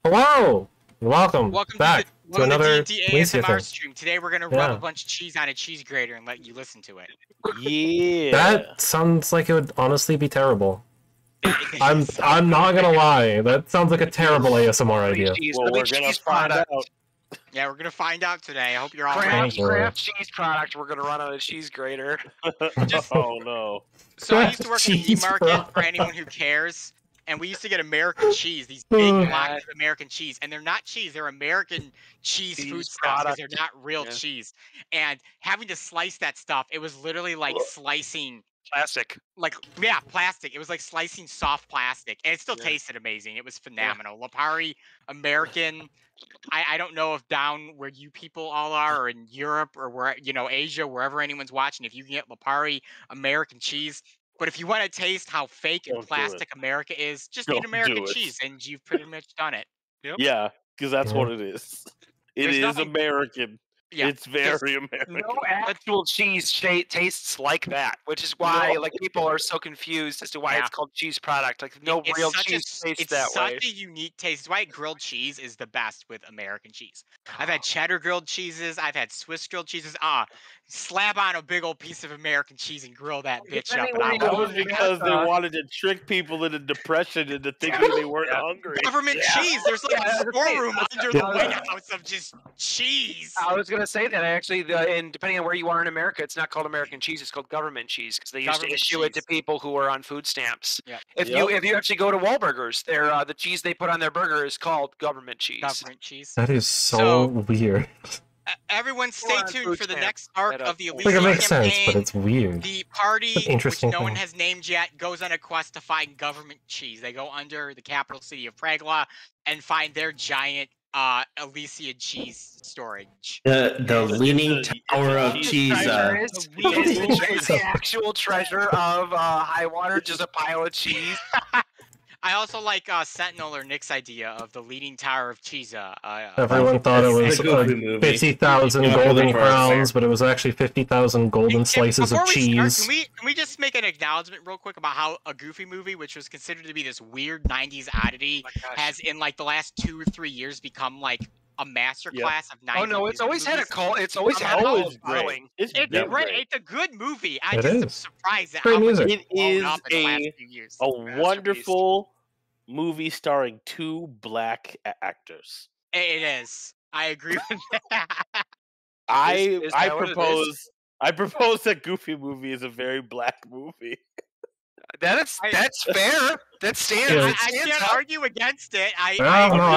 Hello! Welcome back to another D&D Elyssia ASMR thing. stream. Today we're gonna rub a bunch of cheese on a cheese grater and let you listen to it. Yeah. That sounds like it would honestly be terrible. I'm not gonna lie. That sounds like a terrible ASMR idea. Well, we're gonna find out. Yeah, we're gonna find out today. I hope you're all ready. Craft cheese product we're gonna run on a cheese grater. Oh no. So I used to work in the Cheese market product. for anyone who cares. And we used to get American cheese, these big blocks of American cheese. And they're not cheese, they're American cheese food stuff because they're not real cheese. And having to slice that stuff, it was literally like slicing Plastic. Plastic. It was like slicing soft plastic. And it still tasted amazing. It was phenomenal. Lipari, American. I don't know if down where you people all are or in Europe or where, Asia, wherever anyone's watching, if you can get Lipari, American cheese. But if you want to taste how fake and plastic America is, just eat American cheese, and you've pretty much done it. Yep. Yeah, because that's what it is. It is American. Yeah, it's very American. No actual cheese tastes like that, which is why people are so confused as to why it's called cheese product. Like no real cheese tastes that way. It's such a unique taste. It's why grilled cheese is the best with American cheese. I've had cheddar grilled cheeses. I've had Swiss grilled cheeses. Slap on a big old piece of American cheese and grill that bitch up. That was because they wanted to trick people into depression into thinking they weren't hungry. Government cheese. There's like a storeroom under the White House of just cheese. I was gonna say that actually, and depending on where you are in America, it's not called American cheese; it's called government cheese because they used to issue it to people who are on food stamps. Yeah. If you actually go to Wahlburgers, the cheese they put on their burger is called government cheese. Government cheese. That is so weird. Everyone stay tuned for the next arc of the Elyssia Like it makes campaign. sense, but it's weird. The party, which no one thing. has named yet, goes on a quest to find government cheese. They go under the capital city of Pragla and find their giant Elyssia cheese storage. The leaning tower of cheese. Is the actual treasure of Highwater just a pile of cheese? I also like Sentinel or Nick's idea of the leaning tower of cheese. Everyone thought it was 50,000 golden crowns, but it was actually 50,000 golden slices of cheese. Can we just make an acknowledgement real quick about how a Goofy movie, which was considered to be this weird 90s oddity, has in like the last 2 or 3 years become like a masterclass of 90s. Oh no, it's always had a cult. It's always had a cult following. It's great. It's a good movie. I just am surprised at how much music. It is a wonderful movie starring 2 black actors. It is. I agree with that. I propose that Goofy movie is a very black movie. That's fair. That stands. I can't argue against it. I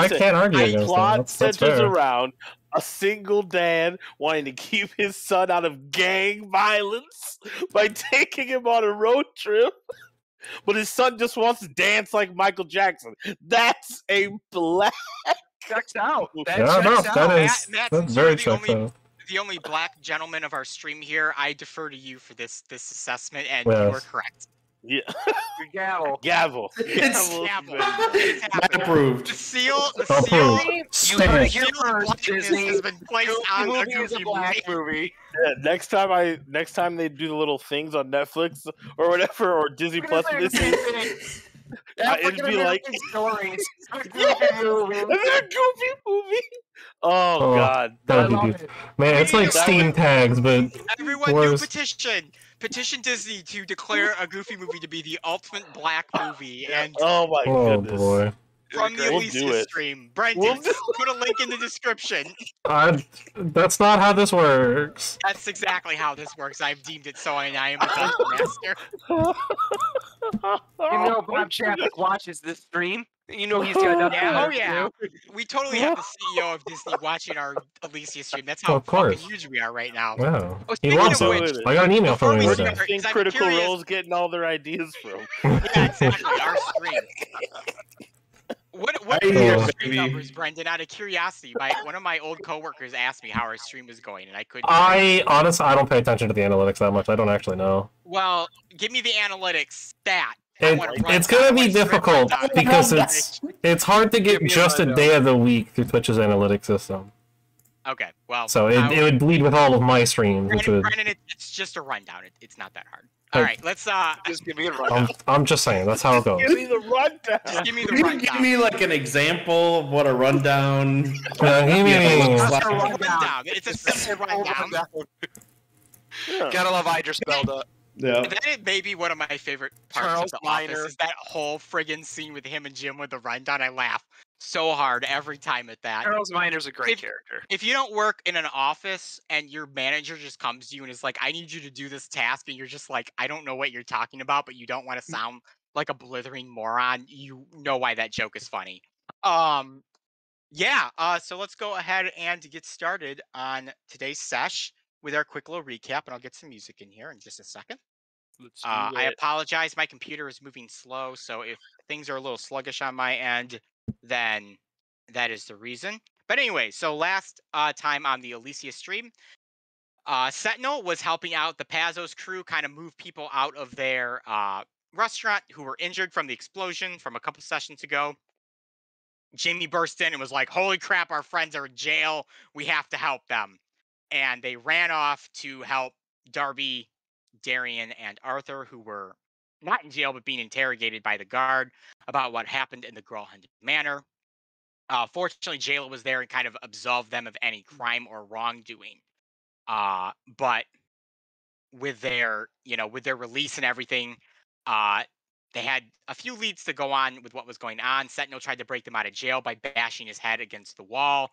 can't argue against it. Plot centers around a single dad wanting to keep his son out of gang violence by taking him on a road trip. But his son just wants to dance like Michael Jackson. That's a black. Checks out. That's very checked out. The only black gentleman of our stream here, I defer to you for this assessment, and yes. you are correct. Yeah. Gavel. Approved. The seal has been placed on a Goofy movie. Yeah, next time they do the little things on Netflix or whatever, or Disney Plus, it'd be like stories. a Goofy movie. Oh God, that would be man. It's like Steam tags, but everyone do petition Disney to declare a Goofy movie to be the ultimate black movie. And oh my goodness. Boy. From the Elyssia stream, Brendan, put a link in the description. That's not how this works. That's exactly how this works. I've deemed it so, and I am a dungeon master. Bob Chapek watches this stream. He's got nothing. We totally have the CEO of Disney watching our Elyssia stream. That's how fucking huge we are right now. Wow. He loves it. I got an email from him today. Critical Role's getting all their ideas from. Yeah, exactly. Our stream. What are your stream numbers, Brendan? Out of curiosity, one of my old coworkers asked me how our stream was going, and I couldn't. Honestly, I don't pay attention to the analytics that much. I don't actually know. Well, give me the analytics stat. It's gonna be difficult because it's hard to get just a day of the week through Twitch's analytics system. Okay, well. So it would bleed with all of my streams. Brendan, it's just a rundown. It's not that hard. All right, let's just give me a rundown. I'm just saying that's how it goes. Give me the rundown. Just give me the Can you rundown. give me like an example of what a rundown? Give me Rundown. It's a simple rundown. Yeah. Gotta love Idris Elba. Yeah. That it may be one of my favorite parts Charles of The Minor. Office is that whole friggin' scene with him and Jim with the rundown. I laugh so hard every time at that. Charles Minor's a great character. If you don't work in an office and your manager just comes to you and is like, I need you to do this task, and you're just like, I don't know what you're talking about, but you don't want to sound like a blithering moron, you know why that joke is funny. So let's go ahead and get started on today's sesh with our quick little recap, and I'll get some music in here in just a second. Let's do I it. apologize, my computer is moving slow, so if things are a little sluggish on my end, then that is the reason. But anyway, so last time on the Elyssia stream, Sentinel was helping out the Pazos crew kind of move people out of their restaurant who were injured from the explosion from a couple sessions ago. Jamie burst in and was like, holy crap, our friends are in jail. We have to help them. And they ran off to help Darby, Darian, and Arthur, who were not in jail but being interrogated by the guard about what happened in the Grelhund Manor. Fortunately, Jayla was there and kind of absolved them of any crime or wrongdoing. But with their release and everything, they had a few leads to go on with what was going on. Sentinel tried to break them out of jail by bashing his head against the wall.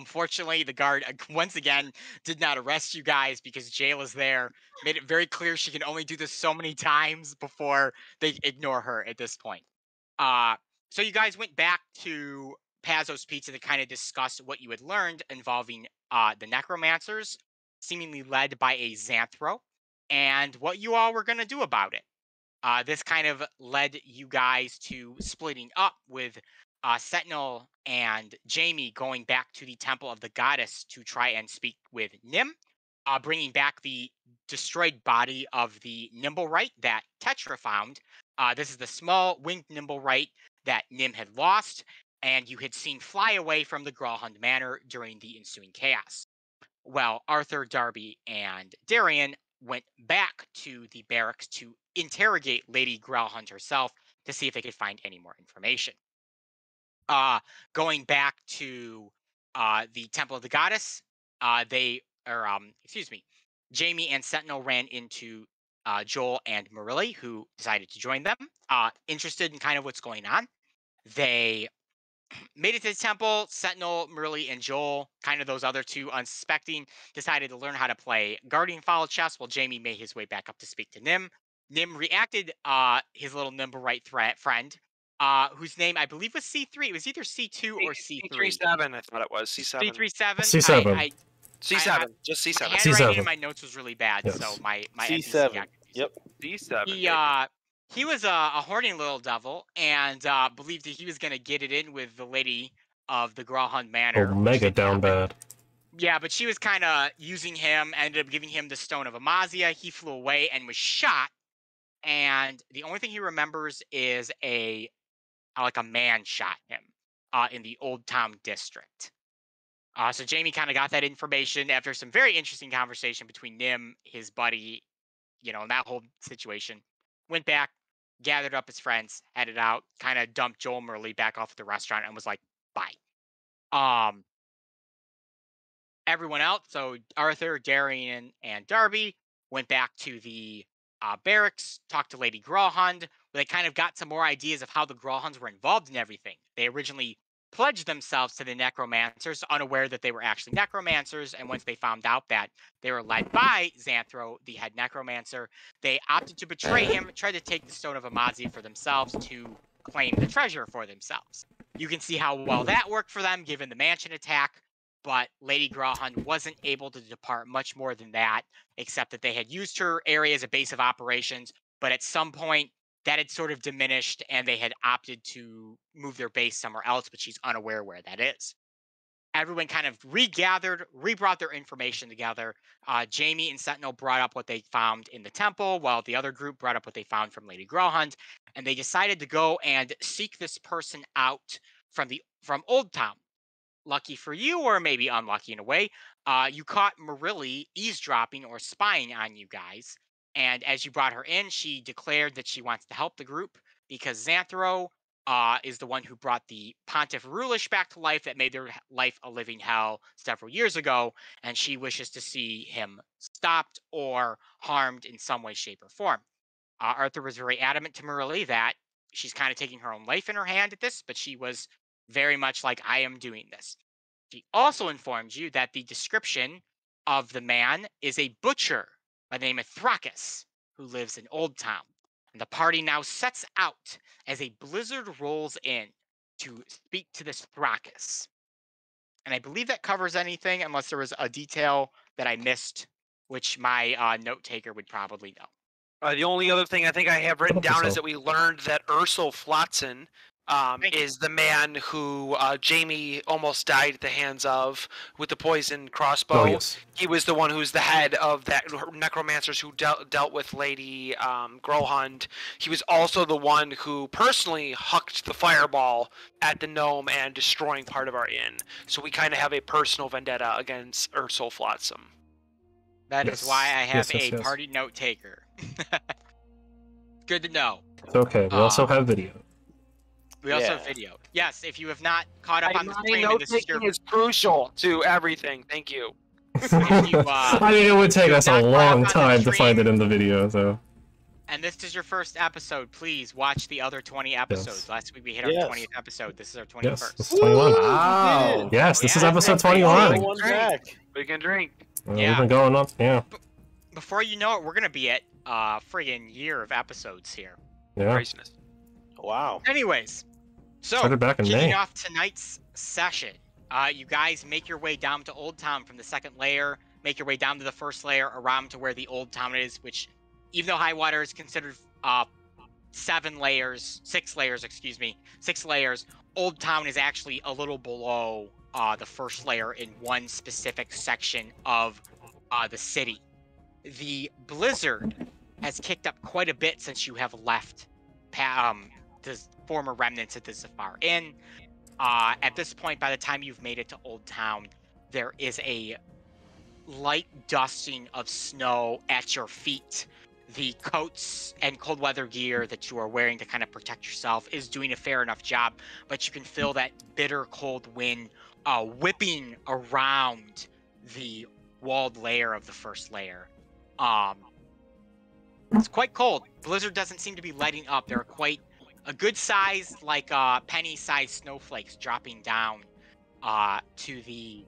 Fortunately, the guard, once again, did not arrest you guys because Jayla's there. Made it very clear she can only do this so many times before they ignore her at this point. So you guys went back to Pazos Pizza to kind of discuss what you had learned involving the necromancers, seemingly led by a Xanthro, and what you all were going to do about it. This kind of led you guys to splitting up with Sentinel and Jamie going back to the Temple of the Goddess to try and speak with Nim, bringing back the destroyed body of the Nimblewright that Tetra found. This is the small winged Nimblewright that Nim had lost, and you had seen fly away from the Grelhund Manor during the ensuing chaos. Well, Arthur, Darby, and Darian went back to the barracks to interrogate Lady Grelhund herself to see if they could find any more information. Going back to the Temple of the Goddess, Jamie and Sentinel ran into Joel and Marilli, who decided to join them, interested in kind of what's going on. They made it to the temple. Sentinel, Marilli, and Joel, kind of those other two unsuspecting, decided to learn how to play Guardian Follow chess while Jamie made his way back up to speak to Nim. Nim reacted his little Nimblewright friend, whose name I believe was C3. It was either C2 or C3. C37, I thought it was. C7. C37? C7. C7. Just C7. My handwriting in my notes was really bad, Yes. so my C7. Yep. C7. He was a horny little devil and believed that he was going to get it in with the lady of the Grelhund Manor. Omega down bad. Yeah, but she was kind of using him, ended up giving him the Stone of Amazia. He flew away and was shot. And the only thing he remembers is a man shot him in the Old Town District. So Jamie kind of got that information after some very interesting conversation between Nim, his buddy, and that whole situation. Went back, gathered up his friends, headed out, kind of dumped Joel Marilli back off at the restaurant and was like, bye. Everyone else, so Arthur, Darian, and Darby, went back to the barracks, talked to Lady Grelhund, where they kind of got some more ideas of how the Grelhunds were involved in everything. They originally pledged themselves to the necromancers, unaware that they were actually necromancers, and once they found out that they were led by Xanthro, the head necromancer, they opted to betray him, tried to take the Stone of Amazia for themselves to claim the treasure for themselves. You can see how well that worked for them, given the mansion attack, but Lady Grelhund wasn't able to depart much more than that, except that they had used her area as a base of operations, but at some point, that had sort of diminished, and they had opted to move their base somewhere else, but she's unaware where that is. Everyone kind of regathered, rebrought their information together. Jamie and Sentinel brought up what they found in the temple, while the other group brought up what they found from Lady Grelhund, and they decided to go and seek this person out from Old Town. Lucky for you, or maybe unlucky in a way, you caught Marilli eavesdropping or spying on you guys. And as you brought her in, she declared that she wants to help the group because Xanthro is the one who brought the Pontiff Rulish back to life that made their life a living hell several years ago, and she wishes to see him stopped or harmed in some way, shape, or form. Arthur was very adamant to Merle that she's kind of taking her own life in her hand at this, but she was very much like, I am doing this. She also informed you that the description of the man is a butcher by the name of Thrakis, who lives in Old Town. And the party now sets out as a blizzard rolls in to speak to this Thrakis. And I believe that covers anything, unless there was a detail that I missed, which my note taker would probably know. The only other thing I think I have written down is that we learned that Ursel Flotsam is the man who Jamie almost died at the hands of with the poison crossbow. Oh, yes. He was the one who's the head of that necromancers who dealt with Lady Grohund. He was also the one who personally hucked the fireball at the gnome and destroying part of our inn. So we kind of have a personal vendetta against Ursel Flotsam. That is why I have a party note taker. Good to know. It's okay. We also have video. We also have video. Yes, if you have not caught up on the stream, note taking is crucial to everything. Thank you. I mean, it would take us a long time to find it in the video, so. And this is your first episode. Please watch the other 20 episodes. Yes. Last week we hit our 20th episode. This is our 21st. Yes, this is 21. Wow. Yes, this is episode 21. We can drink. We've been going up, Before you know it, we're going to be at friggin' year of episodes here. Yeah. Craziness. Wow. Anyways, so Started back in kicking May. off tonight's session, you guys make your way down to Old Town from the second layer, make your way down to the first layer, around to where the Old Town is, which, even though High Water is considered 6 layers, Old Town is actually a little below the first layer in one specific section of the city. The blizzard has kicked up quite a bit since you have left the former remnants of the Zafar Inn. At this point, by the time you've made it to Old Town, there is a light dusting of snow at your feet. The coats and cold weather gear that you are wearing to kind of protect yourself is doing a fair enough job, but you can feel that bitter cold wind whipping around the walled layer of the first layer. It's quite cold. Blizzard doesn't seem to be letting up. There are quite a good size, like penny-sized snowflakes dropping down to the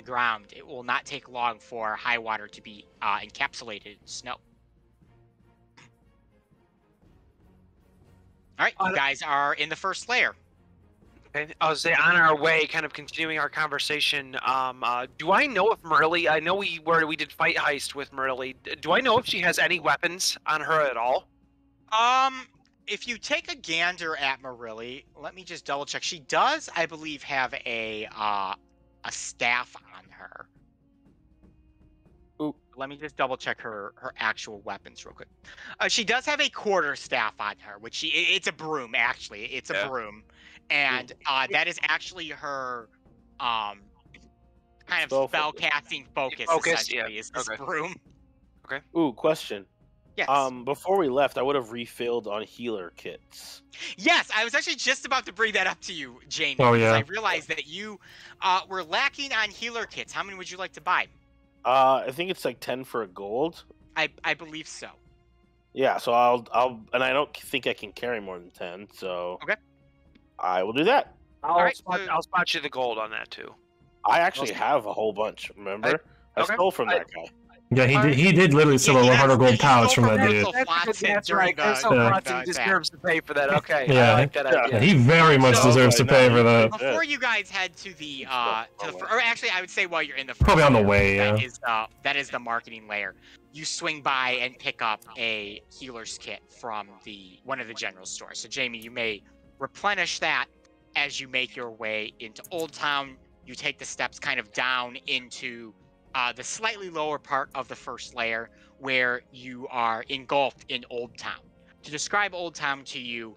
ground. It will not take long for High Water to be encapsulated in snow. All right, you guys are in the first layer. Okay, I was on our way, kind of continuing our conversation. Do I know if Merle? I know we did fight heist with Merle. Do I know if she has any weapons on her at all? If you take a gander at Merle, let me just double check. She does, I believe, have a staff on her. Ooh, let me just double check her actual weapons real quick. She does have a quarter staff on her, which it's a broom actually. It's a broom. And that is actually her kind of spell casting focus essentially, is this broom. Okay. Ooh, question. Yes. Before we left, I would have refilled on healer kits. Yes, I was actually just about to bring that up to you, Jamie. Oh, yeah. I realized that you were lacking on healer kits. How many would you like to buy? I think it's like 10 for a gold. I believe so. Yeah, so I'll and I don't think I can carry more than 10, so okay. I will do that. I'll spot you the gold on that too. I actually have a whole bunch. Remember, I stole from that guy. Yeah, he did literally steal a 100 gold pouch from that dude. That's right. Flotsam deserves to pay for that. Okay. Yeah, I like that idea. Yeah, he very much deserves to pay for that. Before you guys head to the or actually, I would say while you're in the first probably on the way. That is the marketing layer. You swing by and pick up a healer's kit from one of the general stores. So Jamie, you may replenish that as you make your way into Old Town. You take the steps kind of down into the slightly lower part of the first layer where you are engulfed in Old Town. To describe Old Town to you,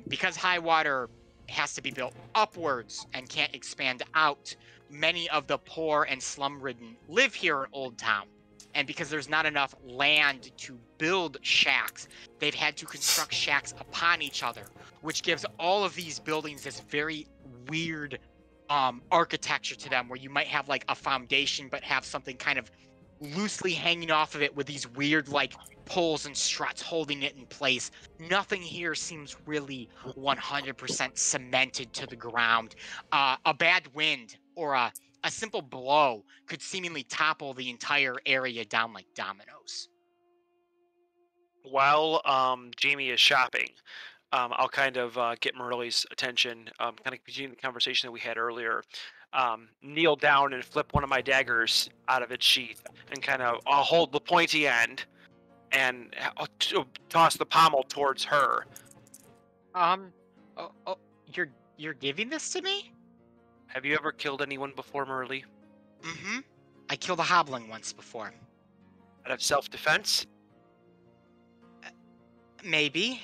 because High Water has to be built upwards and can't expand out, many of the poor and slum-ridden live here in Old Town. And because there's not enough land to build shacks, they've had to construct shacks upon each other, which gives all of these buildings this very weird architecture to them, where you might have like a foundation but have something kind of loosely hanging off of it with these weird like poles and struts holding it in place. Nothing here seems really 100% cemented to the ground. A bad wind or a simple blow could seemingly topple the entire area down like dominoes. While Jamie is shopping, I'll kind of get Merle's attention, kind of continue the conversation that we had earlier. Kneel down and flip one of my daggers out of its sheath, and kind of I'll hold the pointy end and toss the pommel towards her. You're giving this to me? Have you ever killed anyone before, Merle? Mm-hmm. I killed a hobbling once before. Out of self-defense? Maybe.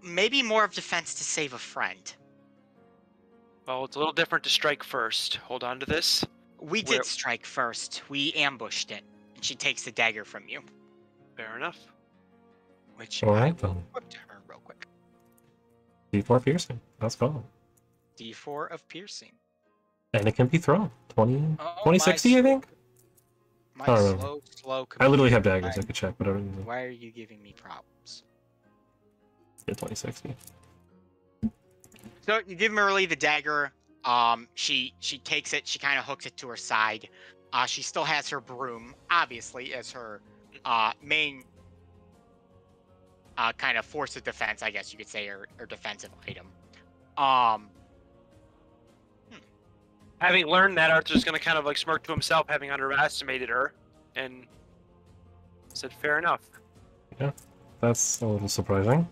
Maybe more of defense to save a friend. Well, it's a little different to strike first. Hold on to this. We did strike first. We ambushed it. And she takes the dagger from you. Fair enough. Which Alright, I will then. equip to her real quick. D4 piercing. That's cool. D4 of piercing. And it can be thrown. 20, Oh, 2060, I think? My I don't know. slow I literally have computer. daggers. I could check whatever. Why are you giving me problems? Yeah, 2060. So you give Merle the dagger. She takes it. She kind of hooks it to her side. She still has her broom, obviously, as her main kind of force of defense, I guess you could say, or defensive item. Having learned that, Arthur's going to kind of like smirk to himself, having underestimated her, and said, "Fair enough." Yeah, that's a little surprising.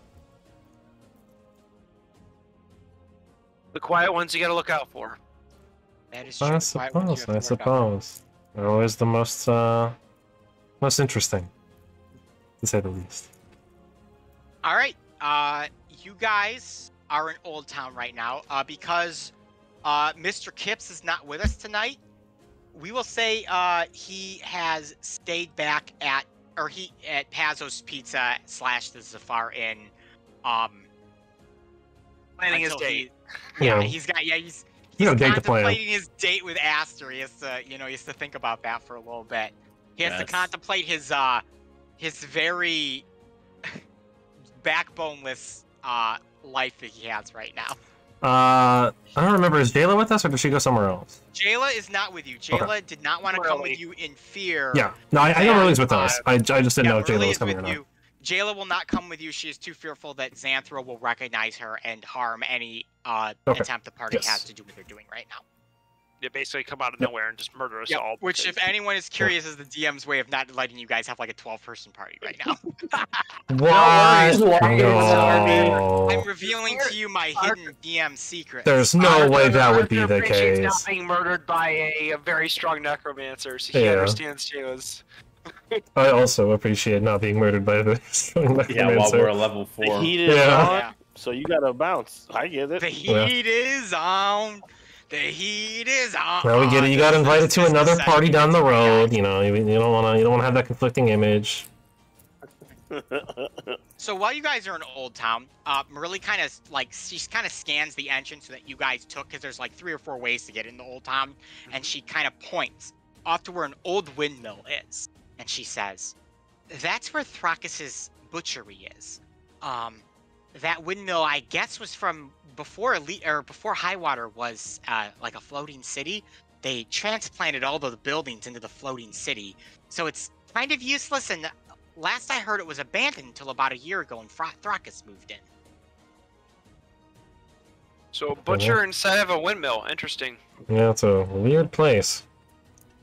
The quiet ones you got to look out for. That is true. I suppose. They're always the most interesting, to say the least. All right, you guys are in Old Town right now. Because Mr. Kipps is not with us tonight, we will say he has stayed back at Pazzo's Pizza / the Zafar Inn. Planning his date. He's date to plan. contemplating his date with Aster. He has to think about that for a little bit. He has to contemplate his very backboneless life that he has right now. I don't remember. Is Jayla with us, or did she go somewhere else? Jayla is not with you. Jayla did not want to come with you in fear. Yeah. No, I know Merle's with us. I just didn't know if Jayla was coming or not. Jayla will not come with you. She is too fearful that Xanthro will recognize her and harm any attempt the party has to do what they're doing right now. They basically come out of nowhere and just murder us all. Which, if anyone is curious, is the DM's way of not letting you guys have like a 12-person party right now. What? No. I'm revealing to you my hidden DM secret. There's no way that would be the case. Not being murdered by a very strong necromancer, so he understands Jayla's. I also appreciate not being murdered by the strong necromancer. Yeah, while we're level 4. The heat is on, so you gotta bounce. I get it. The heat is on. The heat is on. Well, we get it. You got invited to another party down the road. You know, you don't want to have that conflicting image. So while you guys are in Old Town, Merle kind of scans the entrance that you guys took, because there's like 3 or 4 ways to get into Old Town, and she kind of points off to where an old windmill is, and she says, "That's where Thrakis' butchery is. That windmill, I guess, was from before Highwater was like a floating city. They transplanted all the buildings into the floating city, so it's kind of useless. And last I heard, it was abandoned until about a year ago, and Thrakis moved in." So a butcher inside of a windmill. Interesting. Yeah, it's a weird place.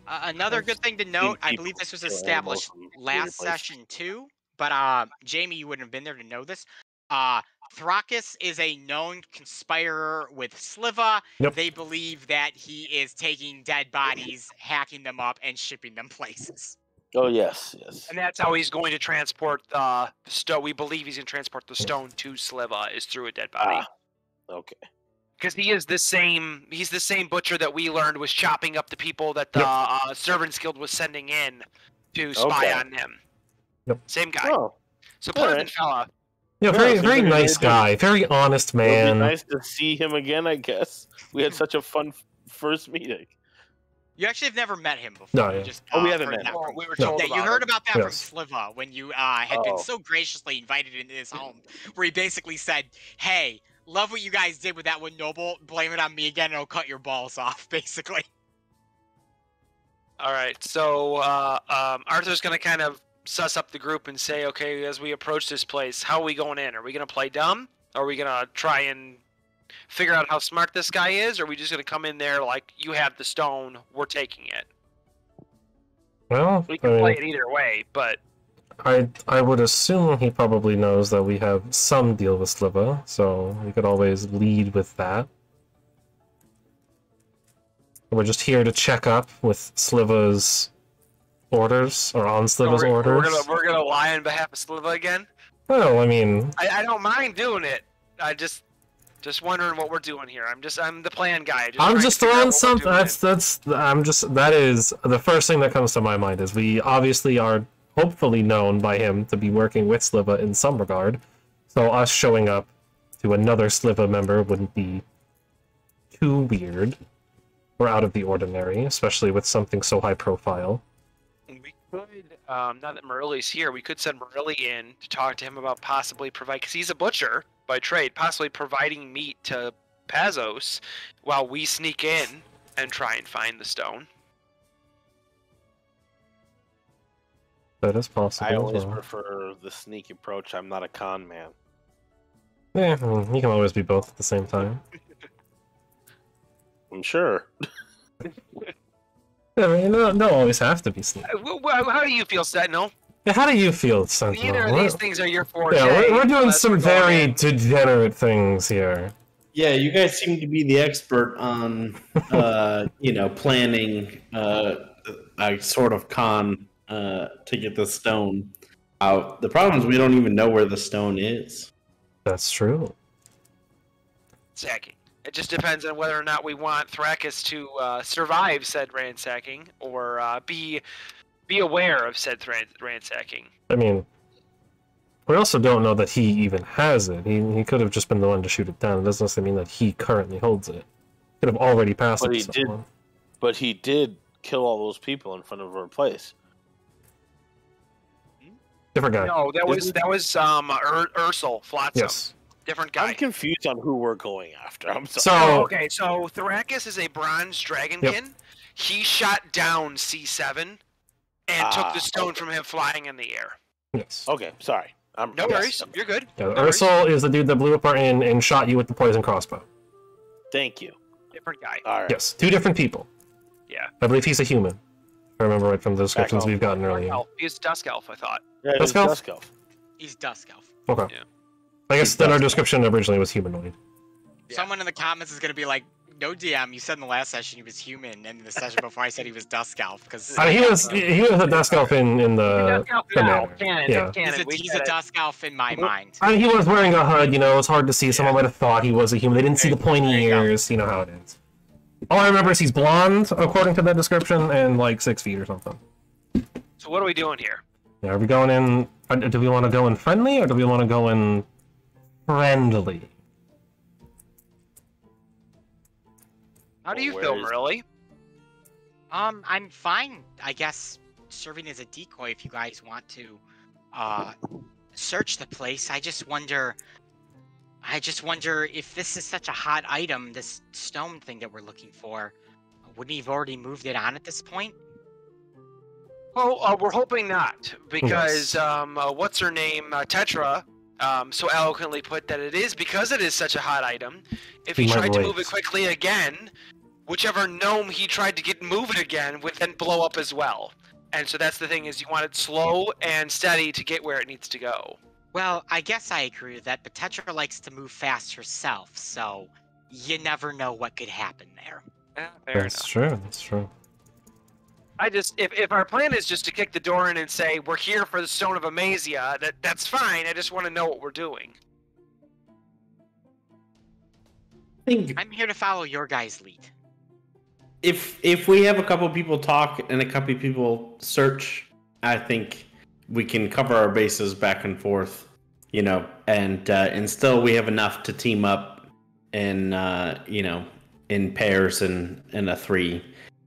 Another good thing to note, I believe this was established last session too, but Jamie, you wouldn't have been there to know this. Thrakis is a known conspirer with Sliva. Yep. They believe that he is taking dead bodies, hacking them up, and shipping them places. Oh, yes. And that's how he's going to transport the stone. We believe he's going to transport the stone to Sliva, is through a dead body. Okay. Because he's the same butcher that we learned was chopping up the people that the Servants Guild was sending in to spy on him. Yep. Same guy. Oh, So pleasant fella. Yeah, very nice guy, very honest it'll be man. nice to see him again, I guess. We had such a fun first meeting. You actually have never met him before. No, You yeah. just, Oh, we haven't heard met that him. from- We were No. told Yeah, about you heard him. about that from Yes. Sliva when you had been Oh. so graciously invited into his home, where he basically said, "Hey, love what you guys did with that one noble. Blame it on me again, and I'll cut your balls off." Basically. All right, so Arthur's gonna kind of suss up the group and say, okay, as we approach this place, how are we going in? Are we gonna play dumb? Are we gonna try and figure out how smart this guy is? Or are we just gonna come in there like, you have the stone, we're taking it? Well, We can play it either way, but I would assume he probably knows that we have some deal with Sliva, so we could always lead with that. We're just here to check up with Sliva's orders, or on Sliva's orders. we're gonna lie on behalf of Sliva again. Well, I mean, I don't mind doing it. I just wondering what we're doing here. I'm the plan guy. I'm trying just to figure out throwing what we're something. doing. That is the first thing that comes to my mind is we obviously are hopefully known by him to be working with Sliva in some regard. So us showing up to another Sliva member wouldn't be too weird or out of the ordinary, especially with something so high profile. We could, now that Morelli's here, we could send Morelli in to talk to him about possibly because he's a butcher by trade, possibly providing meat to Pazos while we sneak in and try and find the stone. That is possible. I always as well. prefer the sneak approach. I'm not a con man. Yeah, I mean, you can always be both at the same time. I'm sure. I mean, don't always have to be sneaky. How do you feel, Sentinel? Yeah, how do you feel, Sentinel? Neither of these things are your forte. Yeah, we're doing unless some we're going very in. degenerate things here. Yeah, you guys seem to be the expert on, planning a sort of con to get the stone out. The problem is we don't even know where the stone is. That's true. Ransacking. It just depends on whether or not we want Thrakis to survive said ransacking or be aware of said ransacking. I mean, we also don't know that he even has it. He could have just been the one to shoot it down. It doesn't necessarily mean that he currently holds it. Could have already passed But it he to did. someone. But he did kill all those people in front of our place. Different guy. No, that was Ursel Flotsam. Yes. Different guy. I'm confused on who we're going after. I'm sorry. So, Okay, so Thrakis is a bronze dragonkin. Yep. He shot down C7 and took the stone okay. from him flying in the air. yes. Okay, sorry. No worries, you're good. Yeah, No worries. Ursel is the dude that blew apart and shot you with the poison crossbow. Thank you. Different guy. All right. Yes, two different people. Yeah. I believe he's a human. If I remember right from the descriptions off. we've gotten Dark earlier. elf. He's Dusk Elf, I thought. Yeah, Dusk it's Elf? Dusk Elf. He's Dusk Elf. Okay. Yeah. I guess He's then our Dusk Elf. description originally was humanoid. Yeah. Someone in the comments is gonna be like, "No DM, you said in the last session he was human, and in the session before I said he was Dusk Elf." Because I mean, he was a Dusk Elf in the Dusk Elf the now. manor. Canon. Yeah. It's canon. We he's get a it. Dusk Elf in my mind. I mean, he was wearing a hood, it was hard to see. Someone might have thought he was a human. They didn't see the pointy There you go. ears, you know how it is. All I remember is he's blonde, according to that description, and like 6 feet or something. So what are we doing here? Yeah, are we going in... Do we want to go in friendly, or do we want to go in friendly? How do you Where feel, is- Morelli? I'm fine, I guess, serving as a decoy if you guys want to search the place. I just wonder if this is such a hot item, this stone thing that we're looking for. Wouldn't he have already moved it on at this point? Oh, we're hoping not, because what's her name, Tetra, so eloquently put that it is because it is such a hot item. If he He might tried to wait. move it quickly again, whichever gnome he tried to get moving again would then blow up as well. And so that's the thing, is you want it slow and steady to get where it needs to go. Well, I guess I agree with that, but Tetra likes to move fast herself, so you never know what could happen there. Fair That's enough. true, that's true. If our plan is just to kick the door in and say we're here for the Stone of Amazia, that's fine. I just want to know what we're doing. I think I'm here to follow your guys' lead. if we have a couple people talk and a couple people search I think we can cover our bases back and forth, and still we have enough to team up in in pairs and in a 3,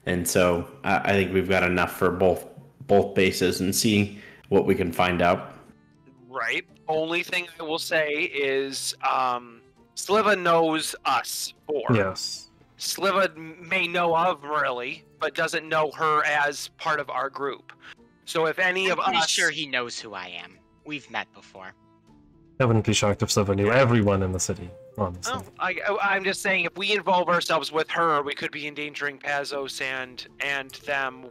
and so I think we've got enough for both bases and see what we can find out. Right. Only thing I will say is Sliva knows us 4. Yes. Sliva may know of Morelli, but doesn't know her as part of our group. So if any of I'm us... sure he knows who I am. We've met before. I wouldn't be shocked if Sliva knew everyone in the city, honestly. Oh, I'm just saying, if we involve ourselves with her, we could be endangering Pazos and them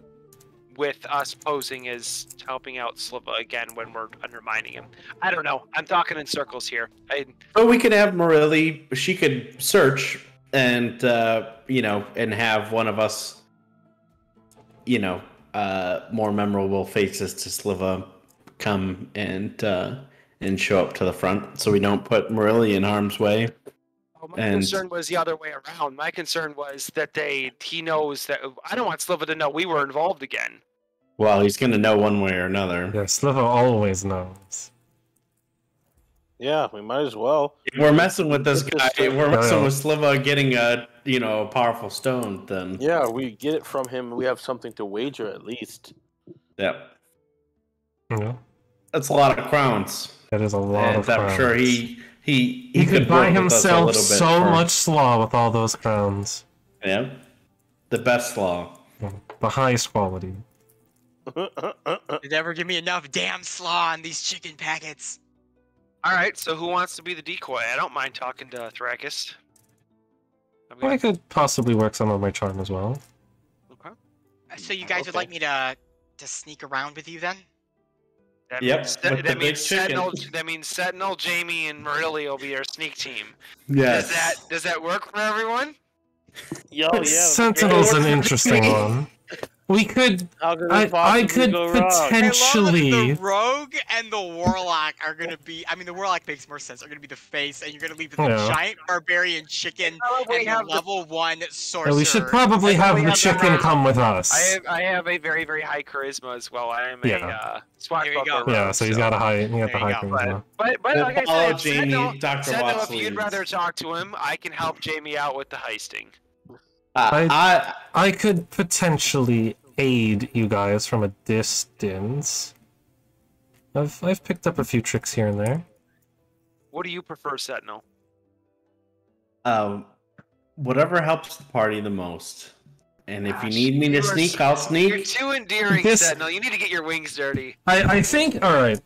with us posing as helping out Sliva again when we're undermining him. I don't know. I'm talking in circles here. But we could have Morelli. She could search and and have one of us, more memorable faces to Sliva come and show up to the front, so we don't put Morelli in harm's way. Well, my concern was the other way around. My concern was that he knows that I don't want Sliva to know we were involved again. Well, he's gonna know one way or another. Yeah, Sliva always knows. Yeah, we might as well. If we're messing with this guy, we're messing with Sliva getting a powerful stone, then yeah, we get it from him. We have something to wager at least. Yep. Yeah. That's a lot of crowns. That is a lot of crowns. I'm sure he could buy himself so for... much slaw with all those crowns. Yeah. The best slaw. The highest quality. They never give me enough damn slaw on these chicken packets. Alright, so who wants to be the decoy? I don't mind talking to Thrakis. I could possibly work some of my charm as well. Okay. So you guys would like me to sneak around with you then? That means Sentinel, Jamie, and Morelli will be our sneak team. Yes. Does that work for everyone? Sentinel's an interesting one. We could. I could potentially. I love that the rogue and the warlock are gonna be. I mean, the warlock makes more sense. Are gonna be the face, and you're gonna leave the giant barbarian chicken and the level 1 sorcerer. We should probably have the chicken come with us. I have a very, very high charisma as well. I am a swashbuckler. Yeah, so he's got a high. He got the high charisma. But like I said, Jamie, Dr. Sentinel, if you'd rather talk to him, I can help Jamie out with the heisting. I could potentially aid you guys from a distance. I've picked up a few tricks here and there. What do you prefer, Sentinel? Whatever helps the party the most. And if you need me to sneak, I'll sneak. You're too endearing, Sentinel. You need to get your wings dirty. I think, alright.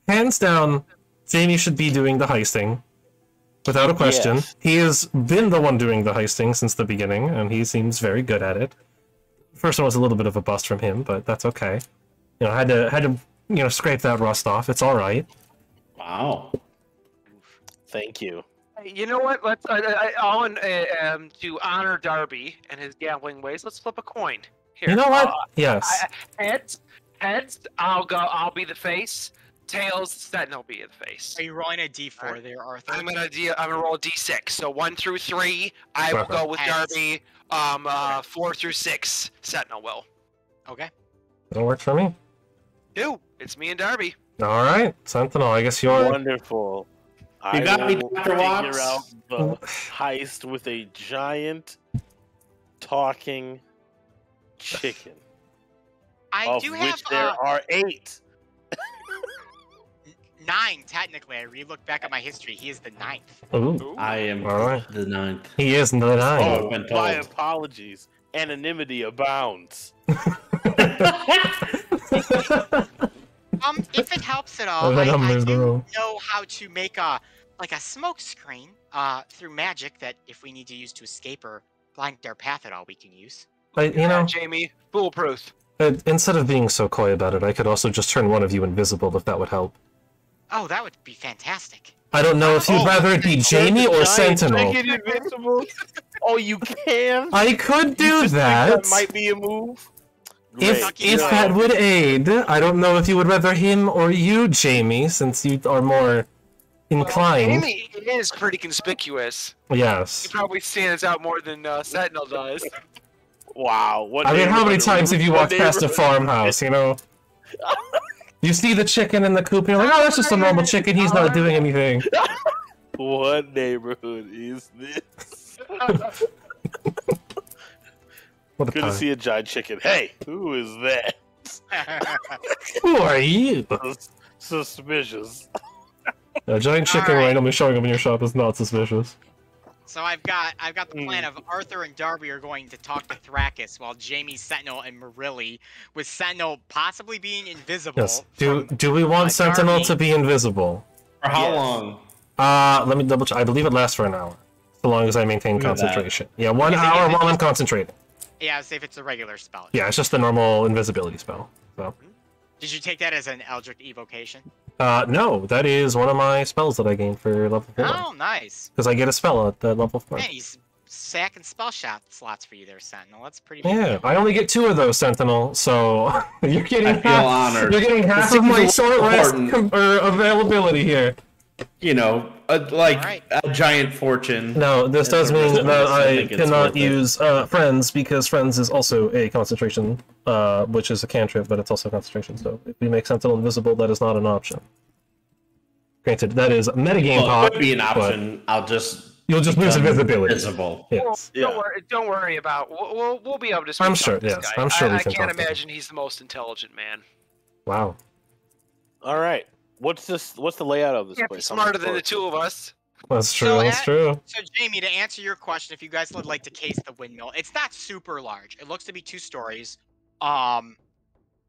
Hands down, Jamie should be doing the heisting. Without a question. Yes. He has been the one doing the heisting since the beginning, and he seems very good at it. First one was a little bit of a bust from him, but that's okay. I had to scrape that rust off. It's all right. Wow. Thank you. You know what? Let's to honor Darby and his gambling ways. Let's flip a coin. Here. You know what? Yes. Heads. I'll be the face. Tails, Sentinel be the face. Are you rolling a D4 there, Arthur? I'm gonna roll a D6. So 1 through 3, I will go with Darby. 4 through 6, Sentinel will. Okay. That'll work for me. 2. It's me and Darby. All right, Sentinel. I guess you're wonderful. You got me, Dr. Watts. Figure out the heist with a giant talking chicken. I do have which there are 8. 9, technically. I re-looked back at my history. He is the 9th. Ooh. I am the 9th. He is the 9th. Oh, my apologies. Anonymity abounds. If it helps at all, I do know how to make a smoke screen through magic that if we need to use to escape or blind their path at all, we can use. Jamie, foolproof. Instead of being so coy about it, I could also just turn one of you invisible if that would help. Oh, that would be fantastic. I don't know if you'd rather it be Jamie or Sentinel. Oh, you can? I could do that. That might be a move. If that would aid, I don't know if you would rather him or you, Jamie, since you are more inclined. Jamie is pretty conspicuous. Yes. He probably stands out more than Sentinel does. Wow. I mean, how many times have you walked past a farmhouse, You see the chicken in the coop, and you're like, oh, that's just a normal chicken. He's not doing anything. What neighborhood is this? What a Good to time. see a giant chicken. Hey, who is that? Who are you? Suspicious. A giant chicken Alright. randomly showing up in your shop is not suspicious. So I've got the plan of Arthur and Darby are going to talk to Thrakis while Jamie, Sentinel, and Marilli, with Sentinel possibly being invisible. Yes. Do we want Sentinel Darby. to be invisible? For how Yes. long? Let me double check. I believe it lasts for an hour. So long as I maintain Look at that. concentration. Yeah, 1 Is it- hour is it while I'm just- concentrating. Yeah, say if it's a regular spell. Yeah, it's just the normal invisibility spell. So. Did you take that as an Eldritch evocation? No, that is one of my spells that I gained for level 4. Oh, nice. Because I get a spell at the level 4. Man, he's sacking spell shot slots for you there, Sentinel. That's pretty. Yeah, I only get 2 of those, Sentinel, so you're getting I feel honored. You're getting half This of my seems short rest important. availability here. You know, Alright. a giant fortune. No, this As does a mean result, that I I think it's cannot worth it. use Friends, because Friends is also a concentration, which is a cantrip, but it's also concentration, so if we make Sentinel invisible, that is not an option. Granted, that is metagame Well, pop, it could be an but option. I'll just you'll just lose become invisibility. Visible. Yes. Yeah. Don't worry about. We'll be able to. Speak I'm up sure, with this yes, guy. I'm sure we I can can't talk to him. imagine he's the most intelligent man. Wow. All right. What's the layout of this Can't be place? smarter than the two of us. That's true, So that's true. So Jamie, to answer your question, if you guys would like to case the windmill, it's not super large. It looks to be 2 stories.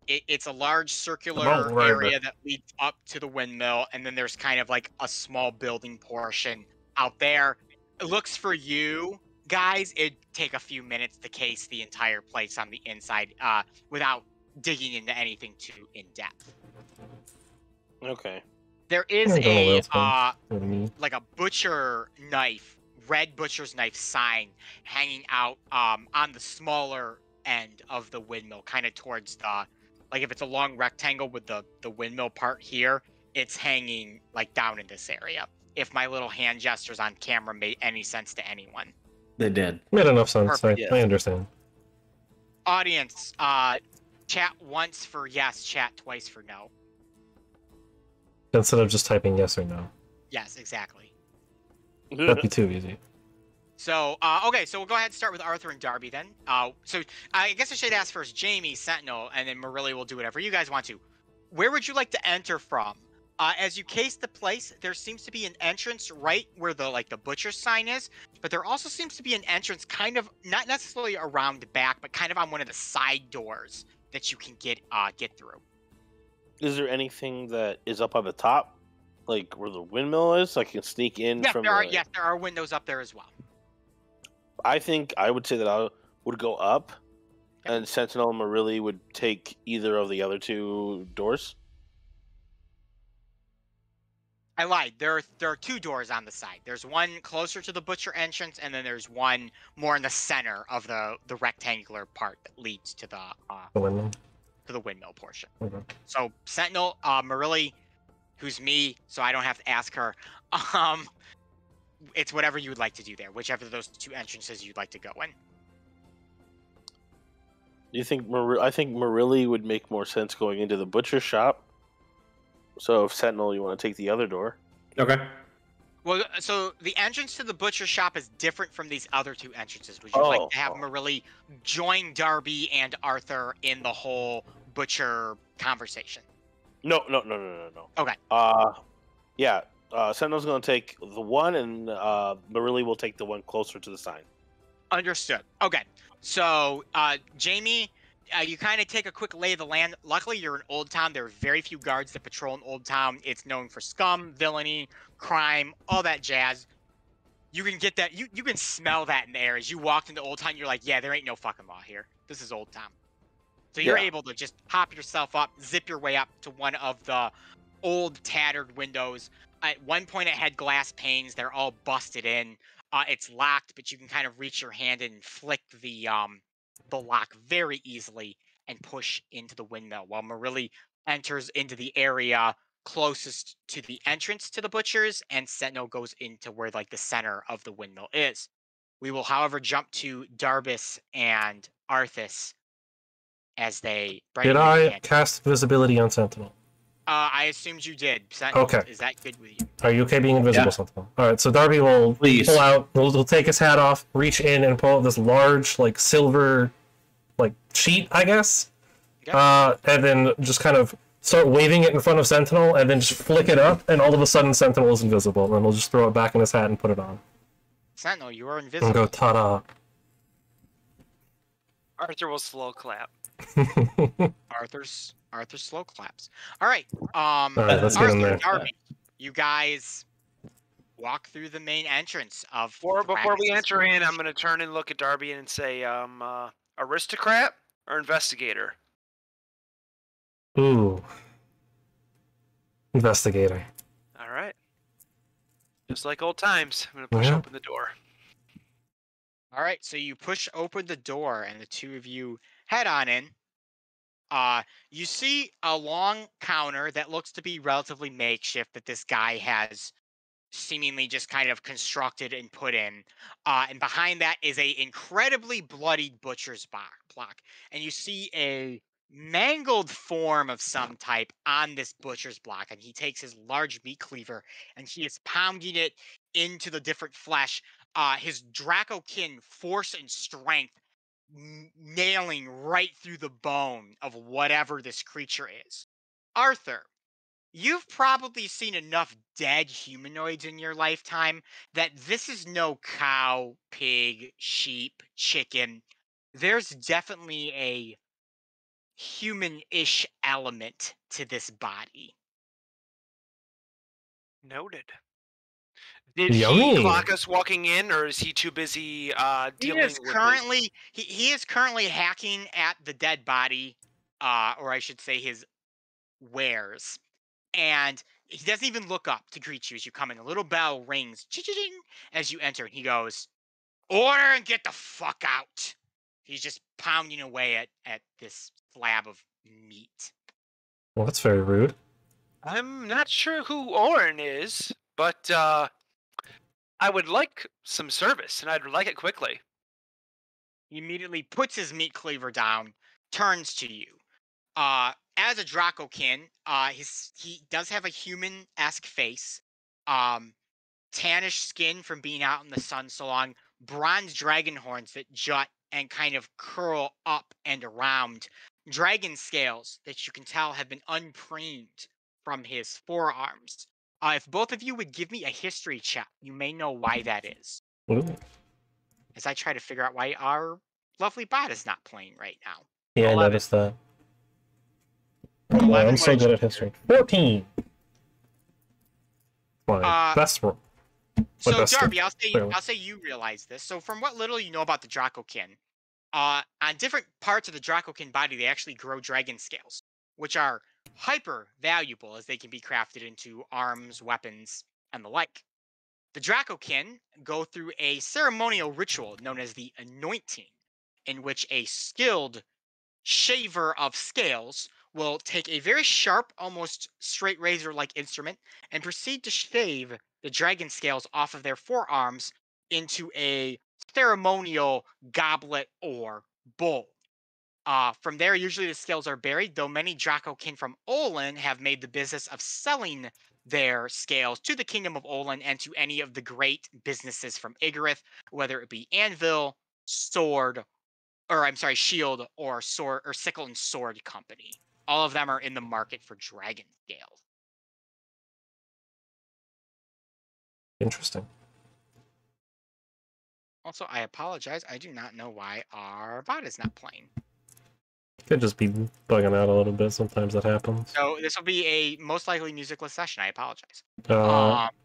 It's a large circular Oh, right, area that leads up to the windmill, and then there's kind of like a small building portion out there. It looks for you guys, it'd take a few minutes to case the entire place on the inside, without digging into anything too in depth. Okay. There is I don't know what a else, man. What do you mean? like a butcher knife, red butcher's knife sign hanging out on the smaller end of the windmill, kind of towards the, like if it's a long rectangle with the windmill part here, it's hanging like down in this area. If my little hand gestures on camera made any sense to anyone. They did. Made enough sense, Perfect, yes. I understand. Audience, chat once for yes, chat twice for no. Instead of just typing yes or no. Yes, exactly. That'd be too easy. So, okay, so we'll go ahead and start with Arthur and Darby then. So I guess I should ask first Jamie, Sentinel, and then Marilli will do whatever you guys want to. Where would you like to enter from? As you case the place, there seems to be an entrance right where the butcher's sign is, but there also seems to be an entrance kind of, not necessarily around the back, but kind of on one of the side doors that you can get through. Is there anything that is up on the top, like where the windmill is, so I can sneak in Yeah, from? there are windows up there as well. I think I would say that I would go up, and Sentinel and Marilli would take either of the other 2 doors. I lied. There are 2 doors on the side. There's one closer to the butcher entrance, and then there's one more in the center of the rectangular part that leads to The windmill. the windmill portion. Okay. So Sentinel, Marilli, who's me, so I don't have to ask her. It's whatever you would like to do there, whichever of those 2 entrances you'd like to go in. Do you think I think Marilli would make more sense going into the butcher shop? So if Sentinel, you want to take the other door? Okay. Well, so the entrance to the butcher shop is different from these other 2 entrances. Would you like to have Marilli join Darby and Arthur in the whole butcher conversation? No. Okay. Yeah. Sentinel's going to take the one, and Marilli will take the one closer to the sign. Understood. Okay. So, Jamie, you kind of take a quick lay of the land. Luckily, you're in Old Town. There are very few guards that patrol in Old Town. It's known for scum, villainy, crime, all that jazz. You can get that. You can smell that in the air. As you walked into Old Town, you're like, yeah, there ain't no fucking law here. This is Old Town. So you're Yeah. able to just hop yourself up, zip your way up to one of the old, tattered windows. At one point, it had glass panes. They're all busted in. It's locked, but you can kind of reach your hand in and flick the lock very easily and push into the windmill, while Marilli enters into the area closest to the entrance to the butchers, and Sentinel goes into where like the center of the windmill is. We will, however, jump to Darbus and Arthas as they. Did I cast visibility on Sentinel? I assumed you did. Sentinel, Okay. Is that good with you? Are you okay being invisible, Sentinel? All right. So Darby will pull out. He'll take his hat off, reach in, and pull out this large, like silver, like sheet, I guess. Yeah. And then just kind of start waving it in front of Sentinel, and then just flick it up, and all of a sudden Sentinel is invisible, and then he'll just throw it back in his hat and put it on. Sentinel, you are invisible. And go ta-da. Arthur will slow clap. Arthur's slow claps. All right. All right, let's get in there. Darby, you guys walk through the main entrance of. Before we enter in, I'm gonna turn and look at Darby and say, aristocrat or investigator? Ooh. Investigator. All right. Just like old times, I'm gonna push open the door. All right, so you push open the door, and the two of you head on in. You see a long counter that looks to be relatively makeshift that this guy has seemingly just kind of constructed and put in. And behind that is a incredibly bloodied butcher's block. And you see a mangled form of some type on this butcher's block. And he takes his large meat cleaver and he is pounding it into the different flesh. His Draco-kin force and strength nailing right through the bone of whatever this creature is. Arthur, you've probably seen enough dead humanoids in your lifetime that this is no cow, pig, sheep, chicken. There's definitely a human-ish element to this body. Noted. Did he clock us walking in, or is he too busy dealing with currently he is currently hacking at the dead body, or I should say his wares, and he doesn't even look up to greet you as you come in. A little bell rings ching as you enter, and he goes, "Order and get the fuck out." He's just pounding away at this slab of meat. Well, that's very rude. I'm not sure who Oren is, but I would like some service, and I'd like it quickly. He immediately puts his meat cleaver down, turns to you. As a Draco-kin, he does have a human-esque face, tannish skin from being out in the sun so long, bronze dragon horns that jut and kind of curl up and around, dragon scales that you can tell have been unpreened from his forearms. If both of you would give me a history check, you may know why that is. Ooh. As I try to figure out why our lovely bot is not playing right now. Yeah, 11. I noticed that. Oh, I'm so good at history. 14! My best roll. So, Darby, I'll say you realize this. So, from what little you know about the Draco-kin, on different parts of the Draco-kin body, they actually grow dragon scales, which are hyper valuable as they can be crafted into arms, weapons, and the like. The Draco-kin go through a ceremonial ritual known as the anointing, in which a skilled shaver of scales will take a very sharp, almost straight razor-like instrument and proceed to shave the dragon scales off of their forearms into a ceremonial goblet or bowl. From there, usually the scales are buried, though many Draco-kin from Olin have made the business of selling their scales to the Kingdom of Olin and to any of the great businesses from Igarith, whether it be Anvil, Shield, or Sword or Sickle and Sword Company. All of them are in the market for dragon scales. Interesting. Also, I apologize. I do not know why our bot is not playing. Could just be bugging out a little bit. Sometimes that happens. So this will be a most likely musicless session. I apologize.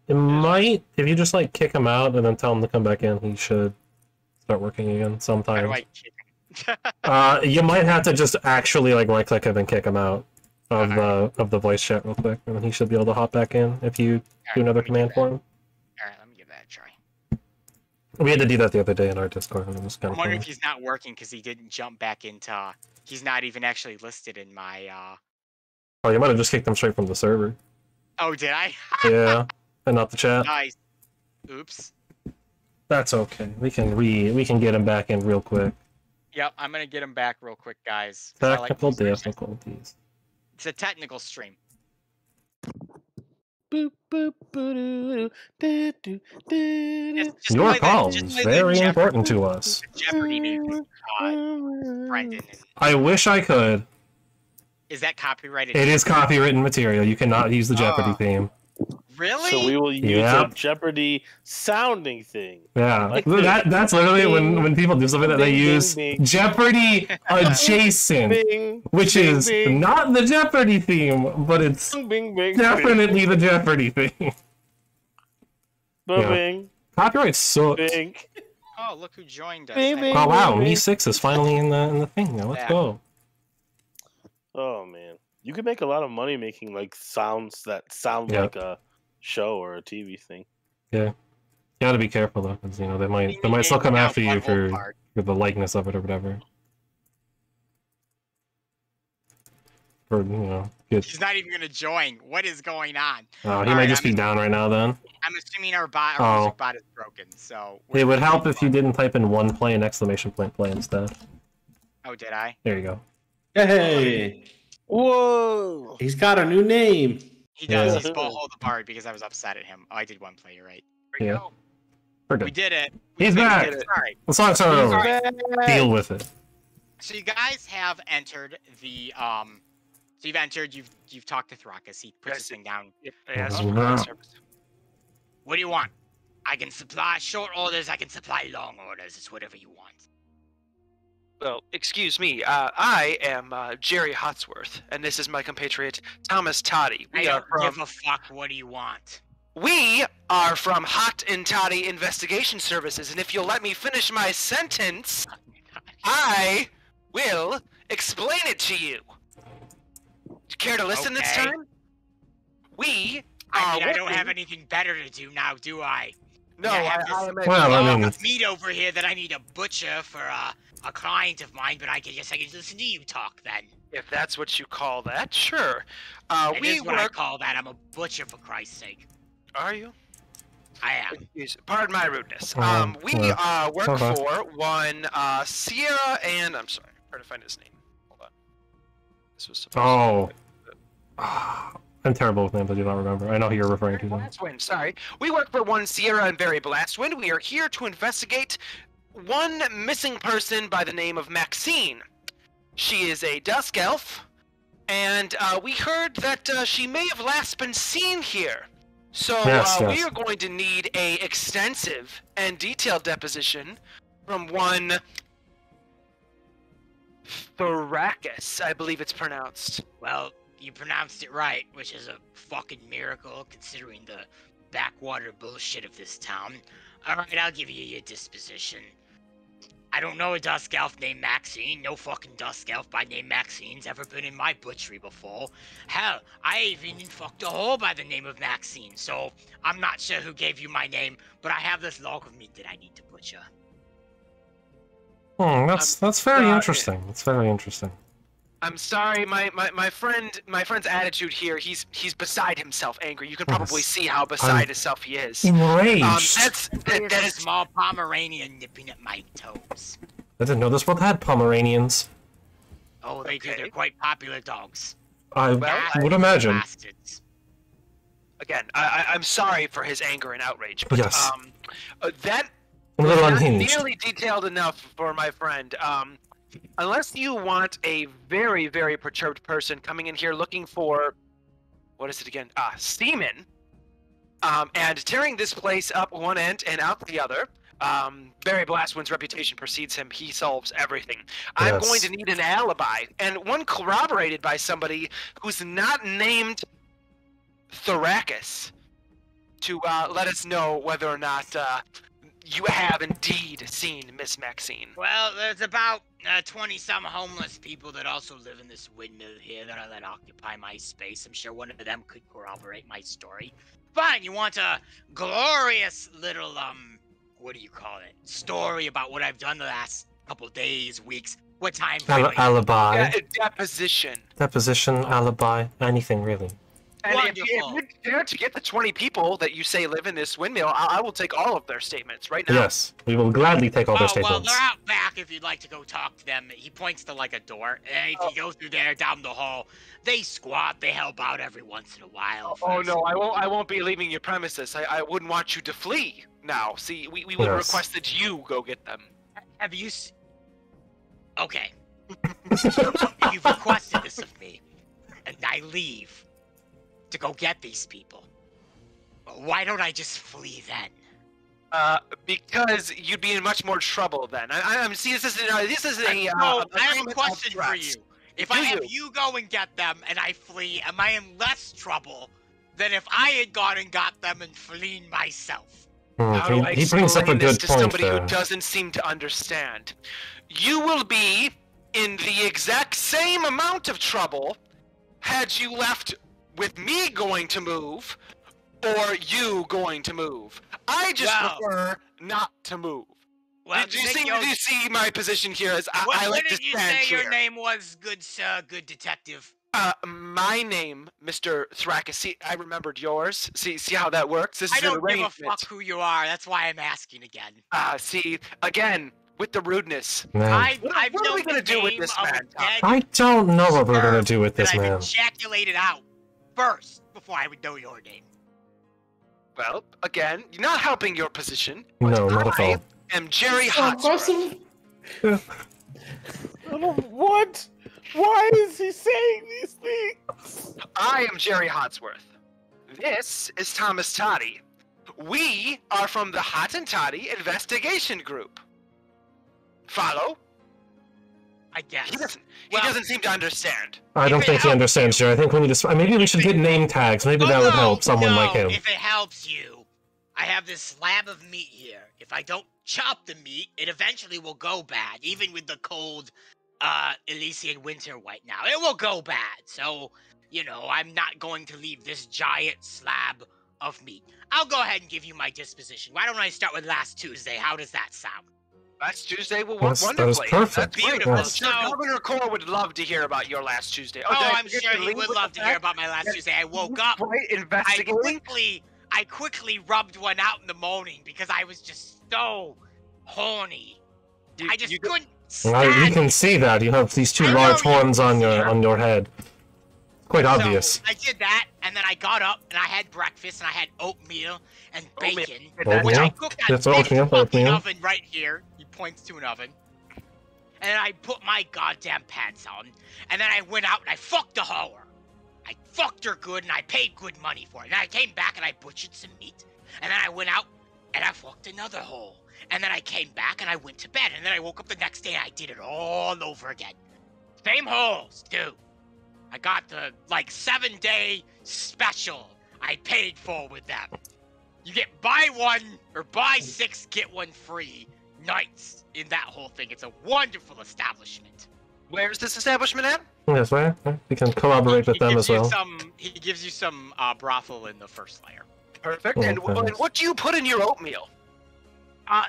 It might, if you just like kick him out and then tell him to come back in, he should start working again sometimes. How do I kick him? You might have to just actually like right click him and kick him out of the voice chat real quick, and then he should be able to hop back in if you do another command for him. All right, let me give that a try. We had to do that the other day in our Discord, and it was kind of I wonder if he's not working because he didn't jump back into. He's not even actually listed in my. Oh, you might have just kicked him straight from the server. Oh, did I? Yeah, and not the chat. Nice. Oops. That's okay. We can get him back in real quick. Yep, I'm gonna get him back real quick, guys. 'Cause I like Technical those streams. difficulties. It's a technical stream. Boop, boop, boo-doo, doo, doo, Just Your play call just is play the very important to us. Jeopardy music, Brendan. I wish I could. Is that copyrighted? It is copywritten material. You cannot use the Jeopardy Oh. theme. Really? So we will use Yep. a Jeopardy sounding thing. Yeah, Like that's literally when people do something that they Bing, use bing, bing. Jeopardy adjacent, Bing, which bing, is bing, not the Jeopardy theme, but it's bing, bing, bing, definitely the Jeopardy theme. bing, Yeah. bing, Copyright sucks. bing. Oh, look who joined us. Bing, Hey, bing. Oh wow, Bing. Me6 is finally in the thing now. Let's Yeah. go. Oh man, you could make a lot of money making like sounds that sound Yeah. like a show or a TV thing. You gotta be careful though, because you know they might still come after you for the likeness of it or whatever. Or good. He's not even gonna join. What is going on? He All might right, just be down right now then. I'm assuming our music bot is broken. So It would help if you didn't type in one play and exclamation point play instead. Oh, did I? There you go. Hey, Whoa! he's got a new name. He does. Yeah. He's Boho the Bard because I was upset at him. Oh, I did one play. You're right. There you Yeah. go. We're We good. did it. He's back. did it. Sorry. The song's over. Back. Deal with it. So you guys have entered the So you've entered. You've talked to Thrakus. He puts Yes. his thing down. Yep, yeah, Mhm. that's service. What do you want? I can supply short orders. I can supply long orders. It's whatever you want. Well, excuse me. I am Jerry Hotsworth, and this is my compatriot Thomas Totty. I don't give a fuck. What do you want? We are from Hott and Toddy Investigation Services, and if you'll let me finish my sentence, I will explain it to you. Care to listen this Okay. time? We I are mean, I don't have working- anything better to do now, do I? No, I I have this am a- Well, I log mean- of meat over here that I need to butcher for a client of mine, but I can just listen to you talk then. if that's what you call that, sure. It We is what I work. call that. I'm a butcher for Christ's sake. Are you? I am. Pardon my rudeness. We yeah. work Okay. for one Sierra, and I'm sorry, trying to find his name. Hold on. This was supposed Oh. to... I'm terrible with names. I do not remember. I know who you're referring to. Though. Blastwind, sorry. We work for one Sierra and Barry Blastwind. We are here to investigate one missing person by the name of Maxine. She is a dusk elf, and we heard that she may have last been seen here. So Yes, we yes. are going to need a extensive and detailed deposition from one Thrakus, I believe it's pronounced. Well, you pronounced it right, which is a fucking miracle considering the backwater bullshit of this town. Alright, I'll give you your disposition. I don't know a Dusk Elf named Maxine. No fucking Dusk Elf by name Maxine's ever been in my butchery before. Hell, I even fucked a whore by the name of Maxine, so I'm not sure who gave you my name, but I have this log of meat that I need to butcher. That's very sorry. interesting. That's very interesting. I'm sorry, my friend's attitude here, he's beside himself angry. You can probably Yes. see how beside himself he is. Enraged. That is Small Pomeranian nipping at my toes. I didn't know this world had Pomeranians. Oh, they do. Okay. They're quite popular dogs. I Well, would imagine. Bastards. again, I'm sorry for his anger and outrage, but Yes. that A was little not unhinged. nearly detailed enough for my friend. Unless you want a very, very perturbed person coming in here looking for, what is it again? Semen, and tearing this place up one end and out the other. Barry Blastwind's reputation precedes him. He solves everything. I'm Yes. going to need an alibi, and one corroborated by somebody who's not named Thrakus, to let us know whether or not you have indeed seen Miss Maxine. Well, there's about 20-some homeless people that also live in this windmill here that I let occupy my space. I'm sure one of them could corroborate my story. Fine, you want a glorious little, what do you call it? Story about what I've done the last couple days, weeks. What time frame? are you- Alibi. Yeah, a deposition. Deposition, alibi, anything really. And if you Wonderful. dare to get the 20 people that you say live in this windmill, I will take all of their statements right now. Yes, we will gladly take all their Oh, well, statements. they're out back. back if you'd like to go talk to them. He points to like a door. And if you go through there down the hall, they squat. They help out every once in a while. Oh no, I won't be leaving your premises. I wouldn't want you to flee. Now, see, we would request that you go get them. Have you? Okay. If you've requested this of me, and I leave to go get these people, why don't I just flee then? Because you'd be in much more trouble then. I'm see. This is a. No, I have a question for you. If I have you go and get them and I flee, am I in less trouble than if I had gone and got them and fleeing myself? How do I he brings up a explain this good to point somebody there. who doesn't seem to understand? You will be in the exact same amount of trouble had you left with me going to move or you going to move. I just prefer not to move. Well, Do you see my position here? As I like to stand here. What did you say your name was, good sir, good detective? My name, Mr. Thrakus. See, I remembered yours. See how that works? This is an arrangement. I don't give a fuck who you are. That's why I'm asking again. See, again, with the rudeness. Man. What are we gonna do with this man? I don't know what we're gonna do with this man. I've ejaculated out first before I would know your name. Well, again, you're not helping your position. No, not at all. I am Jerry Hott. What? Why is he saying these things? I am Jerry Hotsworth. This is Thomas Totty. We are from the Hott and Totty Investigation Group. Follow? I guess. He doesn't seem to understand. I don't think he understands, Jerry. I think we need to. Maybe we should get name tags. Maybe that would help someone like him. If it helps you, I have this slab of meat here. If I don't chop the meat, it eventually will go bad, even with the cold Elysian winter right now. It will go bad. So, I'm not going to leave this giant slab of meat. I'll go ahead and give you my disposition. Why don't I start with last Tuesday? How does that sound? Last Tuesday will work wonderfully. That is perfect. That's beautiful. Yes. Governor Core would love to hear about your last Tuesday. I'm sure he would love to hear about my last Tuesday. I woke up. Right, investigating. I quickly rubbed one out in the morning because I was just so horny. I just couldn't stand We can see that you have these two large horns on your head. Quite obvious. So I did that, and then I got up and I had breakfast and I had oatmeal and bacon, which I cooked on this fucking oven right here. He points to an oven. And then I put my goddamn pants on, and then I went out and I fucked a whore. I fucked her good and I paid good money for it. And I came back and I butchered some meat. And then I went out and I fucked another whore. And then I came back and I went to bed. And then I woke up the next day and I did it all over again. Same holes, too. I got the, 7-day special I paid for with them. You get buy 1 or buy 6, get 1 free nights in that whole thing. It's a wonderful establishment. Where's this establishment at? Yes, where? We can collaborate with them as well. He gives you some brothel in the first layer. Perfect. And what do you put in your oatmeal?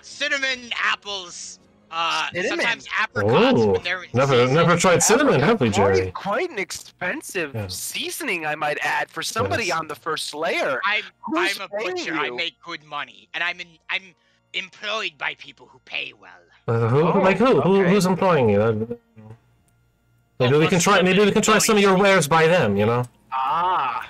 Cinnamon, apples, sometimes apricots. Oh, when they're in never tried cinnamon, have we, Jerry? Quite an expensive seasoning, I might add, for somebody on the first layer. I'm a butcher. I make good money, and I'm employed by people who pay well. Who's employing you? Maybe we can try some of your wares by them.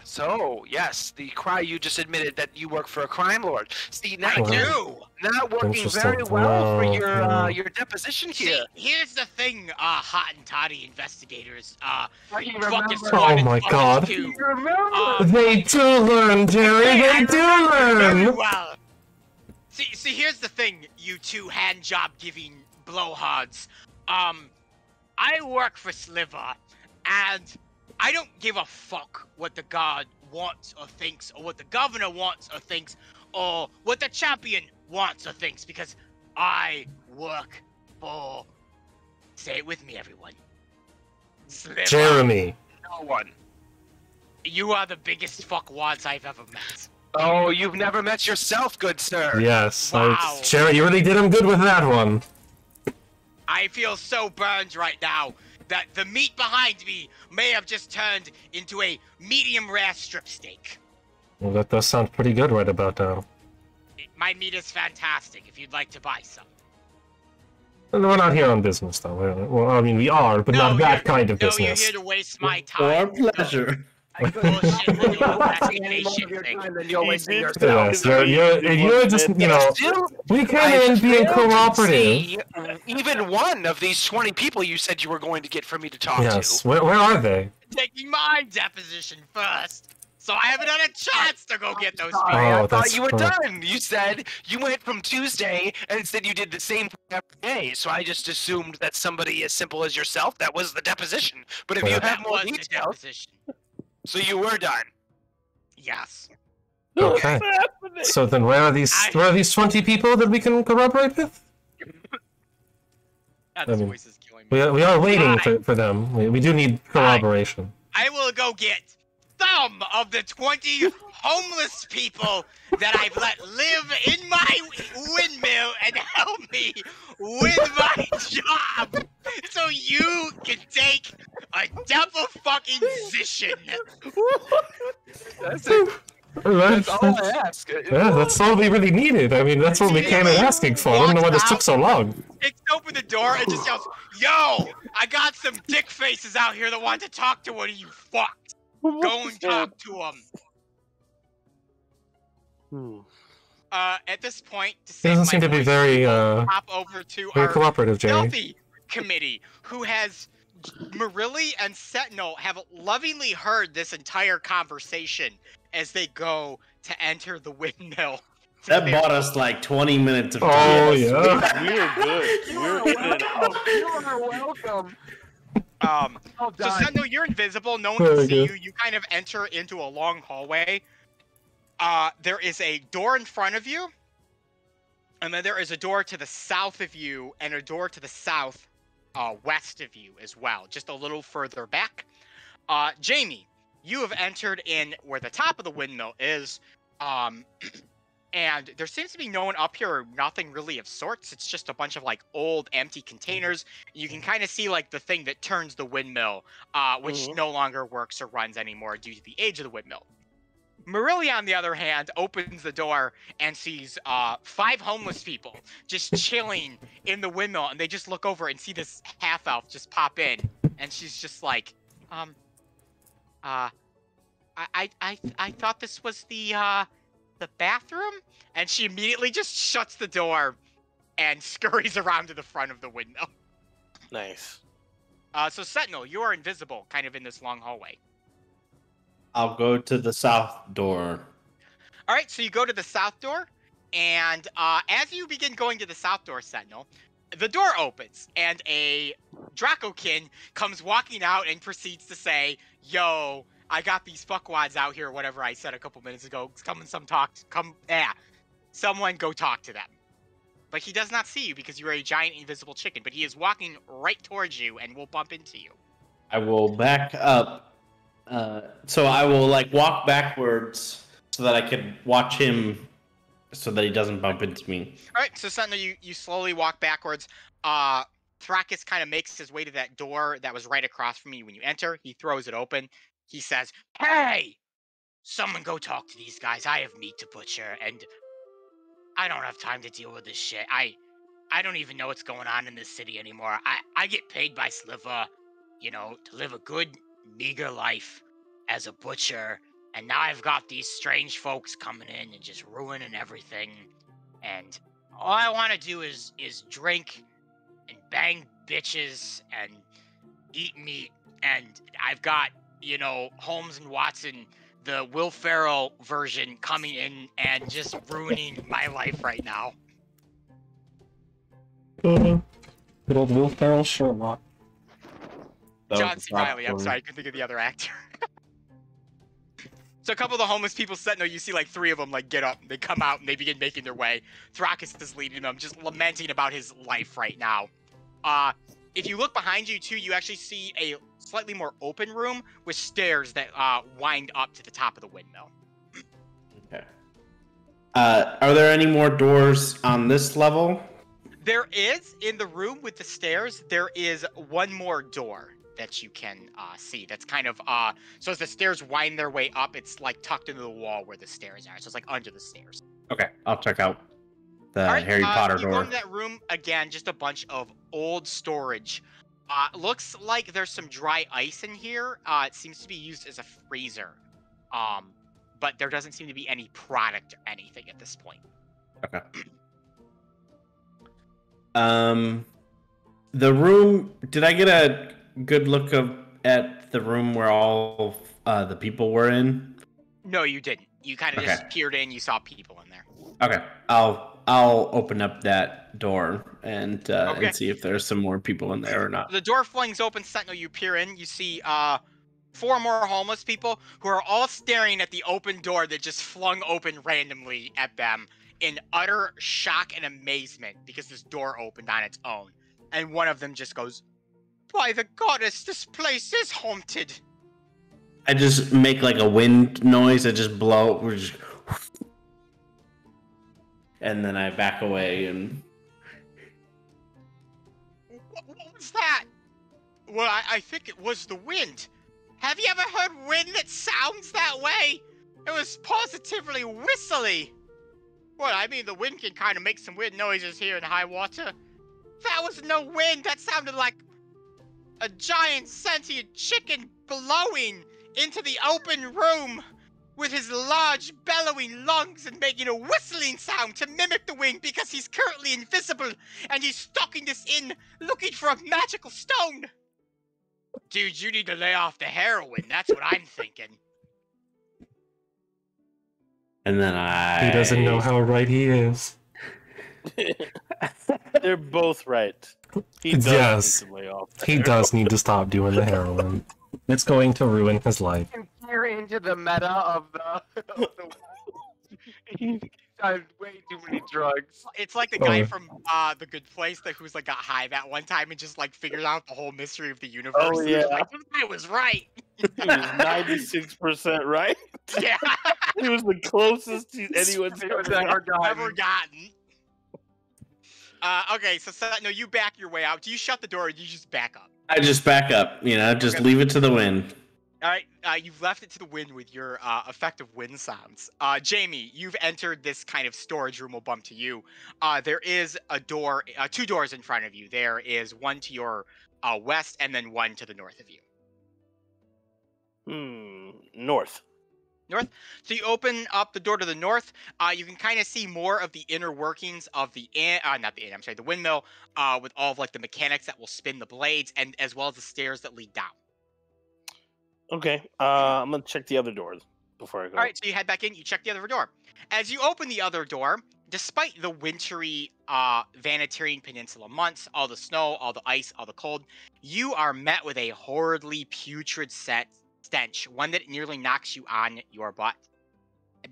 So yes, the you just admitted that you work for a crime lord. See, now I do. Not working very well for your deposition here. See, here's the thing, Hott and Totty investigators. Oh my God! They do learn, Jerry. They do learn. Well, see, here's the thing, you two hand job giving blowhards. I work for Sliver, and I don't give a fuck what the guard wants or thinks, or what the governor wants or thinks, or what the champion wants or thinks, because I work for... Say it with me, everyone. Sliver. Jeremy. No one. You are the biggest fuckwads I've ever met. Oh, you've never met yourself, good sir. Yes. Wow. Jerry, you really did him good with that one. I feel so burned right now that the meat behind me may have just turned into a medium rare strip steak. Well, that does sound pretty good right about now. My meat is fantastic if you'd like to buy some. We're not here on business, though. Well, I mean, we are, but not that kind of No, business. you're here to waste my For our time. pleasure. Bullshit with your investigation Your thing. time, then you're He wasting did your say time. Yes, you're just, we came in being cooperative. See even one of these 20 people you said you were going to get for me to talk Yes, to. where are they? Taking my deposition first, so I haven't had a chance to go get those Sorry, people. Oh, I thought that's you were correct. done. You said you went from Tuesday and said you did the same thing every day. So I just assumed that somebody as simple as yourself, that was the deposition. But if you Correct. have That more was the details, deposition. so you were done. Yes. Okay. So then where are these 20 people that we can corroborate with? That I mean, voice is killing me. We are waiting Fine. for them. We do need corroboration. I will go get some of the 20 homeless people that I've let live in my windmill and help me with my job, so you can take a double fucking position. That's it. That's all I ask. Yeah, that's all we really needed. I mean, that's what we came in asking for. I don't know why this took so long. Kicks open the door and just yells, "Yo, I got some dick faces out here that want to talk to one of you fucked. Go and talk to them." At this point, to He save doesn't my seem to be voice, very, hop over to very our cooperative, Jerry. Stealthy committee, who has Marilli and Sentinel have lovingly heard this entire conversation as they go to enter the windmill. That bought us like 20 minutes of Oh, time. yeah. We were good. We were good. You are welcome. Well So done. Sentinel, you're invisible. No one Very can see good. you. You kind of enter into a long hallway. There is a door in front of you, and then there is a door to the south of you, and a door to the south west of you as well, just a little further back. Jamie, you have entered in where the top of the windmill is, and there seems to be no one up here, or nothing really of sorts. It's just a bunch of like old empty containers. You can kind of see like the thing that turns the windmill, which no longer works or runs anymore due to the age of the windmill. Marilli, on the other hand, opens the door and sees 5 homeless people just chilling in the windmill, and they just look over and see this half-elf just pop in, and she's just like, I thought this was the bathroom? And she immediately just shuts the door and scurries around to the front of the windmill. Nice. So Sentinel, you are invisible, kind of in this long hallway. I'll go to the south door. All right, so you go to the south door, and as you begin going to the south door, Sentinel, the door opens, and a Dracokin comes walking out and proceeds to say, "Yo, I got these fuckwads out here," whatever I said a couple minutes ago. Someone go talk to them. But he does not see you because you're a giant invisible chicken, but he is walking right towards you and will bump into you. I will back up. So I will like walk backwards so that I can watch him so that he doesn't bump into me. All right, so Sentinel, you slowly walk backwards. Thrakis kind of makes his way to that door that was right across from you when you enter. He throws it open. He says, "Hey, someone go talk to these guys. I have meat to butcher, and I don't have time to deal with this shit. I don't even know what's going on in this city anymore. I get paid by Sliver, to live a good, meager life as a butcher, and now I've got these strange folks coming in and just ruining everything, and all I want to do is drink and bang bitches and eat meat, and I've got, Holmes and Watson, the Will Ferrell version, coming in and just ruining my life right now." Good old Will Ferrell Sherlock. John C. Reilly, I'm sorry, I couldn't think of the other actor. So a couple of the homeless people Sentinel, you see like 3 of them like get up, they come out, and they begin making their way. Thrakis is leading them, just lamenting about his life right now. If you look behind you too, you actually see a slightly more open room with stairs that wind up to the top of the windmill. Okay. Are there any more doors on this level? There is, in the room with the stairs, there is one more door that you can see. That's kind of, so as the stairs wind their way up, it's like tucked into the wall where the stairs are. So it's like under the stairs. Okay, I'll check out. the All right, Harry Potter you go door. into that room again. Just a bunch of old storage. Looks like there's some dry ice in here. It seems to be used as a freezer. But there doesn't seem to be any product or anything at this point. Okay. The room. Did I get a good look at the room where all the people were in? No, you didn't. You kind of just peered in. You saw people in there. Okay. I'll open up that door and see if there's some more people in there or not. The door flings open. Sentinel, you peer in. You see 4 more homeless people who are all staring at the open door that just flung open randomly at them in utter shock and amazement because this door opened on its own. And one of them just goes, "By the goddess, this place is haunted." I just make like a wind noise. I just blow. And then I back away and... What was that? Well, I think it was the wind. Have you ever heard wind that sounds that way? It was positively whistly. Well, I mean, the wind can kind of make some weird noises here in high water. That was no wind. That sounded like a giant sentient chicken blowing into the open room with his large bellowing lungs and making a whistling sound to mimic the wind because he's currently invisible and he's stalking this inn looking for a magical stone. Dude, you need to lay off the heroin. That's what I'm thinking. And then He doesn't know how right he is. They're both right. He does Yes, need to lay off the he heroin. does need to stop doing the heroin. It's going to ruin his life. Peer into the meta of the. He's done way too many drugs. It's like the guy Oh. from The Good Place who's like got high that one time and just like figured out the whole mystery of the universe. Oh, And was yeah. like, this guy was right. He was 96% right. Yeah. He was the closest anyone's ever Never gotten. Okay, so no, you back your way out. Do you shut the door or do you just back up? I just back up, just Okay. leave it to the wind. All right, you've left it to the wind with your effective wind sounds. Jamie, you've entered this kind of storage room. Will bump to you. There is a door, 2 doors in front of you. There is one to your west and then one to the north of you. North. So you open up the door to the north. You can kind of see more of the inner workings of the the windmill, with all of like the mechanics that will spin the blades, and as well as the stairs that lead down. Okay, I'm gonna check the other doors before I go. All right, so you head back in. You check the other door. As you open the other door, despite the wintry Vanatarian Peninsula months, all the snow, all the ice, all the cold, you are met with a horridly putrid stench, one that nearly knocks you on your butt,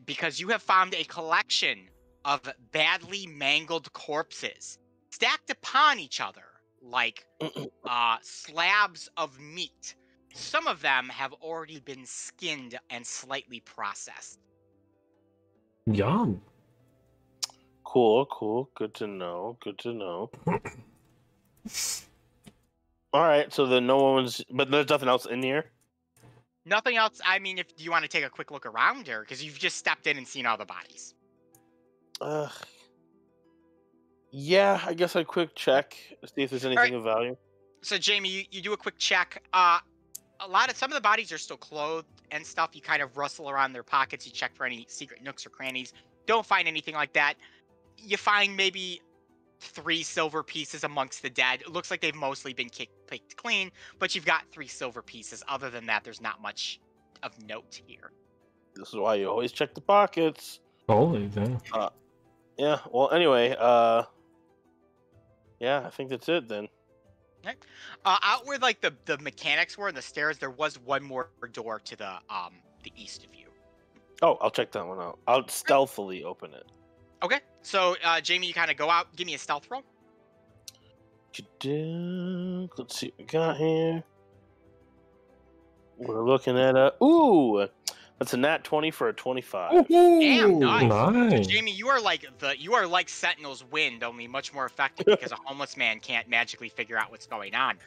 because you have found a collection of badly mangled corpses stacked upon each other like slabs of meat. Some of them have already been skinned and slightly processed. Yum. Cool. Good to know. All right, so then no one's, but there's nothing else in here. Nothing else. I mean, do you want to take a quick look around here? Because you've just stepped in and seen all the bodies. Yeah, I guess a quick check, see if there's anything of value. So, Jamie, you do a quick check. Some of the bodies are still clothed and stuff. You kind of rustle around their pockets. You check for any secret nooks or crannies. Don't find anything like that. You find maybe 3 silver pieces amongst the dead. It looks like they've mostly been picked clean, but you've got 3 silver pieces. Other than that, there's not much of note here. This is why you always check the pockets. Holy damn. Yeah, well, anyway, yeah, I think that's it then. Out where like the mechanics were and the stairs, there was one more door to the east of you. Oh, I'll check that one out. I'll stealthily open it. Okay, so Jamie, you kind of go out. Give me a stealth roll. Let's see what we got here. We're looking at ooh, that's a nat 20 for a 25. Damn, nice. Nice. So, Jamie, you are like Sentinel's wind, only much more effective because a homeless man can't magically figure out what's going on.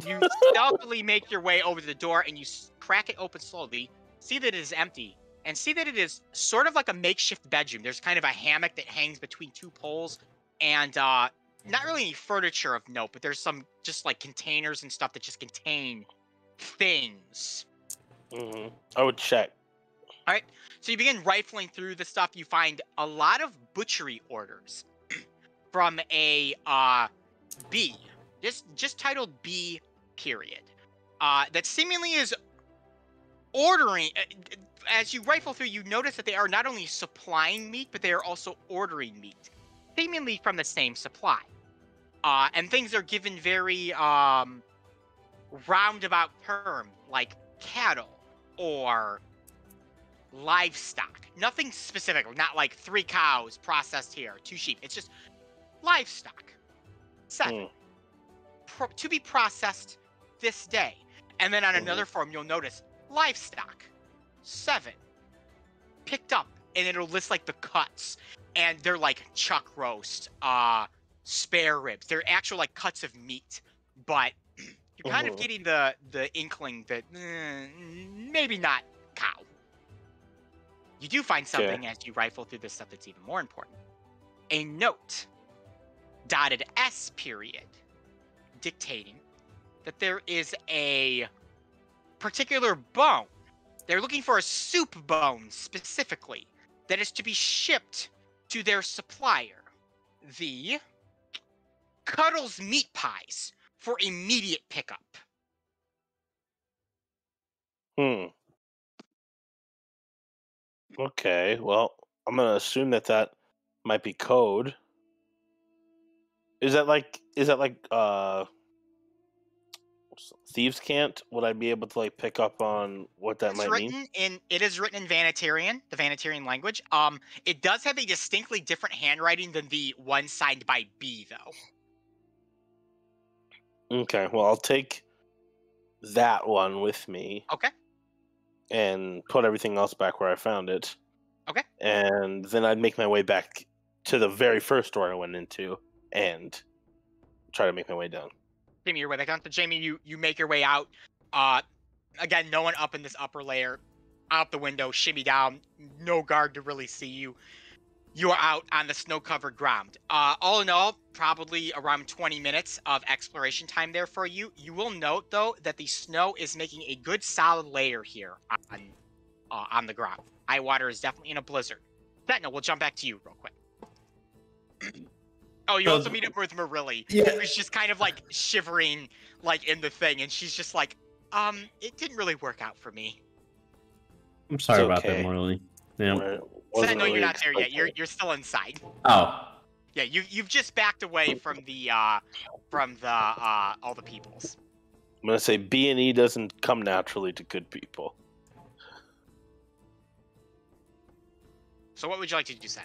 You stealthily make your way over to the door and you crack it open slowly. See that it is empty. and see that it is sort of like a makeshift bedroom. There's kind of a hammock that hangs between two poles, and not really any furniture of note, but there's some just like containers and stuff that just contain things. I would check. All right, so you begin rifling through the stuff. You find a lot of butchery orders from a B, just titled B period, that seemingly is ordering. As you rifle through, you notice that they are not only supplying meat, but they are also ordering meat, seemingly from the same supply. And things are given very roundabout term, like cattle or livestock. Nothing specific, not like 3 cows processed here, 2 sheep. It's just livestock. 7. To be processed this day. And then on another form, you'll notice livestock. 7. Picked up. And it'll list like the cuts. And they're like chuck roast, spare ribs. They're actual like cuts of meat. But you're kind of getting the inkling that maybe not cow. You do find something as you rifle through this stuff that's even more important. A note, dotted S period, dictating that there is a particular bone. They're looking for a soup bone specifically that is to be shipped to their supplier, the Cuddles Meat Pies, for immediate pickup. Okay, well, I'm gonna assume that might be code. Is that like thieves can't? Would I be able to like pick up on what that might mean? It is written in Vanatarian, the Vanatarian language. It does have a distinctly different handwriting than the one signed by B, though. Okay, well, I'll take that one with me. Okay. And put everything else back where I found it. Okay. And then I'd make my way back to the very first door I went into and try to make my way down. Jamie, your way back down. So Jamie, you make your way out. Again, no one up in this upper layer. Out the window, shimmy down. No guard to really see you. You are out on the snow-covered ground. All in all, probably around 20 minutes of exploration time there for you. You will note, though, that the snow is making a good solid layer here on the ground. Eyewater is definitely in a blizzard. Sentinel, we'll jump back to you real quick. Oh, you also meet up with Marilli, who's just kind of like shivering like in the thing, and she's just like, it didn't really work out for me. I'm sorry about that, Marilli. Yeah. No, you're not there yet. You're still inside. Oh. Yeah, you've just backed away from the all the peoples. I'm gonna say B&E doesn't come naturally to good people. So what would you like to do, Sen?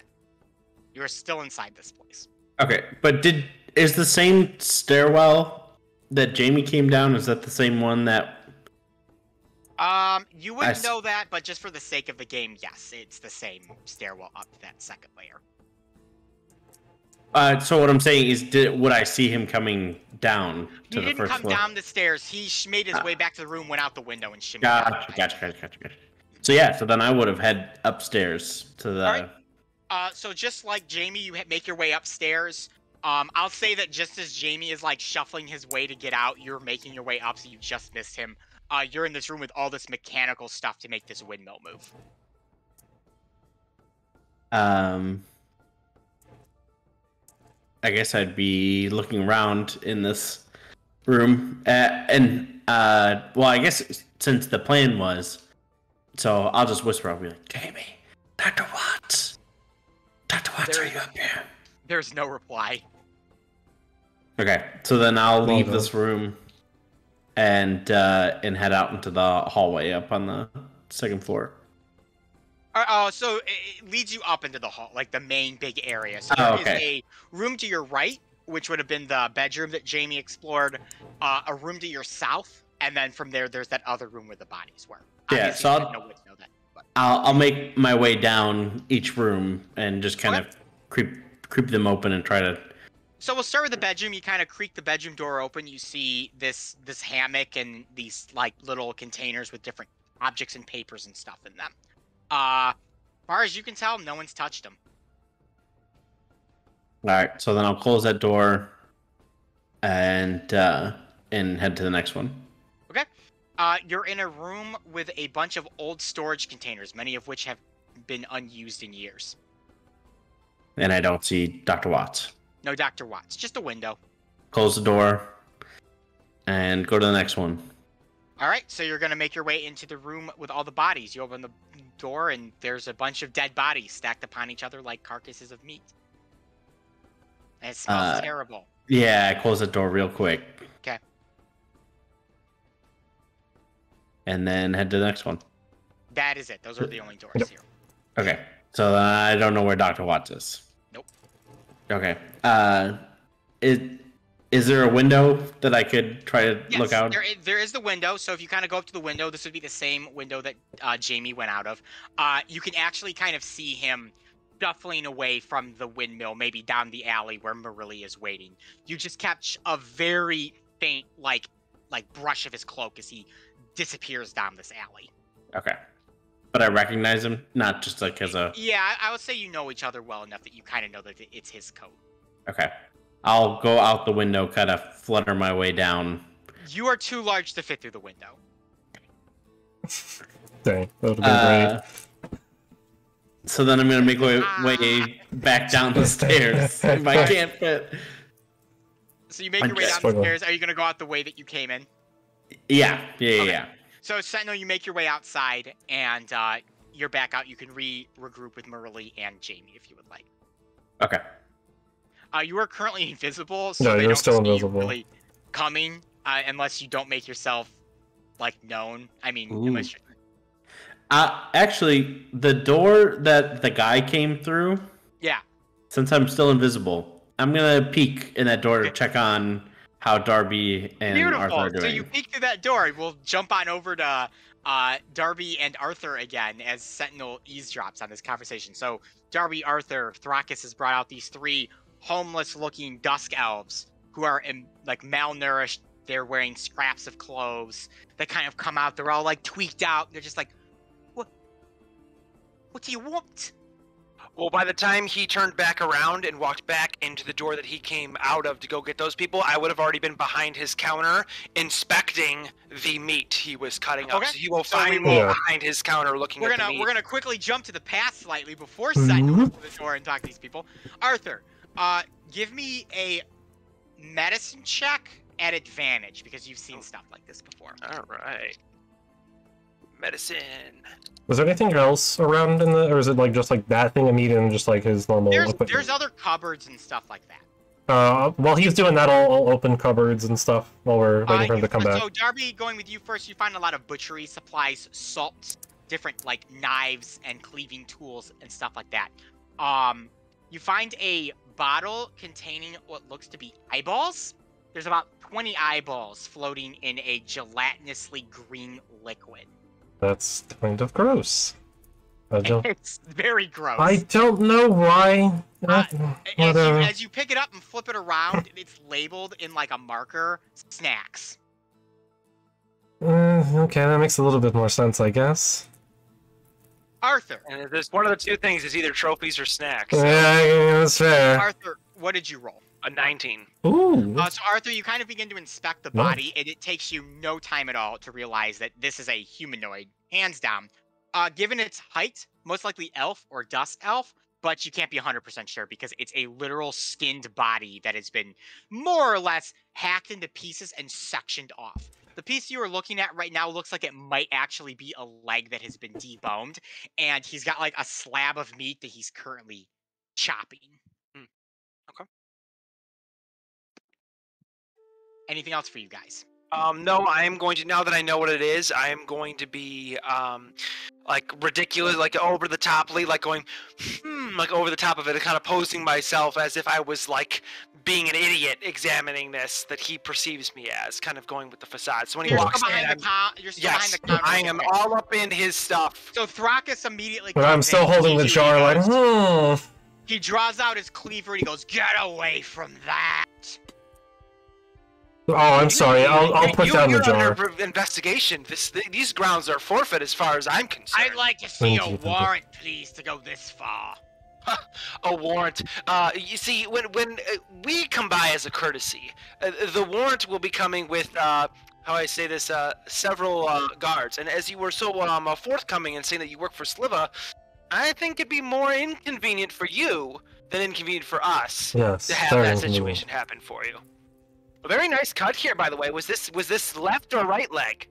You're still inside this place. Okay, but is the same stairwell that Jamie came down? Is that the same one that? You wouldn't know that, but just for the sake of the game, yes, it's the same stairwell up to that second layer. So what I'm saying is, would I see him coming down to the first floor? He didn't come down the stairs. He made his way back to the room, went out the window, and shimmied Gotcha. So yeah, so then I would have head upstairs to the... All right. So just like Jamie, you make your way upstairs. I'll say that just as Jamie is like shuffling his way to get out, you're making your way up, so you just missed him. You're in this room with all this mechanical stuff to make this windmill move. I guess I'd be looking around in this room, well, I guess since the plan was, so I'll just whisper. I'll be like, Jamie, Dr. Watts, are you up here? There's no reply. Okay, so then I'll leave this room and head out into the hallway up on the second floor. So it leads you up into the hall, like the main big area. So there is a room to your right, which would have been the bedroom that Jamie explored, a room to your south, and then from there, there's that other room where the bodies were. Yeah, so I'll make my way down each room and just kind of creep them open and try to... So we'll start with the bedroom. You kind of creak the bedroom door open. You see this hammock and these like little containers with different objects and papers and stuff in them. Far as you can tell, no one's touched him. All right, so then I'll close that door and head to the next one. Okay. You're in a room with a bunch of old storage containers, many of which have been unused in years. And I don't see Dr. Watts. No Dr. Watts, just a window. Close the door and go to the next one. All right, so you're going to make your way into the room with all the bodies. You open the door, and there's a bunch of dead bodies stacked upon each other like carcasses of meat. And it smells terrible. Yeah, I close the door real quick. Okay. And then head to the next one. That is it. Those are the only doors here. Okay, so I don't know where Dr. Watts is. Nope. Okay. Is there a window that I could try to look out? There is the window. So if you kind of go up to the window, this would be the same window that Jamie went out of. You can actually kind of see him shuffling away from the windmill, maybe down the alley where Marily is waiting. You just catch a very faint, like brush of his cloak as he disappears down this alley. Okay. But I recognize him, not just like as a... Yeah, I would say you know each other well enough that you kind of know that it's his coat. Okay. I'll go out the window, kind of flutter my way down. You are too large to fit through the window. Dang, that would have been great. So then I'm going to make my way back down the stairs if I can't fit. So you make your way down the stairs. Are you going to go out the way that you came in? Yeah. So Sentinel, you make your way outside, and you're back out. You can regroup with Marily and Jamie if you would like. Okay. You are currently invisible, so no, they you're don't still see invisible. you really coming unless you don't make yourself known. I mean, unless you're... Actually, the door that the guy came through. Yeah. Since I'm still invisible, I'm gonna peek in that door to check on how Darby and Arthur are doing. So you peek through that door. We'll jump on over to Darby and Arthur again as Sentinel eavesdrops on this conversation. So Darby, Arthur, Thrakus has brought out these three homeless-looking dusk elves who are malnourished. They're wearing scraps of clothes. They kind of come out. They're all tweaked out. They're just like, what do you want? Well, by the time he turned back around and walked back into the door that he came out of to go get those people, I would have already been behind his counter inspecting the meat he was cutting up. So he will find me behind his counter looking at the meat. We're gonna quickly jump to the past slightly before Sentinel opens the door and talk to these people. Arthur, give me a medicine check at advantage because you've seen stuff like this before. All right. Medicine. Was there anything else around in or is it just that thing of meat and just his normal equipment? There's other cupboards and stuff like that. While he's doing that, I'll open cupboards and stuff while we're waiting for him to come back. So Darby, going with you first, you find a lot of butchery supplies, salts, different knives and cleaving tools and stuff like that. You find a bottle containing what looks to be eyeballs. There's about 20 eyeballs floating in a gelatinously green liquid. That's kind of gross. It's very gross. I don't know why. As you pick it up and flip it around, it's labeled in a marker, snacks. Okay, that makes a little bit more sense, I guess. Arthur. And there's one of the two things, is either trophies or snacks. Yeah, that's fair. Arthur, what did you roll? A 19. Ooh. So Arthur, you kind of begin to inspect the body, and it takes you no time at all to realize that this is a humanoid, hands down. Given its height, most likely elf or dusk elf, but you can't be 100% sure because it's a literal skinned body that has been more or less hacked into pieces and sectioned off. The piece you are looking at right now looks like it might actually be a leg that has been deboned, and he's got a slab of meat that he's currently chopping. Okay. Anything else for you guys? No, I am going to, now that I know what it is, I am going to be, ridiculous, over the toply, going, over the top of it, and kind of posing myself as if I was, being an idiot examining this that he perceives me as, kind of going with the facade. So when he walks in, you're still behind the counter. I am all up in his stuff. So Thrakus immediately But I'm still holding the jar He draws out his cleaver and he goes, "Get away from that!" Oh, I'm sorry. I'll put down the You're jar. under investigation. These grounds are forfeit as far as I'm concerned. I'd like to see a Thank you. warrant, please, to go this far. A warrant. You see, when we come by as a courtesy, the warrant will be coming with how I say this, several guards. And as you were so forthcoming in saying that you work for Sliva, I think it'd be more inconvenient for you than inconvenient for us Yes, to have very that inconvenient. situation happen for you. A very nice cut here, by the way. Was this left or right leg?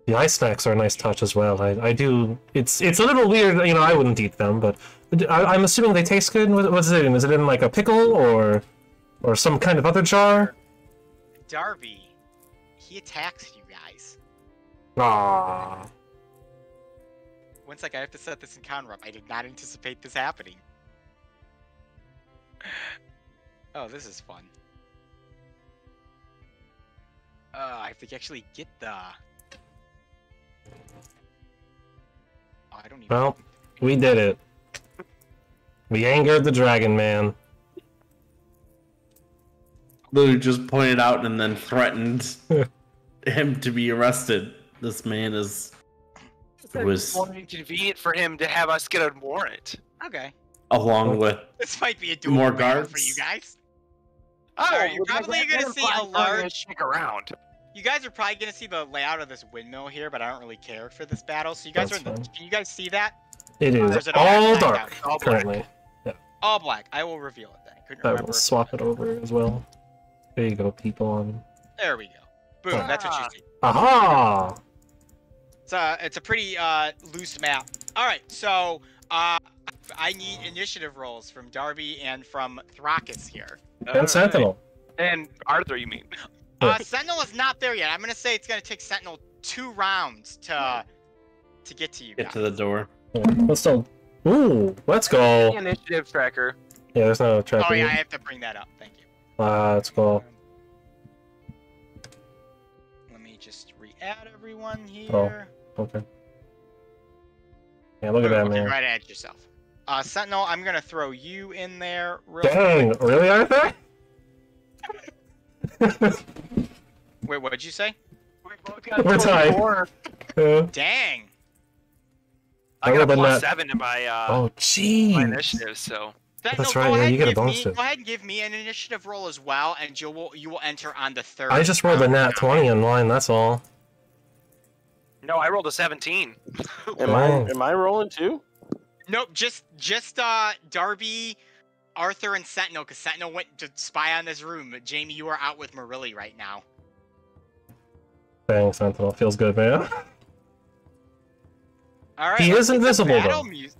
The ice snacks are a nice touch as well. I do. It's a little weird. You know, I wouldn't eat them, but I'm assuming they taste good. What's it in? Is it in like a pickle or some kind of other jar? Darby, he attacks you guys. Ah. One sec, I have to set this encounter up. I did not anticipate this happening. Oh, this is fun. I have to actually get the... Oh, I don't even... Well, we did it. We angered the dragon man. Literally just pointed out and then threatened him to be arrested. This man was more inconvenient for him to have us get a warrant. Okay. along with This might be a more doable guards for you guys. Alright, you're probably gonna see a large... Stick around. You guys are probably gonna see the layout of this windmill here, but I don't really care for this battle. So you guys That's are in the... fine. Can you guys see that? It Or is is it all black dark out? All black. currently. All black. I will reveal it then. I couldn't I remember. will swap it over as well. There you go, people. There we go. Boom. That's what you see. Aha! It's a pretty loose map. All right, so I need initiative rolls from Darby and from Thrakis here. And Sentinel. And Arthur, you mean? Sentinel is not there yet. I'm gonna say it's gonna take Sentinel 2 rounds to get to you guys. get to the door. Yeah, let's still. Ooh, let's go. Initiative tracker. Yeah, there's no trap. Oh yeah, I have to bring that up. Thank you. Let's go. Let me just re-add everyone here. Oh, okay. Yeah, look at that, Okay, man. right, add yourself. Sentinel, I'm gonna throw you in there. Real Dang, quick. really, Arthur? Wait, what did you say? We're tied. Yeah. Dang. I got a Other than plus that- 7 in my Oh, my jeez. initiative, so. Sentinel, That's go right, yeah, ahead you get a and give bonus me- to it. Go ahead and give me an initiative roll as well, and you will enter on the third. I just rolled a round. nat 20 on mine, that's all. No, I rolled a 17. Am I rolling too? Nope, just Darby, Arthur, and Sentinel, because Sentinel went to spy on this room. But Jamie, you are out with Marilli right now. Dang, Sentinel. Feels good, man. All right. He let's is get some invisible, battle though. music.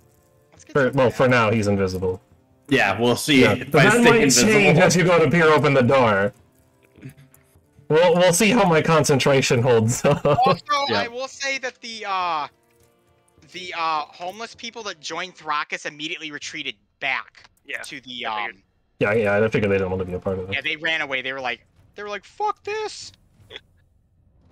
Let's get For, some well, for battle- now, he's invisible. Yeah, we'll see Yeah, if but I that stay might change invisible. as you go to peer open the door. We'll see how my concentration holds up. Also, Yeah. I will say that the homeless people that joined Thrakis immediately retreated back Yeah. to the I figured. Yeah, I figured they didn't want to be a part of it. yeah, they ran away. They were like fuck this.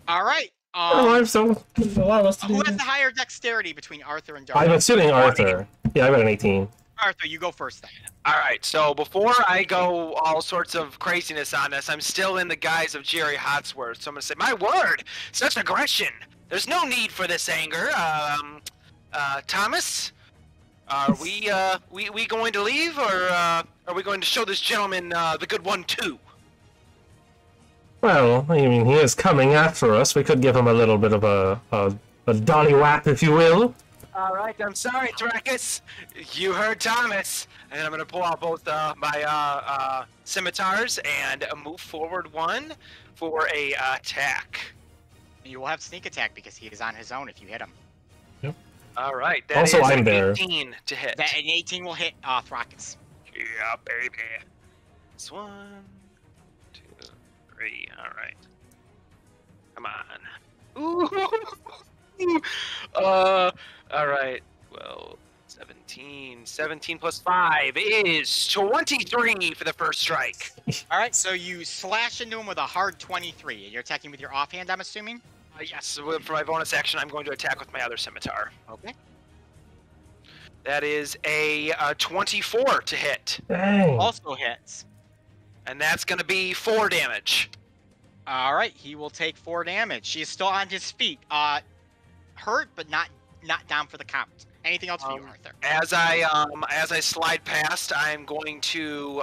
All right. Oh, I'm so allow us to Who do has this. the higher dexterity between Arthur and Darby? I'm assuming Arthur. Yeah, I got an 18. Arthur, you go first then. Alright, so before I go all sorts of craziness on this, I'm still in the guise of Jerry Hotsworth. So I'm gonna say, my word! Such aggression! There's no need for this anger. Thomas? Are we going to leave, or are we going to show this gentleman the good one too? Well, I mean, he is coming after us. We could give him a little bit of a dolly whap, if you will. Alright, I'm sorry, Thrakis. You heard Thomas. And I'm gonna pull out both my scimitars and move forward one for a attack. And you will have sneak attack because he is on his own if you hit him. Alright, that Also, is I'm an there. 18 to hit. That an 18 will hit Thrakis. Yeah, baby. It's 1, 2, 3. Alright. Come on. Ooh. Alright. Well, 17. 17 plus 5 is 23 for the first strike. All right, so you slash into him with a hard 23. And you're attacking with your offhand, I'm assuming. Yes, for my bonus action, I'm going to attack with my other scimitar. Okay. That is a 24 to hit. Dang. Also hits. And that's going to be 4 damage. All right, he will take 4 damage. He is still on his feet. Hurt, but not down for the count. Anything else for you, Arthur? As I slide past, I'm going to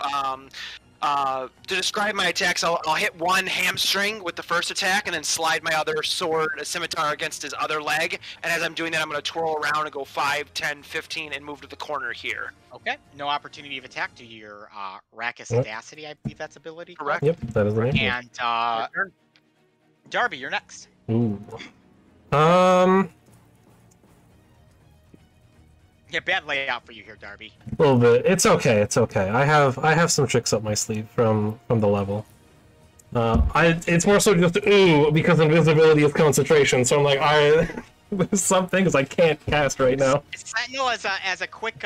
describe my attacks. I'll hit one hamstring with the first attack, and then slide my other sword, a scimitar, against his other leg. And as I'm doing that, I'm going to twirl around and go 5, 10, 15, and move to the corner here. Okay. No opportunity of attack to your Rackus Audacity, I believe that's ability. Correct. Yep, that is the name. And Darby, you're next. Ooh. Yeah, bad layout for you here, Darby. A little bit. It's okay. It's okay. I have some tricks up my sleeve from the level. It's more so just because invisibility is concentration. So I'm like, there's some things I can't cast right now. Sentinel as a quick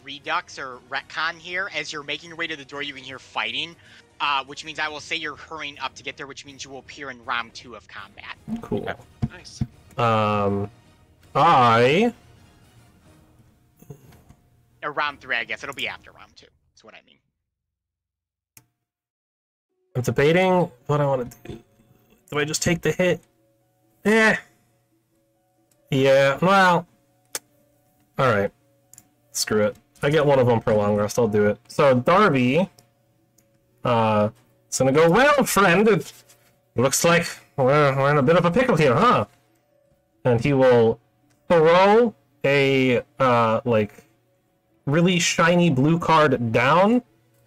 redux or retcon here. As you're making your way to the door, you can hear fighting, which means I will say you're hurrying up to get there, which means you will appear in round 2 of combat. Cool. Okay. Nice. Or round 3, I guess. It'll be after round 2. That's what I mean. I'm debating what I want to do. Do I just take the hit? Yeah, well... Alright. Screw it. I get one of them per long rest, I'll do it. So, Darby... it's gonna go, well, friend, it looks like we're in a bit of a pickle here, huh? And he will throw a, really shiny blue card down,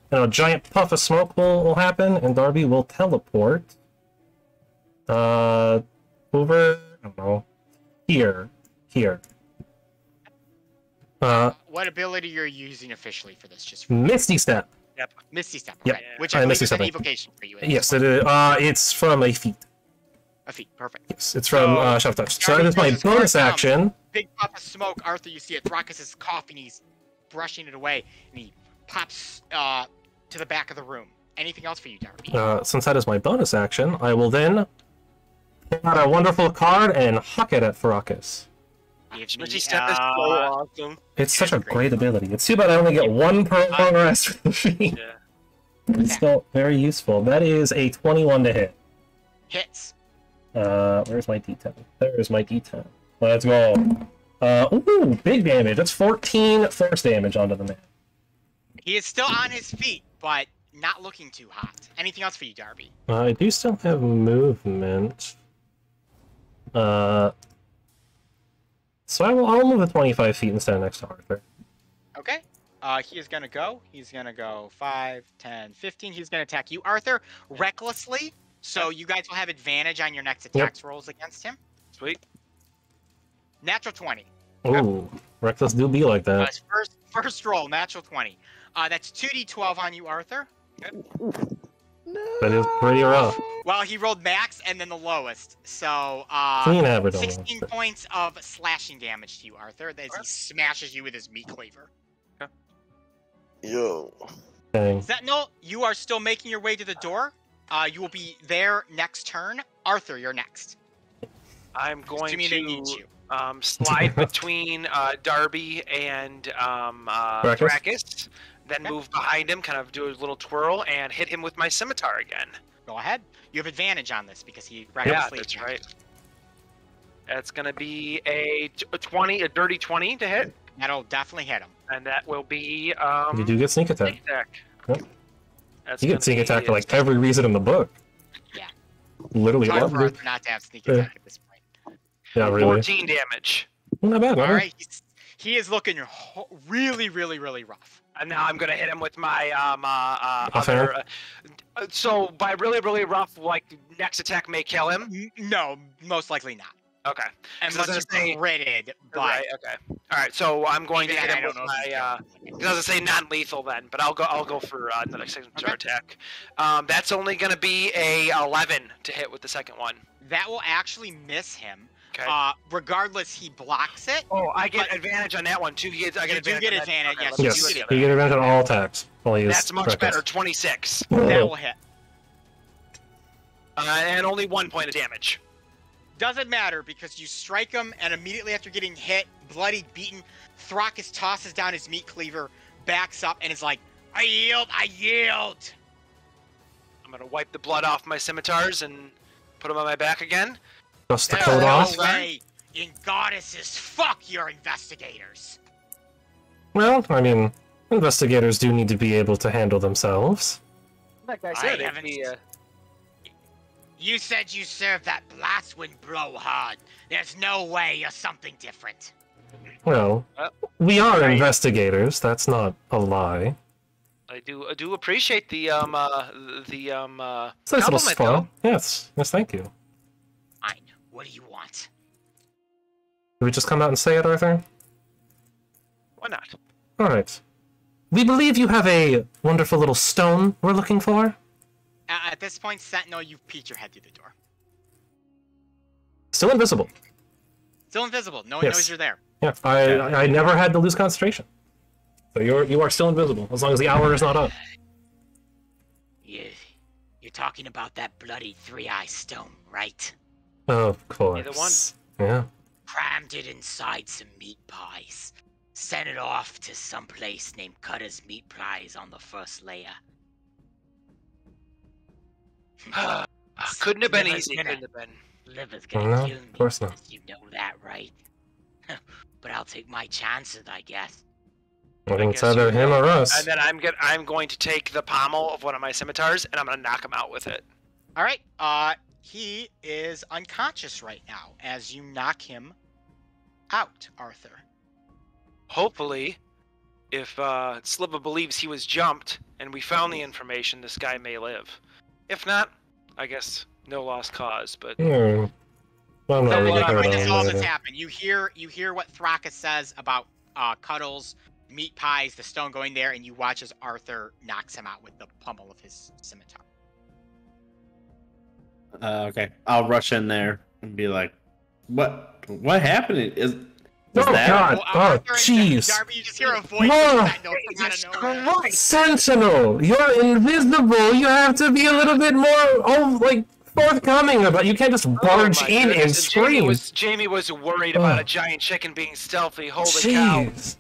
and a giant puff of smoke will happen, and Darby will teleport over, I don't know, here. What ability you're using officially for this? Just Misty Step. Yep. Misty Step. Yep. Okay. Which I believe is an evocation for you. Yes, it is. It's from a feat. A feat. Perfect. Yes, it's from Tues-Thurs. So that is my bonus action. Big puff of smoke. Arthur, you see it. Thrakus is coughing. He's brushing it away, and he pops to the back of the room. Anything else for you, Darby? Since that is my bonus action, I will then pull out a wonderful card and huck it at Thrakus. Misty Step is so awesome. It's such a great ability. It's too bad I only get one per long rest for the feat. Yeah. It's still very useful. That is a 21 to hit. Hits. Where's my D10? There's my D10. Let's go. Ooh, big damage. That's 14 force damage onto the man. He is still on his feet, but not looking too hot. Anything else for you, Darby? I do still have movement. So I'll move the 25 feet instead next to Arthur. Okay. He is gonna go. He's gonna go 5, 10, 15. He's gonna attack you, Arthur, recklessly. So you guys will have advantage on your next attacks rolls against him. Sweet. Natural 20. Ooh, reckless do be like that. First roll, natural 20. That's 2d12 on you, Arthur. That is pretty rough. Well, he rolled max and then the lowest. So, Clean average. 16 points of slashing damage to you, Arthur, as he smashes you with his meat cleaver. Yo. Dang. Sentinel, you are still making your way to the door. You will be there next turn. Arthur, you're next. I'm going They need you. slide between Darby and Thrakus, then move behind him, kind of do a little twirl, and hit him with my scimitar again. Go ahead. You have advantage on this because he Yeah, that's right. That's going to be a dirty 20 to hit. That'll definitely hit him. And that will be You do get sneak attack. Yep. That's You get sneak attack for like every reason in the book. Yeah. Literally. Hard for Arthur not to have sneak attack at this point. Yeah, really. 14 damage. Not bad. All right. He is looking really, really, really rough. And now I'm going to hit him with my Offhand? other... so by really, really rough, like, next attack may kill him? No, most likely not. Okay. Unless you critted, but... Right, okay. Alright, so I'm going to hit him with my... Because I was going to say non-lethal then, but I'll go for another signature attack. That's only going to be a 11 to hit with the second one. That will actually miss him. Okay. Regardless, he blocks it. Oh, I get advantage on that one too. I get advantage. You get advantage, yes. Yes, you get advantage on all attacks. That's much better. 26. That will hit. And only 1 point of damage. Doesn't matter because you strike him, and immediately after getting hit, bloody, beaten, Thrakus tosses down his meat cleaver, backs up, and is like, I yield, I yield! I'm gonna wipe the blood off my scimitars and put them on my back again. Dust the There's coat no off. way in goddesses, fuck your investigators! Well, I mean, investigators do need to be able to handle themselves. Like I said, said, haven't- You said you served that blastwind blowhard. There's no way you're something different. Well, we are investigators. That's not a lie. I do appreciate the It's a nice little compliment, spot. Yes, thank you. Fine. What do you want? Did we just come out and say it, Arthur? Why not? All right. We believe you have a wonderful little stone we're looking for. At this point, Sentinel, you've peeked your head through the door. Still invisible. Still invisible. No one Yes. knows you're there. Yeah, I never had to lose concentration. So you are still invisible as long as the hour is not up. You're talking about that bloody three-eye stone, right? Of course. Yeah. Crammed it inside some meat pies. Sent it off to some place named Cutter's Meat Pies on the first layer. Couldn't have been Liver's easy. gonna- Couldn't have been. Liver's gonna No, kill me. of course not. You know that, right? But I'll take my chances, I guess. I think it's guess either you him will. or us. And then I'm going to take the pommel of one of my scimitars and I'm gonna knock him out with it. All right. He is unconscious right now as you knock him out, Arthur. Hopefully, if Sliva believes he was jumped and we found the information, this guy may live. If not, I guess no lost cause. But Hmm. Well, no, So, we uh, get When that this on all this later. happened, you hear what Thrakus says about Cuddles, meat pies, the stone going there, and you watch as Arthur knocks him out with the pummel of his scimitar. Okay, I'll rush in there and be like, "What happened? Is Oh, that?" God. Oh, Arthur and jeez. Darby, you just hear a voice Oh, from Sentinel from out of nowhere. Sentinel, you're invisible. You have to be a little bit more, forthcoming about. You can't just barge Oh my in and goodness, scream. Jamie was worried about Oh. a giant chicken being stealthy. Holy cow! Jeez.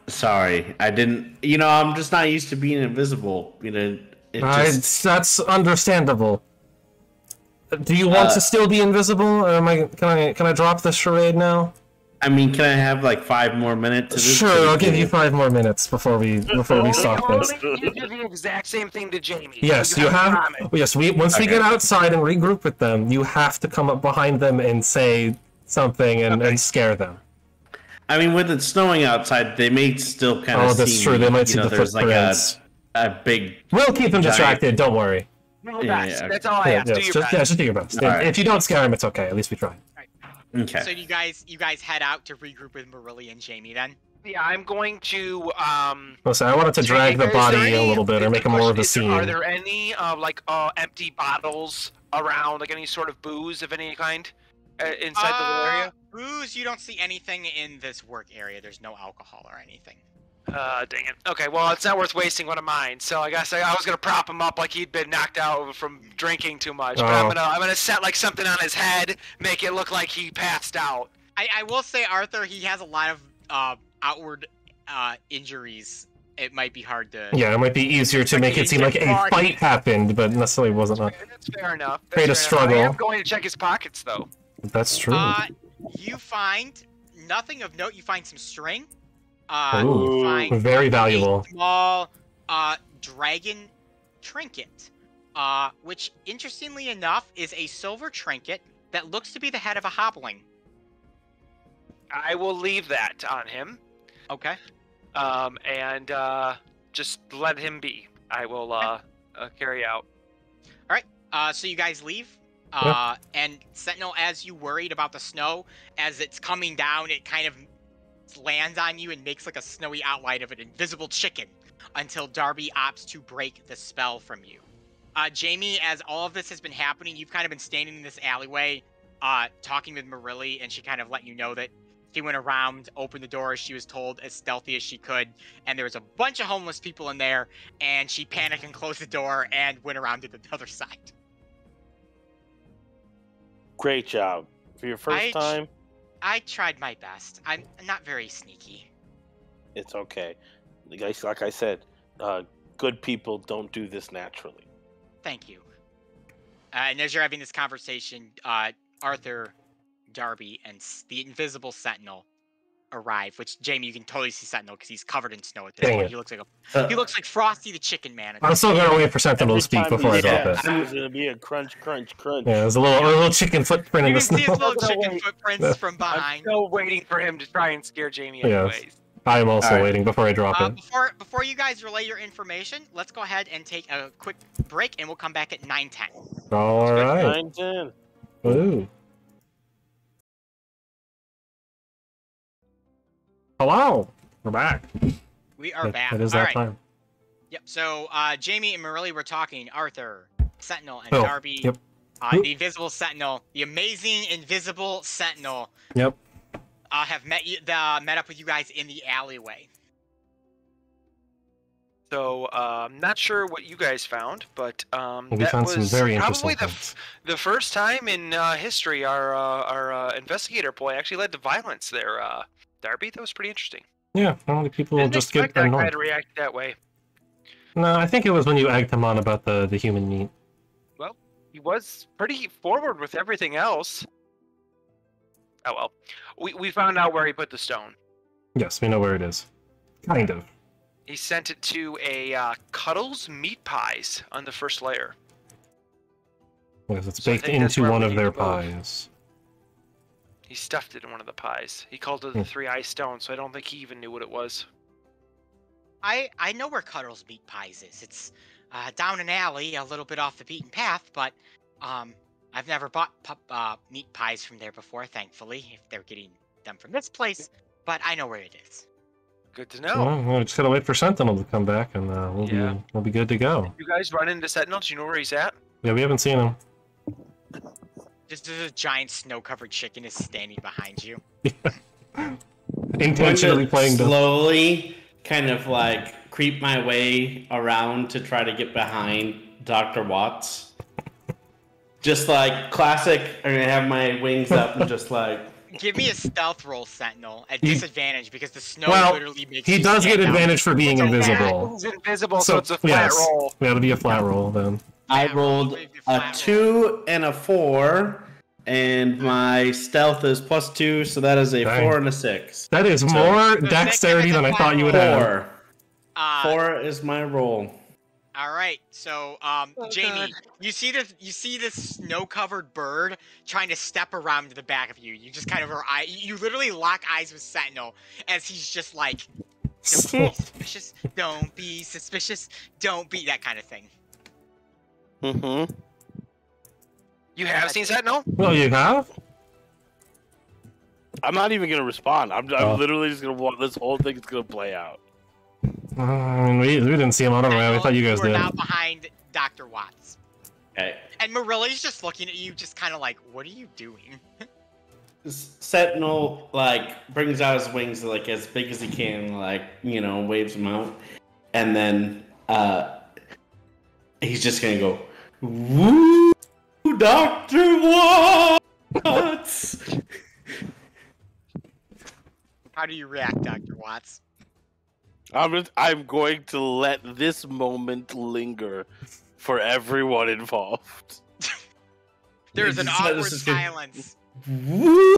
Sorry, I didn't. I'm just not used to being invisible. That's understandable. Do you want to still be invisible, or can I drop this charade now? I mean, can I have like 5 more minutes? Sure, I'll give you 5 more minutes before we stop this. You do the exact same thing to Jamie. Yes, you have. promise. Yes, once we Okay. get outside and regroup with them, you have to come up behind them and say something and scare them. I mean, with it snowing outside, they may still kind of. Oh, that's see true. They might see the there's footprints. like a big. We'll keep them Giant- distracted. Don't worry. No, Yeah, that's, yeah. that's all I Yeah, ask. Do your best. just do your best. All right. If you don't scare them, it's okay. At least we tried. Okay. So you guys head out to regroup with Marilli and Jamie then? Yeah, I'm going to Listen, I wanted to drag the Is there body any- a little bit or make it more of a scene. Are there any empty bottles around, like any sort of booze of any kind inside the little area? Booze, you don't see anything in this work area. There's no alcohol or anything. Dang it. Okay, well, it's not worth wasting one of mine. So I guess I was gonna prop him up like he'd been knocked out from drinking too much. But Oh. I'm gonna set like something on his head, make it look like he passed out. I will say, Arthur, he has a lot of outward injuries. It might be hard to... Yeah, it might be easier to make it seem like a fight happened, but necessarily wasn't. That's fair enough. Create a That's fair enough. I struggle. am going to check his pockets though. That's true. You find nothing of note. You find some string. Ooh, you find very valuable. a small dragon trinket, which, interestingly enough, is a silver trinket that looks to be the head of a hobbling. I will leave that on him. Okay. And just let him be. I will carry out. So you guys leave. Yep. And Sentinel, as you worried about the snow, as it's coming down, it kind of lands on you and makes like a snowy outline of an invisible chicken until Darby opts to break the spell from you. Jamie, as all of this has been happening, you've kind of been standing in this alleyway, talking with Marilli, and she kind of let you know that she went around, opened the door as she was told, as stealthy as she could, and there was a bunch of homeless people in there, and she panicked and closed the door and went around to the other side. Great job for your first time. I tried my best. I'm not very sneaky. It's okay. Like I said, good people don't do this naturally. Thank you. And as you're having this conversation, Arthur, Darby, and the Invisible Sentinel arrive. Which Jamie, you can totally see Sentinel because he's covered in snow at this Dang point. it. He looks like Frosty the Chicken Man. I'm still gonna wait for Sentinel to speak before I drop it. There's gonna be a crunch, crunch, crunch. Yeah, there's a little chicken footprint in You the can see snow. his little chicken footprints from I'm behind. still waiting for him to try and scare Jamie Yes. anyways. I am also Alright. waiting before I drop it. Before you guys relay your information, let's go ahead and take a quick break, and we'll come back at 9:10. All right. 9-10. Ooh. Hello. We're back. We are back. It is All that right. time. Yep. So Jamie and Marily were talking. Arthur, Sentinel, and Oh, Darby. yep. The Invisible Sentinel, the amazing Invisible Sentinel, Yep. have met up with you guys in the alleyway. So, not sure what you guys found, but We that found was some very probably interesting things. the first time in history our investigator boy actually led to violence there. Darby, that was pretty interesting. Yeah, only people will Didn't just get expect that guy annoyed. to react that way. No, I think it was when you egged him on about the human meat. Well, he was pretty forward with everything else. Oh well, we found out where he put the stone. Yes, we know where it is. Kind of. He sent it to a Cuddles Meat Pies on the first layer. Because it's So I baked think that's into where one we of need their to move. pies. He stuffed it in one of the pies. He called it the Three-Eye Stone, so I don't think he even knew what it was. I know where Cuddles Meat Pies is. It's down an alley, a little bit off the beaten path, but I've never bought meat pies from there before, thankfully, if they're getting them from this place. But I know where it is. Good to know. Well, we just gotta wait for Sentinel to come back, and Yeah. we'll be good to go. You guys run into Sentinel? Do you know where he's at? Yeah, we haven't seen him. Just a giant snow-covered chicken is standing behind you. Intentionally playing the. slowly kind of like creep my way around to try to get behind Dr. Watts. Just like classic, I'm gonna have my wings up and just like. Give me a stealth roll, Sentinel, at You- disadvantage because the snow Well, literally makes He you does get stand out. advantage for being invisible. He's invisible, so it's a flat yes, roll. That'll be a flat roll then. I Flat roll, rolled maybe a flat roll. 2 and a 4, and my stealth is +2, so that is a Dang. 4 and a 6. That is more So dexterity Nick, than I that's a thought you would flat have. 4. Uh, 4 is my roll. All right, so Jamie, you see this snow-covered bird trying to step around to the back of you. You just kind of you literally lock eyes with Sentinel as he's just like, don't be suspicious, don't be suspicious, don't be that kind of thing. Mm-hmm. You have seen Sentinel? Well, you have? I'm not even gonna respond. I'm Oh. literally just gonna want this whole thing is gonna play out. I mean, we didn't see him. I don't know. I Sentinel, thought you guys are did. now behind Dr. Watts, Okay. and Marilla's just looking at you, just kind of like, what are you doing? Sentinel like brings out his wings like as big as he can, like waves them out, and then he's just gonna go, "Woo, Dr. Watts!" How do you react, Dr. Watts? I'm going to let this moment linger for everyone involved. There's an This is- awkward this is good. silence. Woo,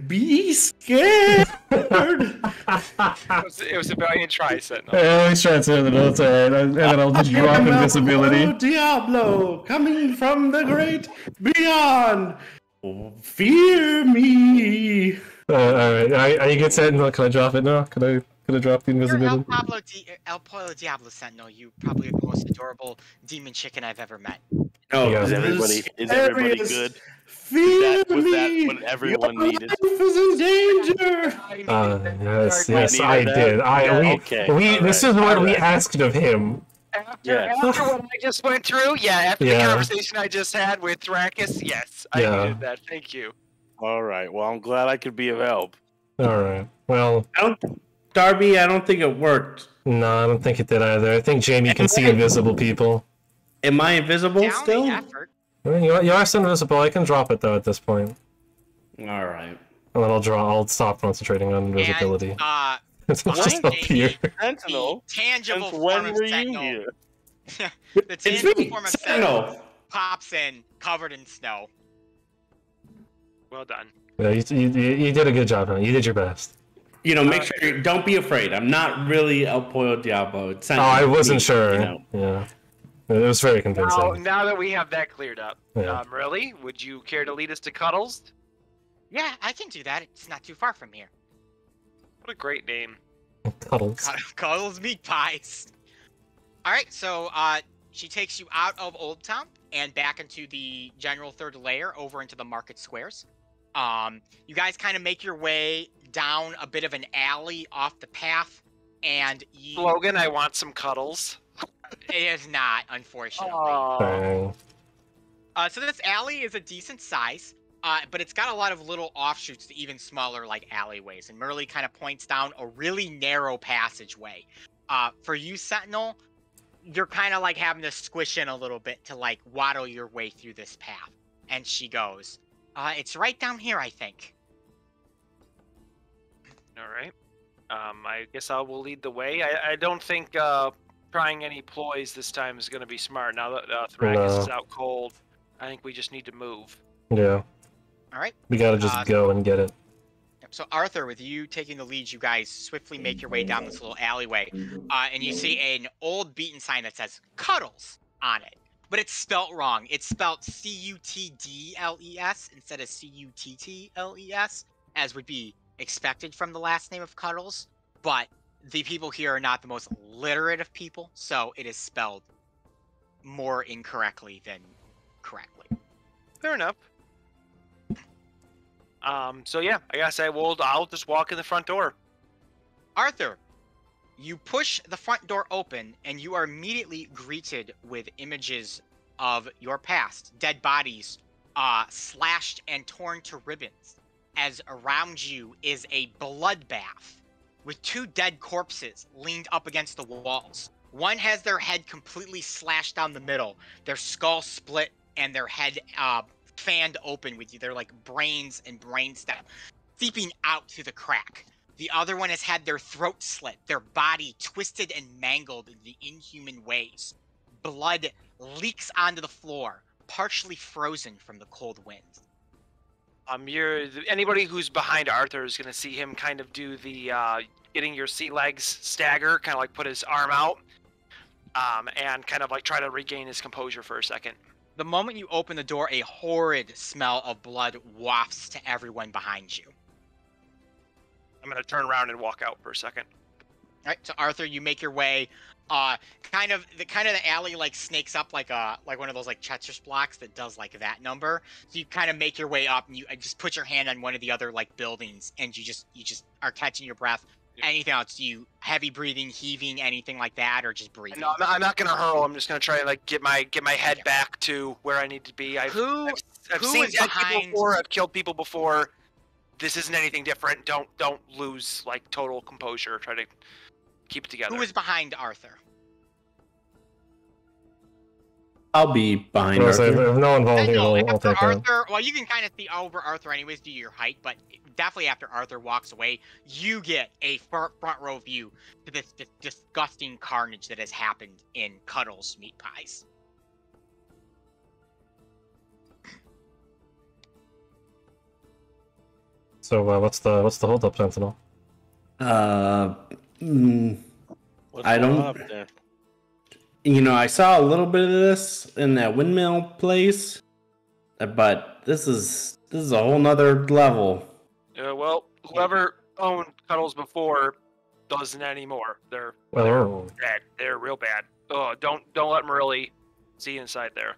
be scared. It was a valiant try, Sentinel. I always try to say that. That's alright. And then I'll just drop invisibility. Oh, Diablo, coming from the great beyond. Oh, fear me. Alright. Are you good, Sentinel? Can I drop it now? Can I drop the You're invisibility? El Pueblo Diablo Sentinel. You probably are the most adorable demon chicken I've ever met. Oh, Yeah. Is everybody Serious. good? Fear Was that me. what everyone Your needed? life is in danger. Yes, Wait, yes, needed I that? did. Yeah, okay, This alright, is what we alright. asked of him. Yeah. After what I just went through, after Yeah. the conversation I just had with Thrakis, yes, I Yeah. needed that. Thank you. All right. Well, I'm glad I could be of help. Alright. Well, Darby, I don't think it worked. no, I don't think it did either. I think Jamie can see invisible people. Am I invisible Down still? the effort. You are still invisible. I can drop it though at this point, All right. and then I'll stop concentrating on invisibility. And It'll just behind appear. the Sentinel. tangible Since form when of were you Sentinel. here? The It's tangible me, form of Sentinel Sentinel. pops in, covered in snow. Well done. Yeah, you did a good job, honey. You did your best. You know, make sure. Don't be afraid. I'm not really El Pollo Diablo. It's Oh, I wasn't me, sure. You know. Yeah, it was very convincing. Now that we have that cleared up, Yeah. really, would you care to lead us to Cuddles? Yeah, I can do that. It's not too far from here. What a great name. Cuddles. Cuddles meat pies. All right, so she takes you out of Old Town and back into the general third layer, over into the market squares. You guys kind of make your way down a bit of an alley off the path, and you... Logan, I want some Cuddles. It is not, unfortunately. Oh. Dang. So this alley is a decent size, but it's got a lot of little offshoots to even smaller, like, alleyways. And Merle kind of points down a really narrow passageway. For you, Sentinel, you're kind of like having to squish in a little bit to, like, waddle your way through this path. And she goes, it's right down here, I think. All right. I guess I will lead the way. I don't think trying any ploys this time is going to be smart. Now that Thrakus is out cold, I think we just need to move. Yeah. All right. We gotta just go and get it. So Arthur, with you taking the lead, you guys swiftly make your way down this little alleyway, and you see an old beaten sign that says Cuddles on it, but it's spelt wrong. It's spelled Cutdles instead of Cuttles, as would be expected from the last name of Cuddles. But the people here are not the most literate of people, so it is spelled more incorrectly than correctly. Fair enough. So yeah, I guess I'll just walk in the front door. Arthur, you push the front door open, and you are immediately greeted with images of your past. Dead bodies, slashed and torn to ribbons, as around you is a bloodbath with two dead corpses leaned up against the walls. One has their head completely slashed down the middle, their skull split, and their head fanned open with you. They're like brains and brainstem seeping out through the crack. The other one has had their throat slit, their body twisted and mangled in the inhuman ways. Blood leaks onto the floor, partially frozen from the cold wind. Anybody who's behind Arthur is gonna see him kind of do the getting your sea legs stagger, kind of like put his arm out, and kind of like try to regain his composure for a second. The moment you open the door, a horrid smell of blood wafts to everyone behind you. I'm gonna turn around and walk out for a second. All right, so Arthur, you make your way. Kind of the alley like snakes up like one of those like Tetris blocks that does like that number. So you kind of make your way up, and you just put your hand on one of the other like buildings, and you just are catching your breath. Yeah. Anything else? Do you heavy breathing, heaving, anything like that, or just breathing? No, I'm not gonna hurl. I'm just gonna try to like get my head back to where I need to be. I've seen dead people before. I've killed people before. This isn't anything different. Don't lose like total composure. Try to keep it together. Who is behind Arthur? I'll be behind Arthur. If no one volunteers, I'll take Arthur, well, you can kind of see over Arthur anyways due to your height, but definitely after Arthur walks away, you get a front row view to this disgusting carnage that has happened in Cuddles meat pies. So what's the holdup, Sentinel? I What's going don't. on up there? You know, I saw a little bit of this in that windmill place, but this is a whole nother level. Well, whoever owned Cuddles before doesn't anymore. They're Oh. bad. They're real bad. Oh, don't let them really see inside there.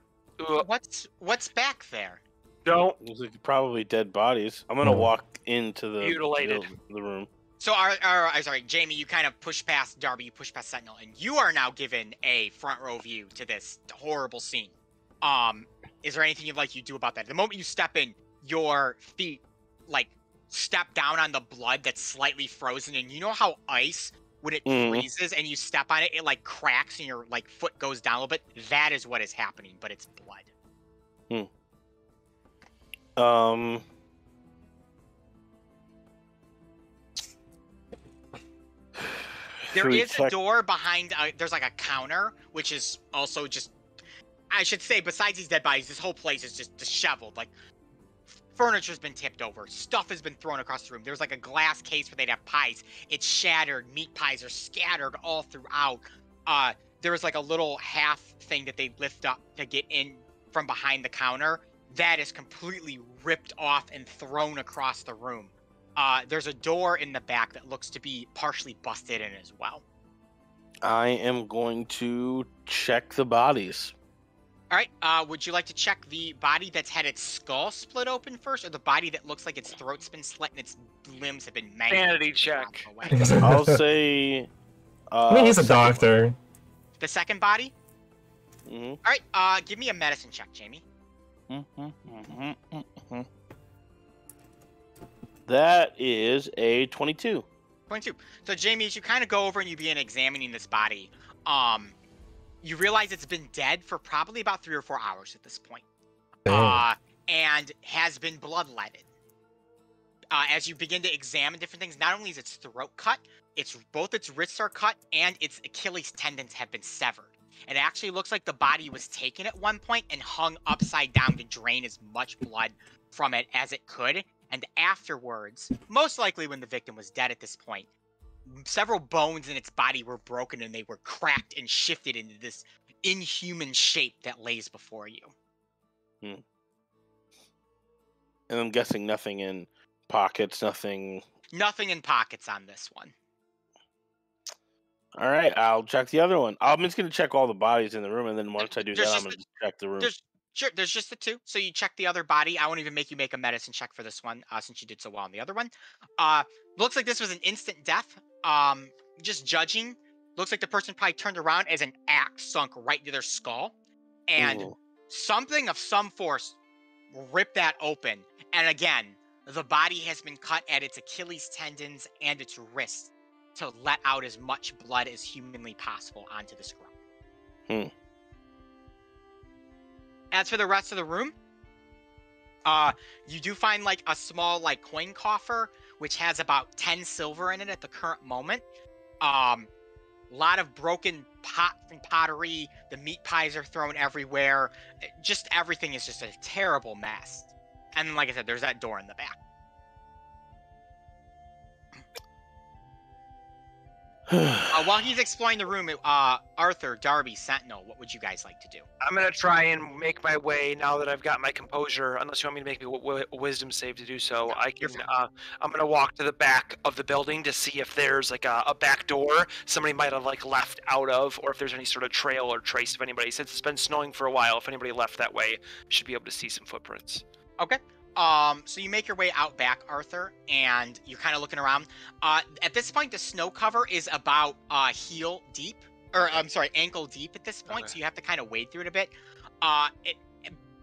What's back there? Don't. Looks like probably dead bodies. I'm gonna walk into the Mutilated. the room. So, I'm sorry, Jamie, you kind of push past Darby, you push past Sentinel, and you are now given a front row view to this horrible scene. Is there anything you'd like you do about that? The moment you step in, your feet, like, step down on the blood that's slightly frozen, and you know how ice, when it freezes and you step on it, it, like, cracks and your, like, foot goes down a little bit? That is what is happening, but it's blood. There is a door behind. There's like a counter, which is also just. I should say, besides these dead bodies, this whole place is just disheveled. Like, furniture's been tipped over. Stuff has been thrown across the room. There's like a glass case where they'd have pies. It's shattered. Meat pies are scattered all throughout. There was like a little half thing that they lift up to get in from behind the counter. That is completely ripped off and thrown across the room. There's a door in the back that looks to be partially busted in as well. I am going to check the bodies. All right, would you like to check the body that's had its skull split open first, or the body that looks like its throat's been slit and its limbs have been mangled? Sanity check. I'll say... I mean, he's a doctor. The second body? Mm-hmm. All right, give me a medicine check, Jamie. That is a 22. 22. So, Jamie, as you kind of go over and you begin examining this body, you realize it's been dead for probably about 3 or 4 hours at this point. And has been bloodletted. As you begin to examine different things, not only is its throat cut, both its wrists are cut and its Achilles tendons have been severed. It actually looks like the body was taken at one point and hung upside down to drain as much blood from it as it could. And afterwards, most likely when the victim was dead at this point, several bones in its body were broken and they were cracked and shifted into this inhuman shape that lays before you. And I'm guessing nothing in pockets, nothing... Nothing in pockets on this one. All right, I'll check the other one. I'm just going to check all the bodies in the room, and then once I do that, I'm going to check the room. There's just the two. So you check the other body. I won't even make you make a medicine check for this one, since you did so well on the other one. Looks like this was an instant death. Just judging, looks like the person probably turned around as an axe sunk right into their skull. And something of some force ripped that open. And again, the body has been cut at its Achilles tendons and its wrists to let out as much blood as humanly possible onto this ground. As for the rest of the room, you do find like a small like coin coffer, which has about 10 silver in it at the current moment. Lot of broken pots and pottery. The meat pies are thrown everywhere. Just everything is just a terrible mess. And then, like I said, there's that door in the back. While he's exploring the room, Arthur, Darby, Sentinel, what would you guys like to do? I'm gonna try and make my way now that I've got my composure. Unless you want me to make a wisdom save to do so, I can. I'm gonna walk to the back of the building to see if there's like a back door somebody might have like left out of, or if there's any sort of trail or trace of anybody. Since it's been snowing for a while, if anybody left that way, should be able to see some footprints. Okay. So you make your way out back, Arthur, and you're kind of looking around. At this point, the snow cover is about ankle deep at this point, so you have to kind of wade through it a bit.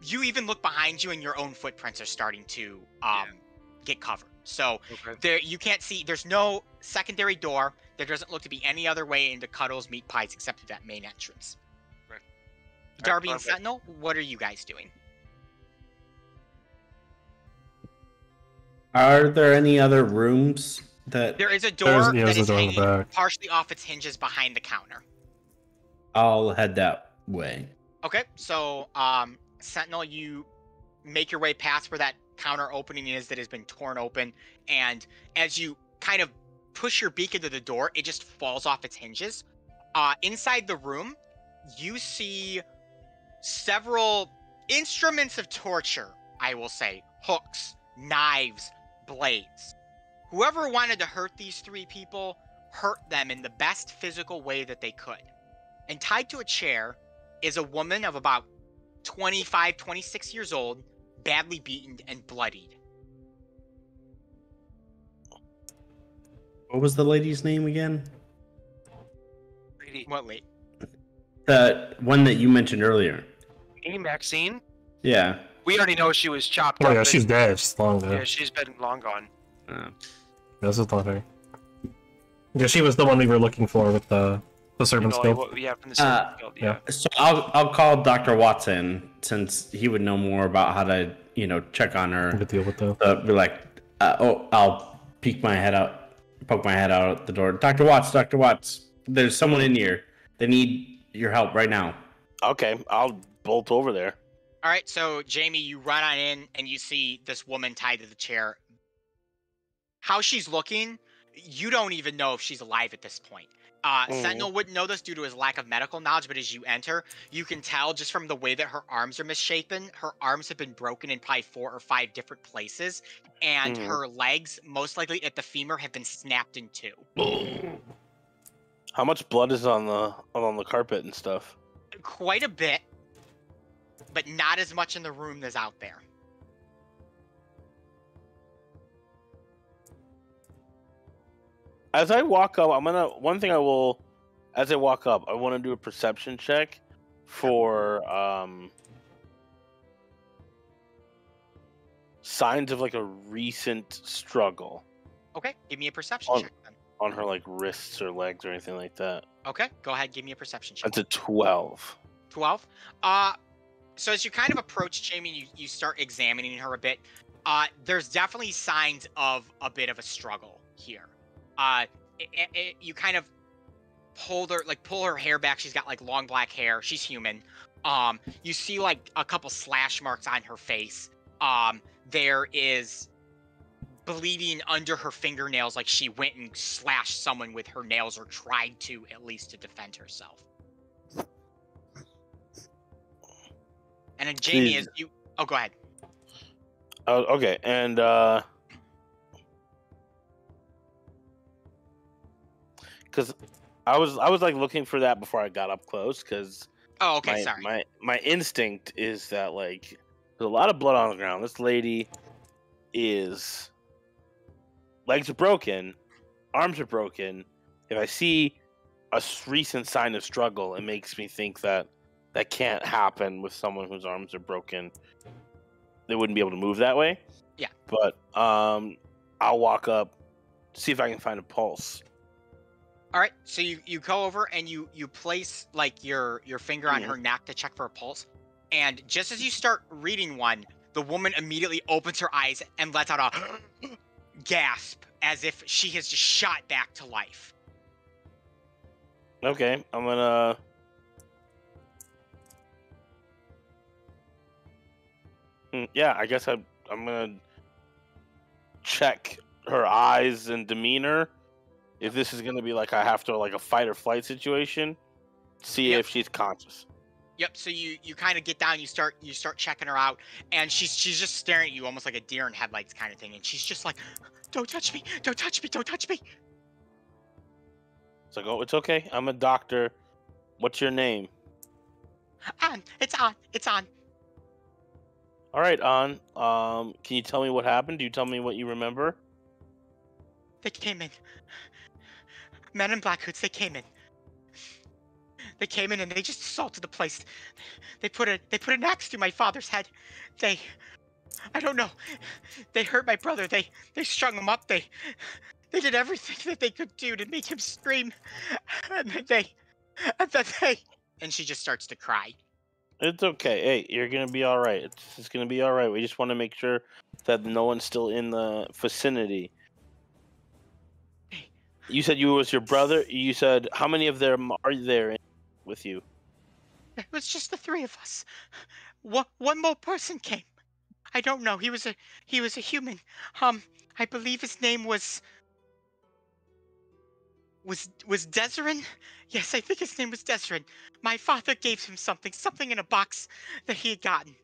You even look behind you, and your own footprints are starting to get covered. So there, you can't see. There's no secondary door. There doesn't look to be any other way into Cuddles Meat Pies except for that main entrance. Right. Darby and Sentinel, what are you guys doing? Are there any other rooms that... There is a door that is door in the hanging back. partially off its hinges behind the counter. I'll head that way. Okay, so Sentinel, you make your way past where that counter opening is that has been torn open, and as you kind of push your beak into the door, it just falls off its hinges. Inside the room, you see several instruments of torture, I will say. Hooks, knives, blades. Whoever wanted to hurt these three people hurt them in the best physical way that they could. And tied to a chair is a woman of about 25, 26 years old, badly beaten and bloodied. What was the lady's name again? What lady? The one that you mentioned earlier. Hey, Maxine. Yeah. We already know she was chopped up. Oh yeah, she's dead. She's long dead. Yeah, she's been long gone. Oh. This is not her. Yeah, she was the one we were looking for with the The Serpent's Like, Guild. yeah, from the Serpent's Guild. Yeah. So I'll call Dr. Watson since he would know more about how to check on her. To deal with that. Be like, I'll poke my head out the door. Dr. Watts, there's someone in here. They need your help right now. Okay, I'll bolt over there. All right, so Jamie, you run on in and you see this woman tied to the chair. How she's looking, you don't even know if she's alive at this point. Sentinel wouldn't know this due to his lack of medical knowledge, but as you enter, you can tell just from the way that her arms are misshapen, her arms have been broken in probably 4 or 5 different places, and her legs, most likely at the femur, have been snapped in 2. How much blood is on the carpet and stuff? Quite a bit, but not as much in the room as out there. As I walk up, as I walk up, I want to do a perception check for signs of like a recent struggle. Okay, give me a perception check then. On her like wrists or legs or anything like that. Okay, go ahead, give me a perception check. That's a 12. 12? So as you kind of approach Jamie, you start examining her a bit. There's definitely signs of a bit of a struggle here. You kind of pull her hair back. She's got like long black hair. She's human. You see like a couple slash marks on her face. There is bleeding under her fingernails, like she went and slashed someone with her nails or tried to, at least, to defend herself. And then Jamie, as you... Oh, go ahead. Okay, and because I was like looking for that before I got up close, because sorry. My instinct is that like there's a lot of blood on the ground. This lady is legs are broken, arms are broken. If I see a recent sign of struggle, it makes me think that that can't happen with someone whose arms are broken. They wouldn't be able to move that way. Yeah. But I'll walk up, see if I can find a pulse. All right, so you go over and you place like your finger on her neck to check for a pulse, and just as you start reading one, the woman immediately opens her eyes and lets out a gasp as if she has just shot back to life. Okay, I'm gonna. Yeah, I guess I'm gonna check her eyes and demeanor. If this is gonna be like I have to like a fight or flight situation, see if she's conscious. Yep. So you kind of get down, you start checking her out, and she's just staring at you almost like a deer in headlights kind of thing, and she's just like, "Don't touch me! Don't touch me! Don't touch me!" It's like, oh, it's okay. I'm a doctor. What's your name? It's on. It's on. All right, On. Can you tell me what happened? Do you tell me what you remember? They came in. Men in black hoods, they came in. They came in and they just assaulted the place. They put an axe through my father's head. I don't know. They hurt my brother. They strung him up. They did everything that they could do to make him scream. And then and she just starts to cry. It's okay. Hey, you're gonna be all right. It's gonna be all right. We just want to make sure that no one's still in the vicinity. You said you was your brother. You said how many of them are there with you? It was just the 3 of us. One more person came. I don't know. He was a human. I believe his name was Desiree? Yes, I think his name was Desiree. My father gave him something in a box that he had gotten.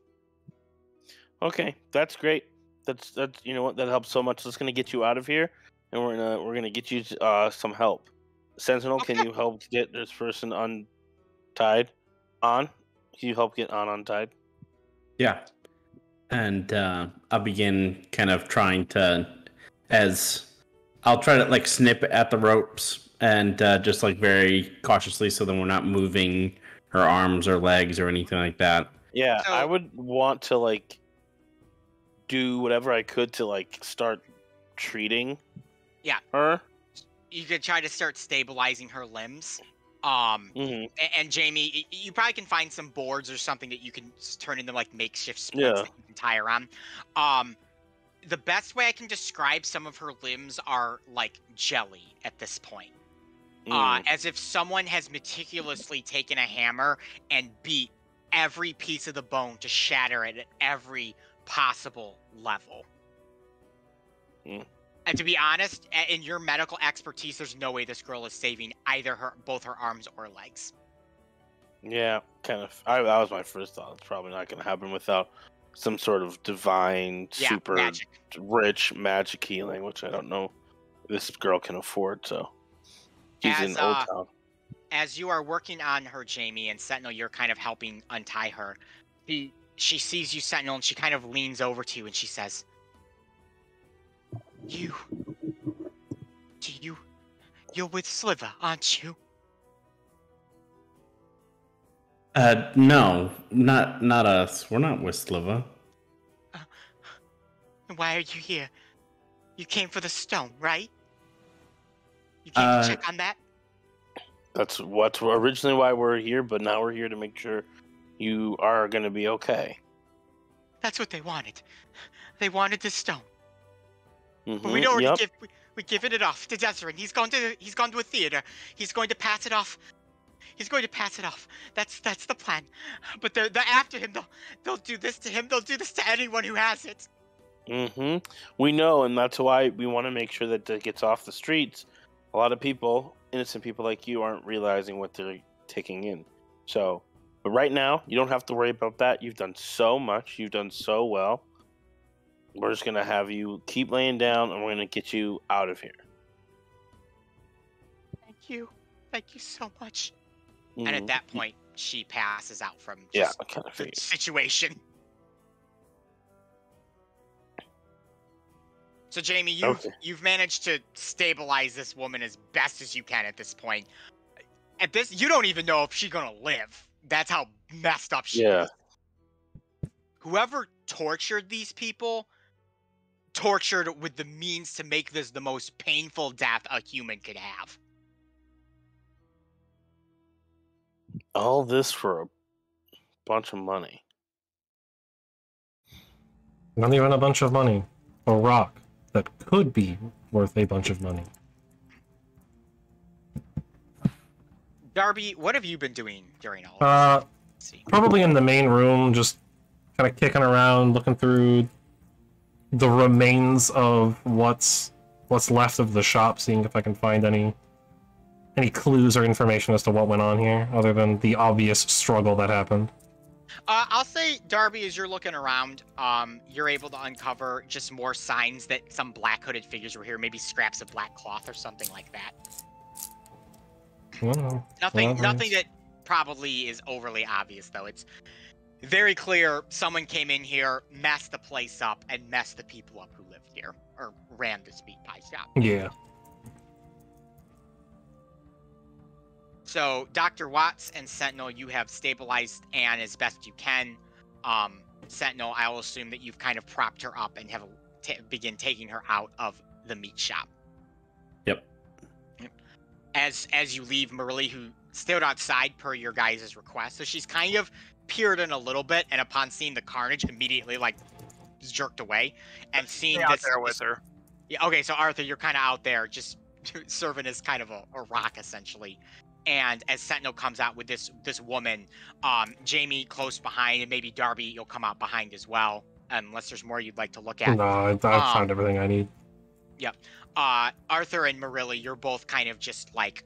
Okay, that's great. That's you know what, that helps so much. That's gonna get you out of here, and we're gonna get you some help. Sentinel, Okay. can you help get this person untied? Can you help get untied? Yeah. And I'll begin kind of trying to, as I'll try to like snip at the ropes and just like very cautiously so that we're not moving her arms or legs or anything like that. Yeah, So- I would want to like do whatever I could to like start treating Yeah. her. You could try to start stabilizing her limbs. Mhm. And Jamie, you probably can find some boards or something that you can turn into like makeshift splits Yeah. that you can tie around. The best way I can describe some of her limbs are like jelly at this point. As if someone has meticulously taken a hammer and beat every piece of the bone to shatter it at every possible level. Mm. And to be honest, in your medical expertise, there's no way this girl is saving either both her arms or legs. Yeah, kind of. That was my first thought. It's probably not going to happen without some sort of divine, super magic. rich magic healing, which I don't know this girl can afford. So she's in Old Town. As you are working on her, Jamie, and Sentinel, you're kind of helping untie her. She sees you, Sentinel, and she kind of leans over to you and she says, You're with Sliver, aren't you? No, not us. We're not with Sliver. Why are you here? You came for the stone, right? You came to check on that? That's originally why we're here, but now we're here to make sure you are going to be okay. That's what they wanted. They wanted the stone. Mm-hmm. But we'd already given it off to Desiree. He's gone to a theater. He's going to pass it off. That's the plan. But they're after him. They'll do this to him. They'll do this to anyone who has it. Mm-hmm. We know, and that's why we want to make sure that it gets off the streets. A lot of people, innocent people like you, aren't realizing what they're taking in. So, but right now, you don't have to worry about that. You've done so much. You've done so well. We're just going to have you keep laying down, and we're going to get you out of here. Thank you. Thank you so much. Mm-hmm. And at that point, she passes out from I just kind of the figured. situation. So, Jamie, you've managed to stabilize this woman as best as you can at this point. At this, you don't even know if she's gonna live. That's how messed up she is. Whoever tortured these people tortured with the means to make this the most painful death a human could have. All this for a bunch of money. Not even a bunch of money. A rock that could be worth a bunch of money. Darby, what have you been doing during all of this? Probably in the main room, just kind of kicking around, looking through the remains of what's left of the shop, seeing if I can find any clues or information as to what went on here, other than the obvious struggle that happened. I'll say, Darby, as you're looking around, you're able to uncover just more signs that some black hooded figures were here, maybe scraps of black cloth or something like that. Nothing that probably is overly obvious, though. It's very clear someone came in here, messed the place up, and messed the people up who lived here, or ran this meat pie shop. Yeah. So, Dr. Watts and Sentinel, you have stabilized Anne as best you can. Sentinel, I will assume that you've kind of propped her up and have begin taking her out of the meat shop. Yep. As you leave, Marily, who stayed outside per your guys' request, so she's kind of peered in a little bit, and upon seeing the carnage, immediately jerked away, and seeing out there with her. Yeah. Okay, so Arthur, you're kind of out there, just serving as kind of a rock, essentially. And as Sentinel comes out with this woman, Jamie close behind, and maybe Darby, you'll come out behind as well, unless there's more you'd like to look at. No, I've found everything I need. Yep. Arthur and Marily, you're both kind of just like,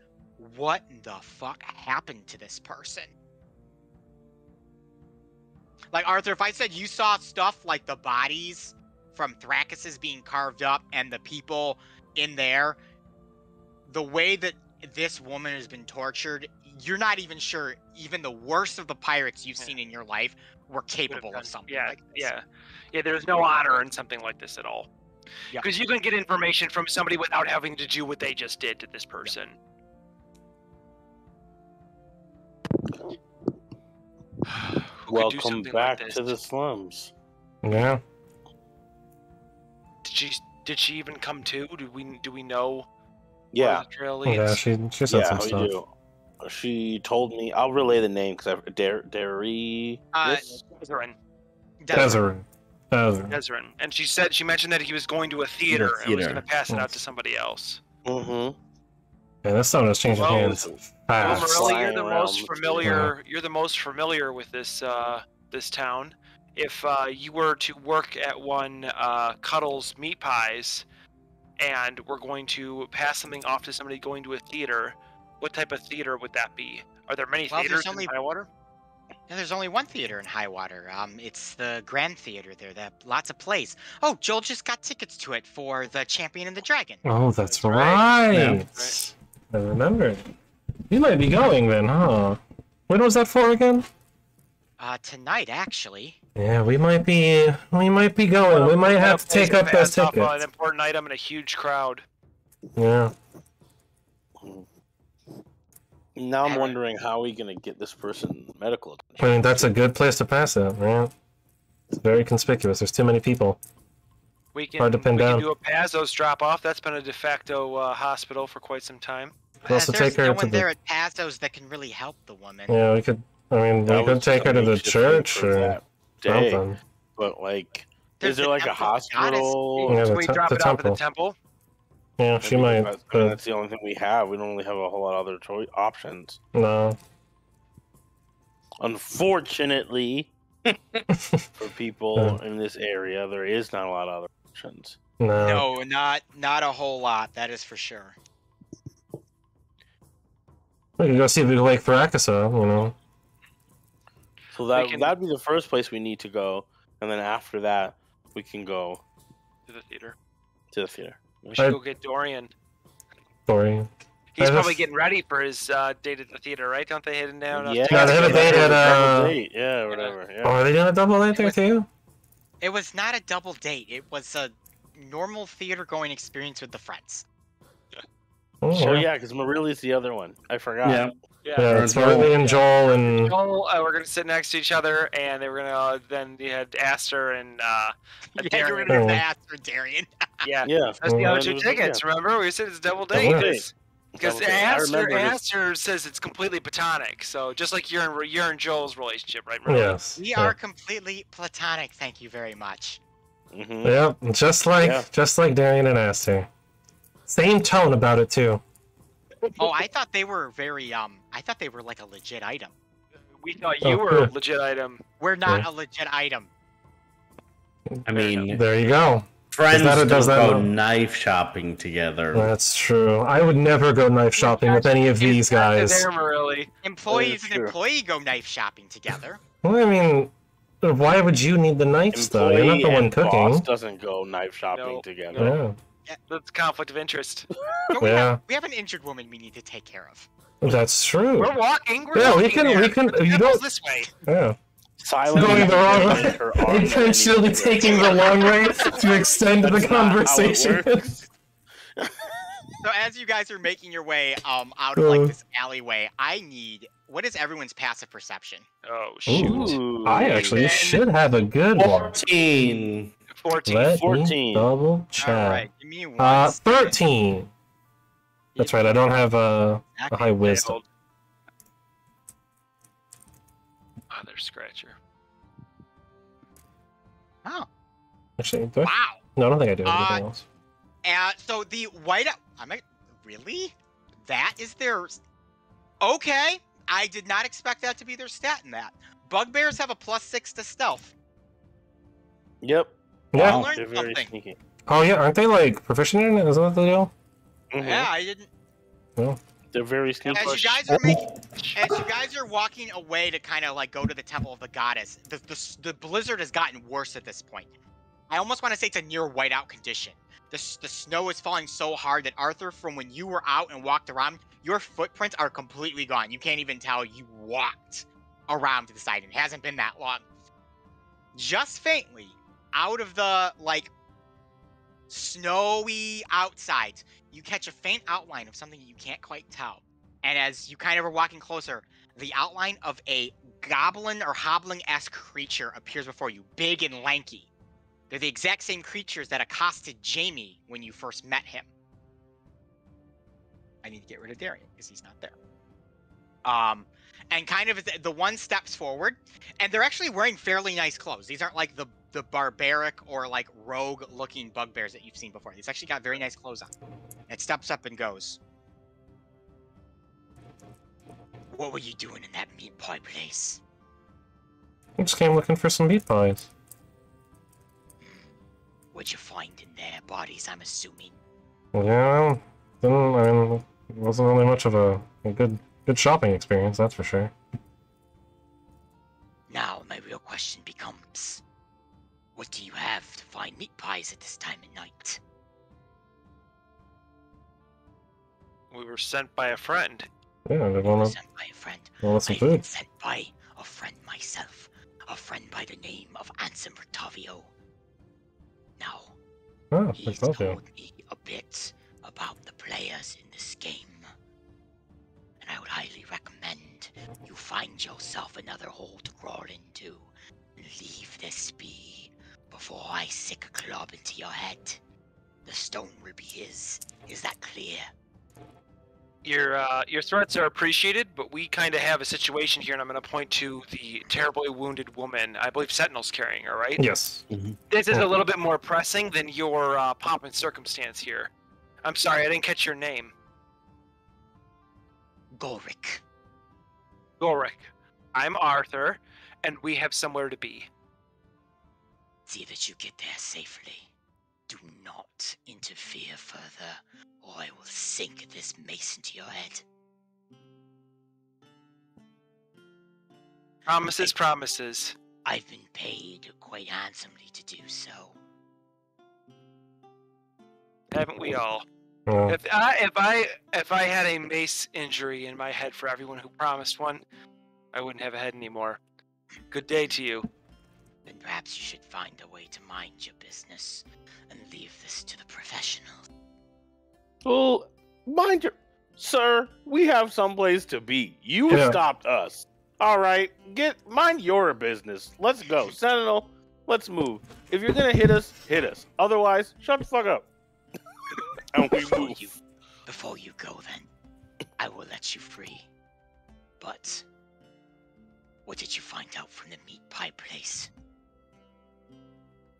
what the fuck happened to this person? Like, Arthur, if I said you saw stuff like the bodies from Thracuses being carved up and the people in there, the way that this woman has been tortured, you're not even sure even the worst of the pirates you've seen in your life were capable of something like this. Yeah, there's no honor in something like this at all. Yeah. Because you can get information from somebody without having to do what they just did to this person. Welcome back to the slums. Yeah. Did she even come to? Do we know? Yeah. Yeah, she said some stuff. Do. She told me. I'll relay the name because I've Derry. Desiree. Desiree. Desiree. And she mentioned that he was going to a theater and was going to pass it out to somebody else. Mm-hmm. Yeah, this stone is changing hands Well, fast. Morelli, you're the Flying most around. familiar. You're the most familiar with this this town. If you were to work at one Cuddles Meat Pies, and we're going to pass something off to somebody going to a theater, what type of theater would that be? Are there many theaters in Highwater? No, there's only one theater in Highwater. It's the Grand Theater there. That lots of plays. Oh, Joel just got tickets to it for the Champion and the Dragon. Oh, that's right. Yeah. I remember. You might be going then, huh? When was that for again? Tonight actually. Yeah, we might be going. We might have to take up those tickets. An important item in a huge crowd. Yeah. Now I'm wondering how we gonna get this person medical attention. I mean, that's a good place to pass it, right? It's very conspicuous. There's too many people. We can, Hard to pin down. can do a Pazos drop off. That's been a de facto hospital for quite some time. We'll also There's take her no to one the... there at Pazos that can really help the woman. Yeah, we could... I mean, we could take her to the church or Day, something. but like, There's is there the like a Temple of hospital? Yeah, Can the we te- drop the it off at the temple. temple? Yeah, she might. That's, But that's the only thing we have. We don't really have a whole lot of other options. no. Unfortunately, for people in this area, there is not a lot of other options. No. No, not a whole lot. That is for sure. We could go see if we can wake Thrakasa, you know. So can- that'd be the first place we need to go, and then after that, we can go To the theater. to the theater. We should I- go get Dorian. Story. He's I probably just- getting ready for his date at the theater, right? Don't they hit him down? Yeah, No, they have a date at, double date. Yeah, whatever. Oh, Yeah. are they doing a double date there too? It was not a double date. It was a normal theater going experience with the friends. Oh, So yeah, because Marili's the other one. I forgot. Yeah. Yeah, it's Marley and Joel and... Joel, we're gonna sit next to each other, and they were gonna then you had Aster and Yeah, you were Darian. gonna ask for Darian. Yeah, Yeah. that's the other And two it was- tickets. Remember, we said it's a double Double date. date. Because Double date. I remember this. Aster says it's completely platonic. So just like you're in Joel's relationship, right? Marilla? Yes. We are completely platonic. Thank you very much. Mhm. Yeah, just like Darian and Aster. Same tone about it too. Oh, I thought they were very I thought they were like a legit item. We thought you Oh, were a good. legit item. We're not Yeah. a legit item. I mean, There you go. friends that- don't does that go not- knife shopping together. That's true. I would never go knife shopping with any of these guys. There, Marilla. Employees and true. employee go knife shopping together. Well, I mean, why would you need the knives though? You're not the one and boss cooking. doesn't go knife shopping No. together. Yeah, That's conflict of interest. But we, Yeah. we have an injured woman we need to take care of. that's true. We're walking. We're Yeah, we walking can- there. we can- The you temple's don't- this way. Yeah. Silent Going the wrong way. her arm Intentionally anywhere. taking the long way to extend the That's not how it conversation. works. So as you guys are making your way out of like Uh. this alleyway, I need what is everyone's passive perception? Oh shoot. Ooh, I actually should have a good one. 14. 14. Let me 14. double check. All right, give me one. 13. That's right. I don't have a high wisdom. Mother scratcher. Oh, Actually, do I? wow. No, I don't think I do anything else. So the white. Really? That is their. Okay, I did not expect that to be their stat in that. Bugbears have a +6 to stealth. Yep. Yeah. I'll learn They're very something. sneaky. Oh yeah, aren't they like proficient in it? Is that what they do? Mhm. Yeah, I didn't. They're very sneaky. As you guys are as you guys are walking away to kind of like go to the temple of the goddess, the blizzard has gotten worse at this point. I almost want to say it's a near whiteout condition. The snow is falling so hard that Arthur, from when you were out and walked around, your footprints are completely gone. You can't even tell you walked around to the side. It hasn't been that long. Just faintly, out of the like snowy outside, you catch a faint outline of something you can't quite tell. And as you kind of are walking closer, the outline of a goblin or hobbling-esque creature appears before you, big and lanky. They're the exact same creatures that accosted Jamie when you first met him. I need to get rid of Darian because he's not there. And kind of the one steps forward, and they're actually wearing fairly nice clothes. These aren't like the barbaric or like rogue-looking bugbears that you've seen before. These actually got very nice clothes on. It steps up and goes, "What were you doing in that meat pie place?" I just came looking for some meat pies. What'd you find in there? Bodies, I'm assuming. Yeah, I mean, it wasn't really much of a good shopping experience, that's for sure. Now, my real question becomes, what do you have to find meat pies at this time of night? We were sent by a friend. Yeah, I You were want sent by a friend. some I've been food. sent by a friend myself. A friend by the name of Ansem Bertavio. Now, Oh, he's thanks, told me a bit about the players in this game. And I would highly recommend you find yourself another hole to crawl into. And leave this be before I sick a club into your head. The stone will be his. Is that clear? Your threats are appreciated, but we kind of have a situation here, and I'm going to point to the terribly wounded woman. I believe Sentinel's carrying her, right? Yes. This is a little bit more pressing than your pomp and circumstance here. I'm sorry, I didn't catch your name. Golric. Gorik. I'm Arthur, and we have somewhere to be. See that you get there safely. Do not interfere further, or I will sink this mace into your head. Promises, promises. I've been paid quite handsomely to do so. Haven't we all? Well, If I had a mace injury in my head for everyone who promised one, I wouldn't have a head anymore. Good day to you. Then perhaps you should find a way to mind your business and leave this to the professionals. Well, mind your... Sir, we have someplace to be. You Yeah. stopped us. All right, mind your business. Let's go. Sentinel, let's move. If you're gonna hit us, hit us. Otherwise, shut the fuck up. And we move. Before you go then, I will let you free. But what did you find out from the meat pie place?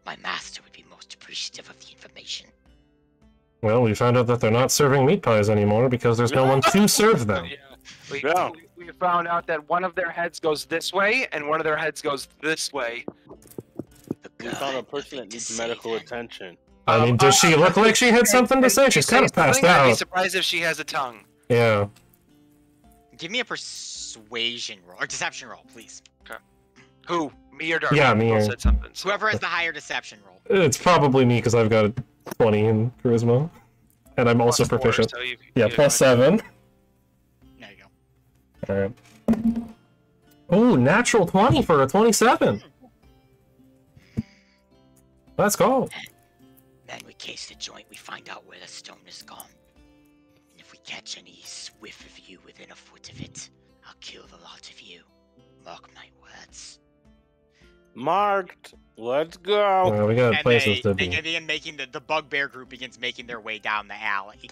My master would be most appreciative of the information. well, we found out that they're not serving meat pies anymore because there's no one to serve them. Yeah. We found out that one of their heads goes this way, and one of their heads goes this way. We found a person that needs medical attention. I mean, does she look like she had something to say? She's kind of passed I'd be out. surprised if she has a tongue. Yeah. Give me a persuasion roll, or deception roll, please. Who? Me or Darby? Yeah, me Both or- said something. So. Whoever has the higher deception roll. It's probably me because I've got a 20 in charisma. And I'm also Plus 4, proficient. so Yeah, plus 7. There you go. Alright. Oh, natural 20 for a 27. Let's go. Then we case the joint, we find out where the stone is gone. And if we catch any whiff of you within a foot of it, I'll kill the lot of you. Mark my words. Marked. Let's go. Well, we got And places to they be. begin making the bugbear group begins making their way down the alley,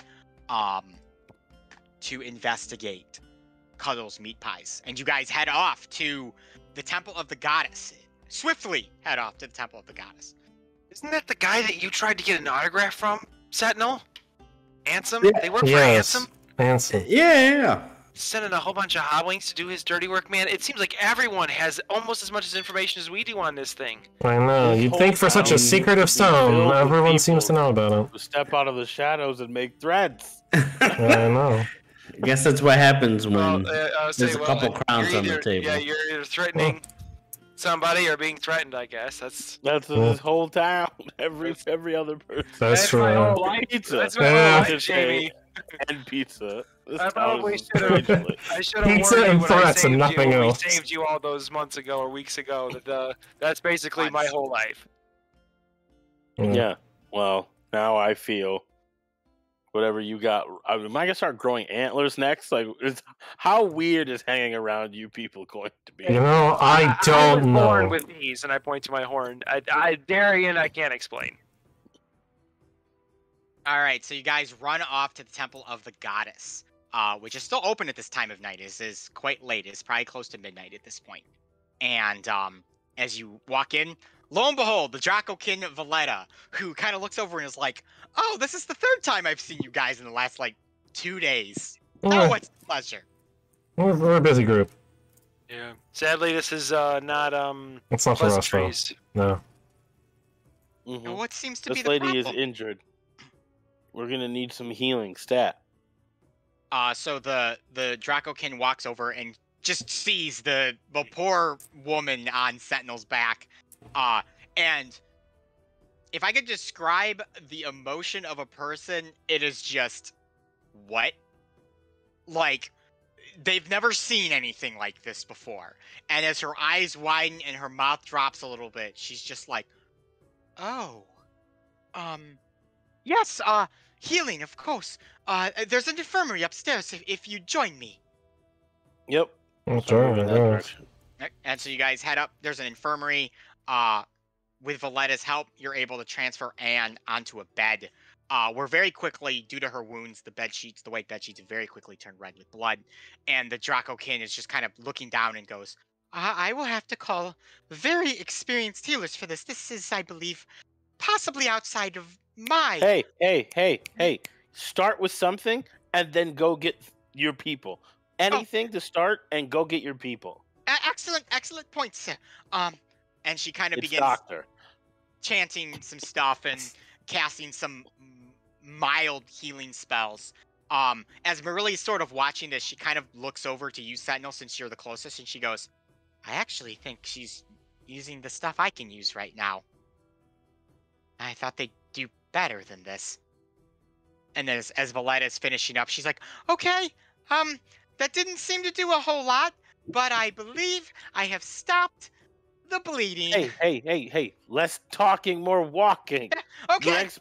to investigate Cuddle's meat pies. And you guys head off to the Temple of the Goddess. Swiftly head off to the Temple of the Goddess. Isn't that the guy that you tried to get an autograph from, Sentinel? Ansem? Yeah. They work for Yes. Ansem? Handsome. Yeah. Sending a whole bunch of hotwings to do his dirty work, man. It seems like everyone has almost as much information as we do on this thing. I know. This You'd whole think for such a town secretive is filled stone, with everyone seems to people. know about it. Step out of the shadows and make threads. I know. I guess that's what happens when I was there's saying, a couple crowns you're on the either- table. Yeah, you're either threatening somebody or being threatened, I guess. That's This whole town. Every other person. That's true. my Yeah. whole life. Pizza. That's my Yeah. whole life, Jamie. And pizza. This I town probably is should have. strange. I should have Pizza warned you and when I threats and saved nothing you. else. We saved you all those months ago or weeks ago. That's basically my Months. whole life. Yeah. Well, now I feel whatever you got. I mean, am I gonna start growing antlers next? Like, how weird is hanging around you people going to be? You know, I was don't born know. with these, and I point to my horn. Darian, I can't explain. All right, so you guys run off to the Temple of the Goddess. which is still open at this time of night. Is quite late. It's probably close to midnight at this point. And as you walk in, lo and behold, the Dracokin Valletta, who kind of looks over and is like, "Oh, this is the third time I've seen you guys in the last, like, 2 days. Oh, it's a pleasure." We're a busy group. Yeah. Sadly, this is not It's not for us, though. pleasantries. No. Mhm. What seems to be This the lady problem? is injured. We're gonna need some healing stat. So the Dracokin walks over and just sees the poor woman on Sentinel's back. And if I could describe the emotion of a person, it is just, what? Like, they've never seen anything like this before. And as her eyes widen and her mouth drops a little bit, she's just like, "Oh, yes, healing, of course. There's an infirmary upstairs if you join me." Yep. That's So all move in right, that yeah. direction. And so you guys head up. There's an infirmary. With Valletta's help, you're able to transfer Anne onto a bed. Where very quickly, due to her wounds, the white bed sheets, very quickly turn red with blood. And the Dracokin is just kind of looking down and goes, "I will have to call very experienced healers for this. This is, I believe, possibly outside of my..." Hey. Start with something and then go get your people. Anything to start and go get your people. Excellent point, sir. And she kind of It's begins doctor. chanting some stuff and casting some mild healing spells. As Marilla's sort of watching this, she kind of looks over to you, Sentinel, since you're the closest, and she goes, "I actually think she's using the stuff I can use right now. I thought they'd do better than this." And then as Valletta's finishing up, she's like, "Okay, that didn't seem to do a whole lot, but I believe I have stopped the bleeding." Hey. Less talking, more walking. Okay. Next-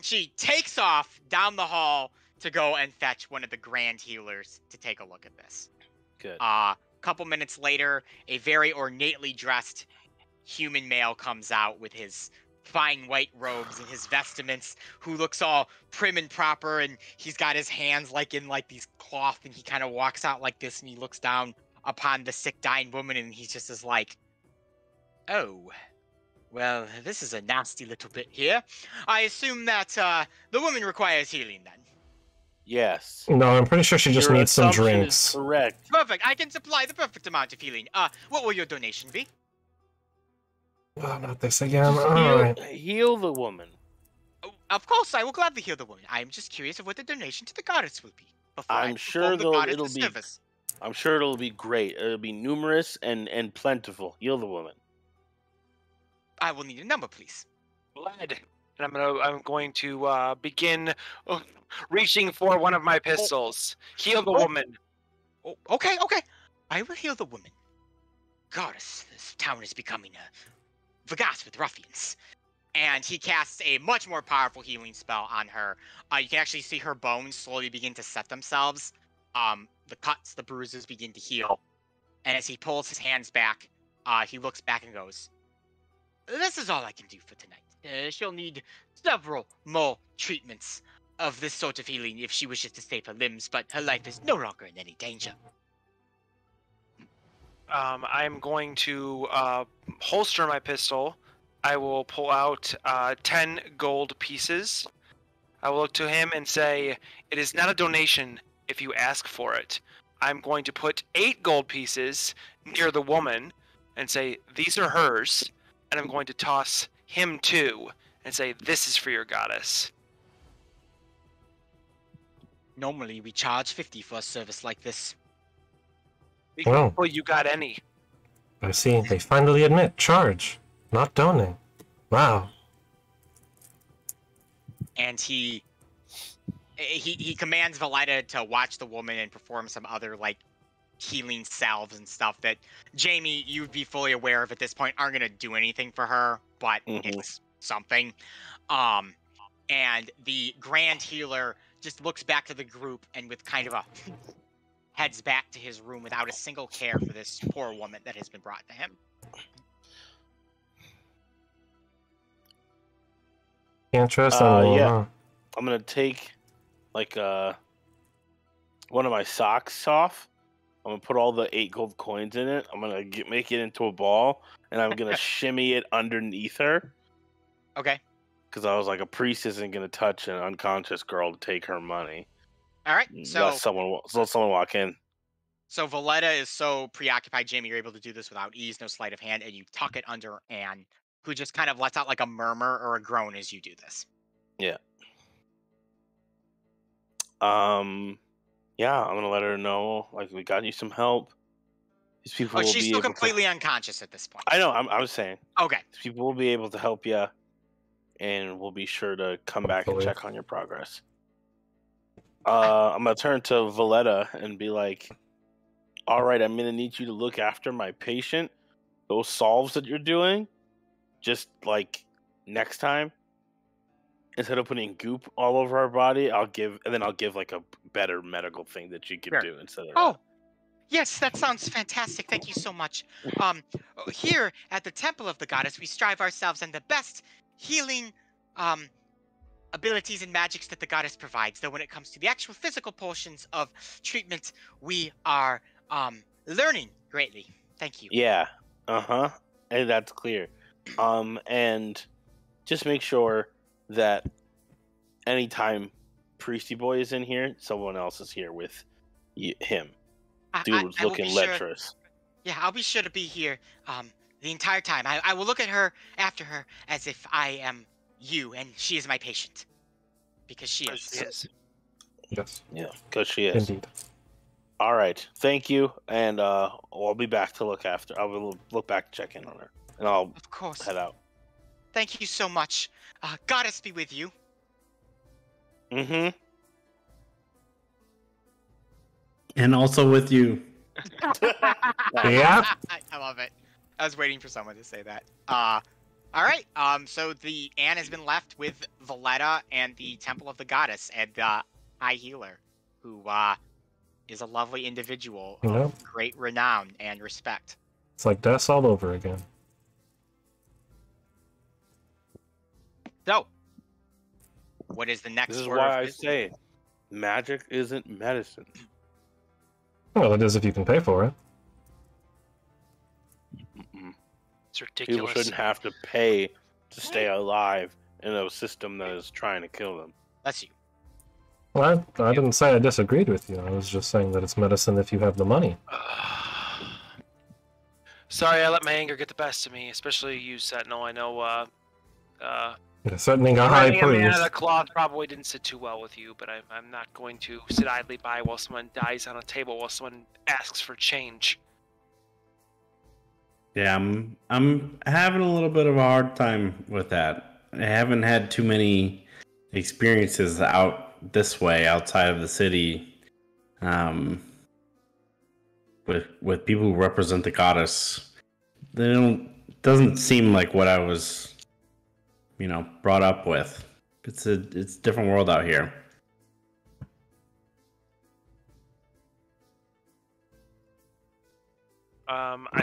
She takes off down the hall to go and fetch one of the grand healers to take a look at this. Good. Couple minutes later, a very ornately dressed human male comes out with his fine white robes and his vestments, who looks all prim and proper, and he's got his hands like in like these cloth, and he kind of walks out like this, and he looks down upon the sick dying woman, and he just is like, "Oh, well, this is a nasty little bit here. I assume that the woman requires healing then." Yes. No, I'm pretty sure she just Your needs some assumption is drinks. correct. Perfect. I can supply the perfect amount of healing. What will your donation be? Oh, not this again. Just Alright. heal the woman. Oh, of course, I will gladly heal the woman. I am just curious of what the donation to the goddess will be. Before I I'm sure perform the goddess it'll the be. service. I'm sure it'll be great. It'll be numerous and plentiful. Heal the woman. I will need a number, please. Blood. And I'm going to begin reaching for one of my pistols. Heal the woman. Oh, okay. I will heal the woman. Goddess, this town is becoming vagass with ruffians. And he casts a much more powerful healing spell on her. You can actually see her bones slowly begin to set themselves. The cuts, the bruises begin to heal. And as he pulls his hands back, he looks back and goes, "This is all I can do for tonight. She'll need several more treatments of this sort of healing if she wishes to save her limbs, but her life is no longer in any danger." I'm going to holster my pistol. I will pull out 10 gold pieces. I will look to him and say, "It is not a donation if you ask for it." I'm going to put 8 gold pieces near the woman and say, "These are hers." And I'm going to toss him 2 and say, "This is for your goddess." Normally, we charge 50 for a service like this. Well. Well, you got any. I see. They finally admit charge, not donate. Wow. And he commands Valletta to watch the woman and perform some other, like, healing salves and stuff that, Jamie, you'd be fully aware of at this point, aren't going to do anything for her, but it's something. And the grand healer just looks back to the group and with kind of a heads back to his room without a single care for this poor woman that has been brought to him. Can't trust anyone, yeah. huh? I'm gonna take like a one of my socks off. I'm gonna put all the 8 gold coins in it. I'm gonna make it into a ball, and I'm gonna shimmy it underneath her. Okay. Because I was like, a priest isn't gonna touch an unconscious girl to take her money. All right. So Let someone walk in. So Valletta is so preoccupied, Jamie, you're able to do this without ease, no sleight of hand, and you tuck it under Anne, who just kind of lets out like a murmur or a groan as you do this. Yeah. Yeah, I'm gonna let her know. Like, we got you some help. These people. Oh, will she's be still able completely to... unconscious at this point. I know. I'm saying. Okay. These people will be able to help you, and we'll be sure to come back and check on your progress. I'm gonna turn to Valletta and be like, "All right, I'm gonna need you to look after my patient. Those solves that you're doing, just like next time, instead of putting goop all over our body, I'll give like a better medical thing that you can do instead of that." Yes, that sounds fantastic. Thank you so much. Here at the Temple of the Goddess, we strive ourselves on the best healing abilities and magics that the goddess provides. Though when it comes to the actual physical portions of treatment, we are learning greatly. Thank you. Yeah. And that's clear. And just make sure that anytime Priesty Boy is in here, someone else is here with him. Dude's looking lecherous. Yeah, I'll be sure to be here the entire time. I will look at her after her as if I am you and she is my patient. Because she is. Yes. Yeah, because she is. Indeed. All right. Thank you. And I'll be back to look after. I will look back to check in on her. And I'll of course head out. Thank you so much. Goddess be with you. And also with you. Yeah. I love it. I was waiting for someone to say that. All right. So the Anne has been left with Valletta and the Temple of the Goddess and the High Healer, who is a lovely individual of great renown and respect. It's like death all over again. So, what is the next? This is why I say, magic isn't medicine. Well, it is if you can pay for it. It's ridiculous. People shouldn't have to pay to stay alive in a system that is trying to kill them. That's you. Well, I didn't say I disagreed with you. I was just saying that it's medicine if you have the money. Sorry, I let my anger get the best of me, especially you, Sentinel. I know, Threatening a high running a man priest. of the cloth probably didn't sit too well with you, but I'm not going to sit idly by while someone dies on a table while someone asks for change. Yeah, I'm having a little bit of a hard time with that. I haven't had too many experiences out this way outside of the city, with people who represent the goddess. Doesn't seem like what I was, brought up with. It's a different world out here.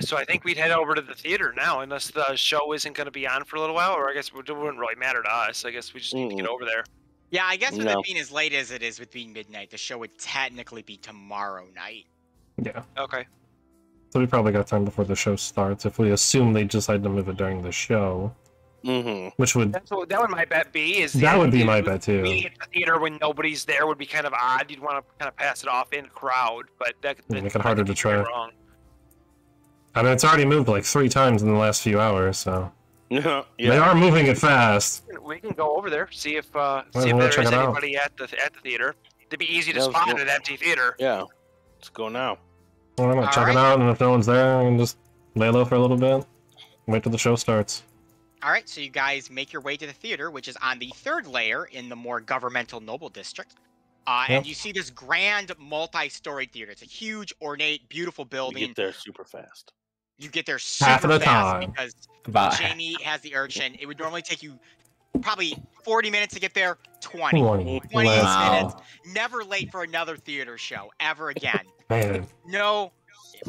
So I think we'd head over to the theater now, unless the show isn't going to be on for a little while, or I guess it wouldn't really matter to us. I guess we just need to get over there. Yeah, I guess with it being as late as it is with being midnight, the show would technically be tomorrow night. Yeah. Okay. So we probably got time before the show starts, if we assume they decide to move it during the show. Which would... that would my bet be. That would be my bet, too. Meeting at the theater when nobody's there would be kind of odd. You'd want to kind of pass it off in crowd, but that make it harder to try. Wrong. I mean, it's already moved like 3 times in the last few hours, so... Yeah. They are moving it fast. We can go over there, see if there's anybody at the theater. It'd be easy to spot in an empty theater. Yeah. Let's go now. Well, I'm gonna check it out, and if no one's there, I can just lay low for a little bit. Wait till the show starts. Alright, so you guys make your way to the theater, which is on the 3rd layer in the more governmental noble district. And you see this grand multi-storied theater. It's a huge, ornate, beautiful building. You get there super fast. You get there super Half of the fast time. because Jamie has the urchin. It would normally take you probably 40 minutes to get there. 20 minutes. Never late for another theater show ever again. Man. No.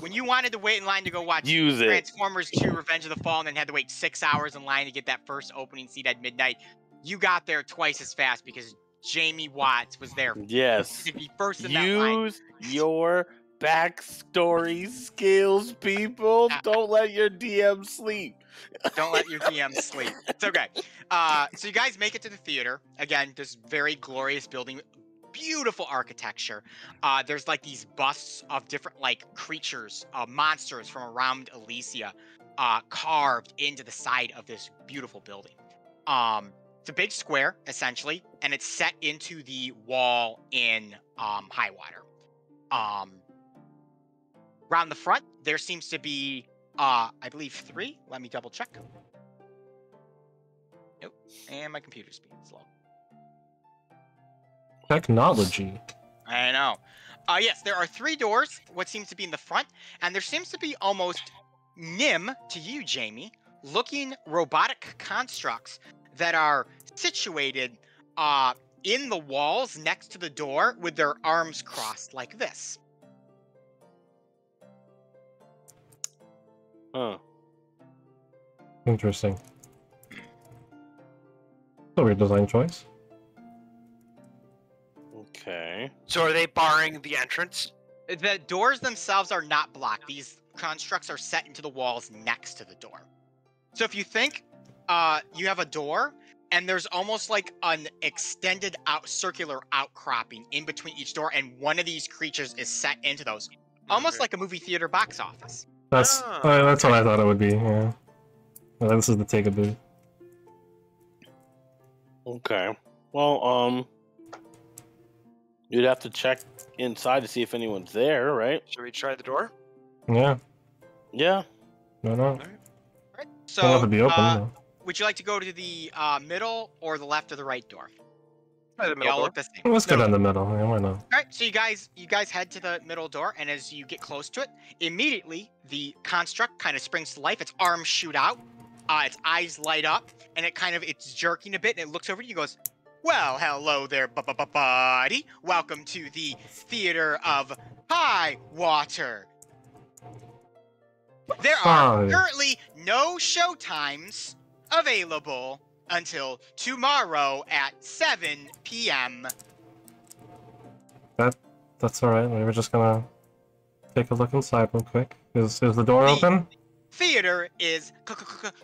When you wanted to wait in line to go watch Transformers 2 Revenge of the Fallen and had to wait 6 hours in line to get that first opening seat at midnight, you got there twice as fast because Jamie Watts was there. Yes. To be first in that line. Use your backstory skills, people. Don't let your DM sleep. Don't let your DM sleep. It's okay. So you guys make it to the theater. Again, this very glorious building, beautiful architecture. There's like these busts of different like creatures, monsters from around Elyssia, carved into the side of this beautiful building. It's a big square essentially, and it's set into the wall in high water. Around the front, there seems to be, I believe 3. Let me double check. Nope, and my computer's being slow. Technology. I know. Yes, there are 3 doors, what seems to be in the front, and there seems to be almost Nim, to you, Jamie, looking robotic constructs that are situated in the walls next to the door with their arms crossed like this. Huh. Interesting. It's a weird design choice. Okay. So are they barring the entrance? The doors themselves are not blocked. These constructs are set into the walls next to the door. So if you think you have a door, and there's almost like an extended out circular outcropping in between each door, and one of these creatures is set into those. Almost like a movie theater box office. That's that's what I thought it would be, yeah. Well, this is the take a booth. Okay. Well, you'd have to check inside to see if anyone's there, right? Should we try the door? Yeah. Yeah. No, no. Right. Don't have So, to be open. No. would you like to go to the middle or the left or the right door? Try the They middle all door. look the same. Let's go No. down the middle. Yeah, why not? All right, so you guys head to the middle door, and as you get close to it, immediately the construct kind of springs to life. Its arms shoot out, its eyes light up, and it's jerking a bit, and it looks over to you and goes, "Well, hello there, buddy. Welcome to the Theater of High Water. There are Hi. currently no show times available until tomorrow at 7 p.m. That's alright. We were just gonna take a look inside real quick. Is the door open? Theater is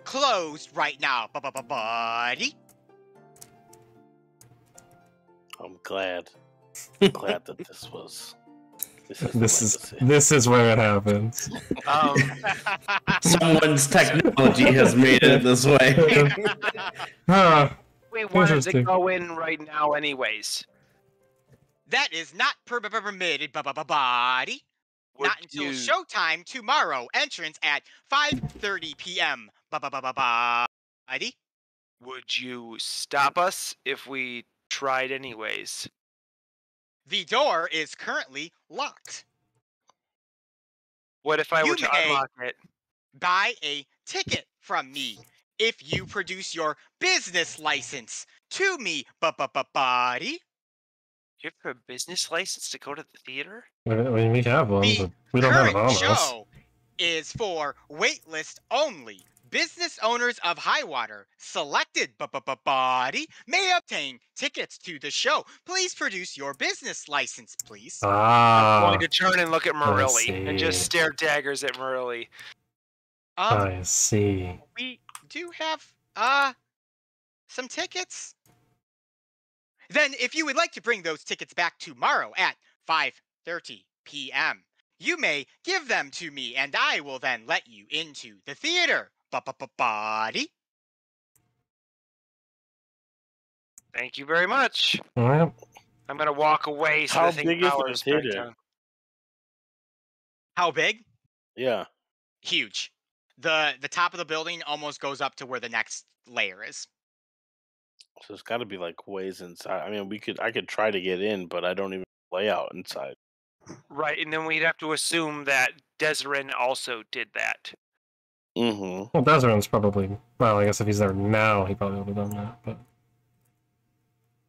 closed right now, buddy." I'm glad. Glad that this was. This is where it happens. Someone's technology has made it this way. Huh. We wanted to Interesting. go in right now anyways. That is not permitted, buddy. Would Not until you- showtime tomorrow. Entrance at 5:30 p.m. Buddy. Would you stop us if we tried anyways? The door is currently locked. What if I You were to may- unlock it? Buy a ticket from me if you produce your business license to me, buddy. You have a business license to go to the theater? I mean, we have one, The but we don't have it current on us. show is for waitlist only. Business owners of Highwater, selected buddy, may obtain tickets to the show. Please produce your business license, please. I'm Ah, going to turn and look at Marilli and just see. stare daggers at Marilli. I see. We do have some tickets. Then, if you would like to bring those tickets back tomorrow at 5:30 p.m., you may give them to me, and I will then let you into the theater, buddy. Thank you very much. All right. I'm going to walk away so How the thing big is the powers back theater? down. How big? Yeah. Huge. The top of the building almost goes up to where the next layer is. So it's got to be like ways inside. I mean, I could try to get in, but I don't even lay out inside. Right, and then we'd have to assume that Desrin also did that. Mm-hmm. Well, Deserin's probably. Well, I guess if he's there now, he probably would have done that. But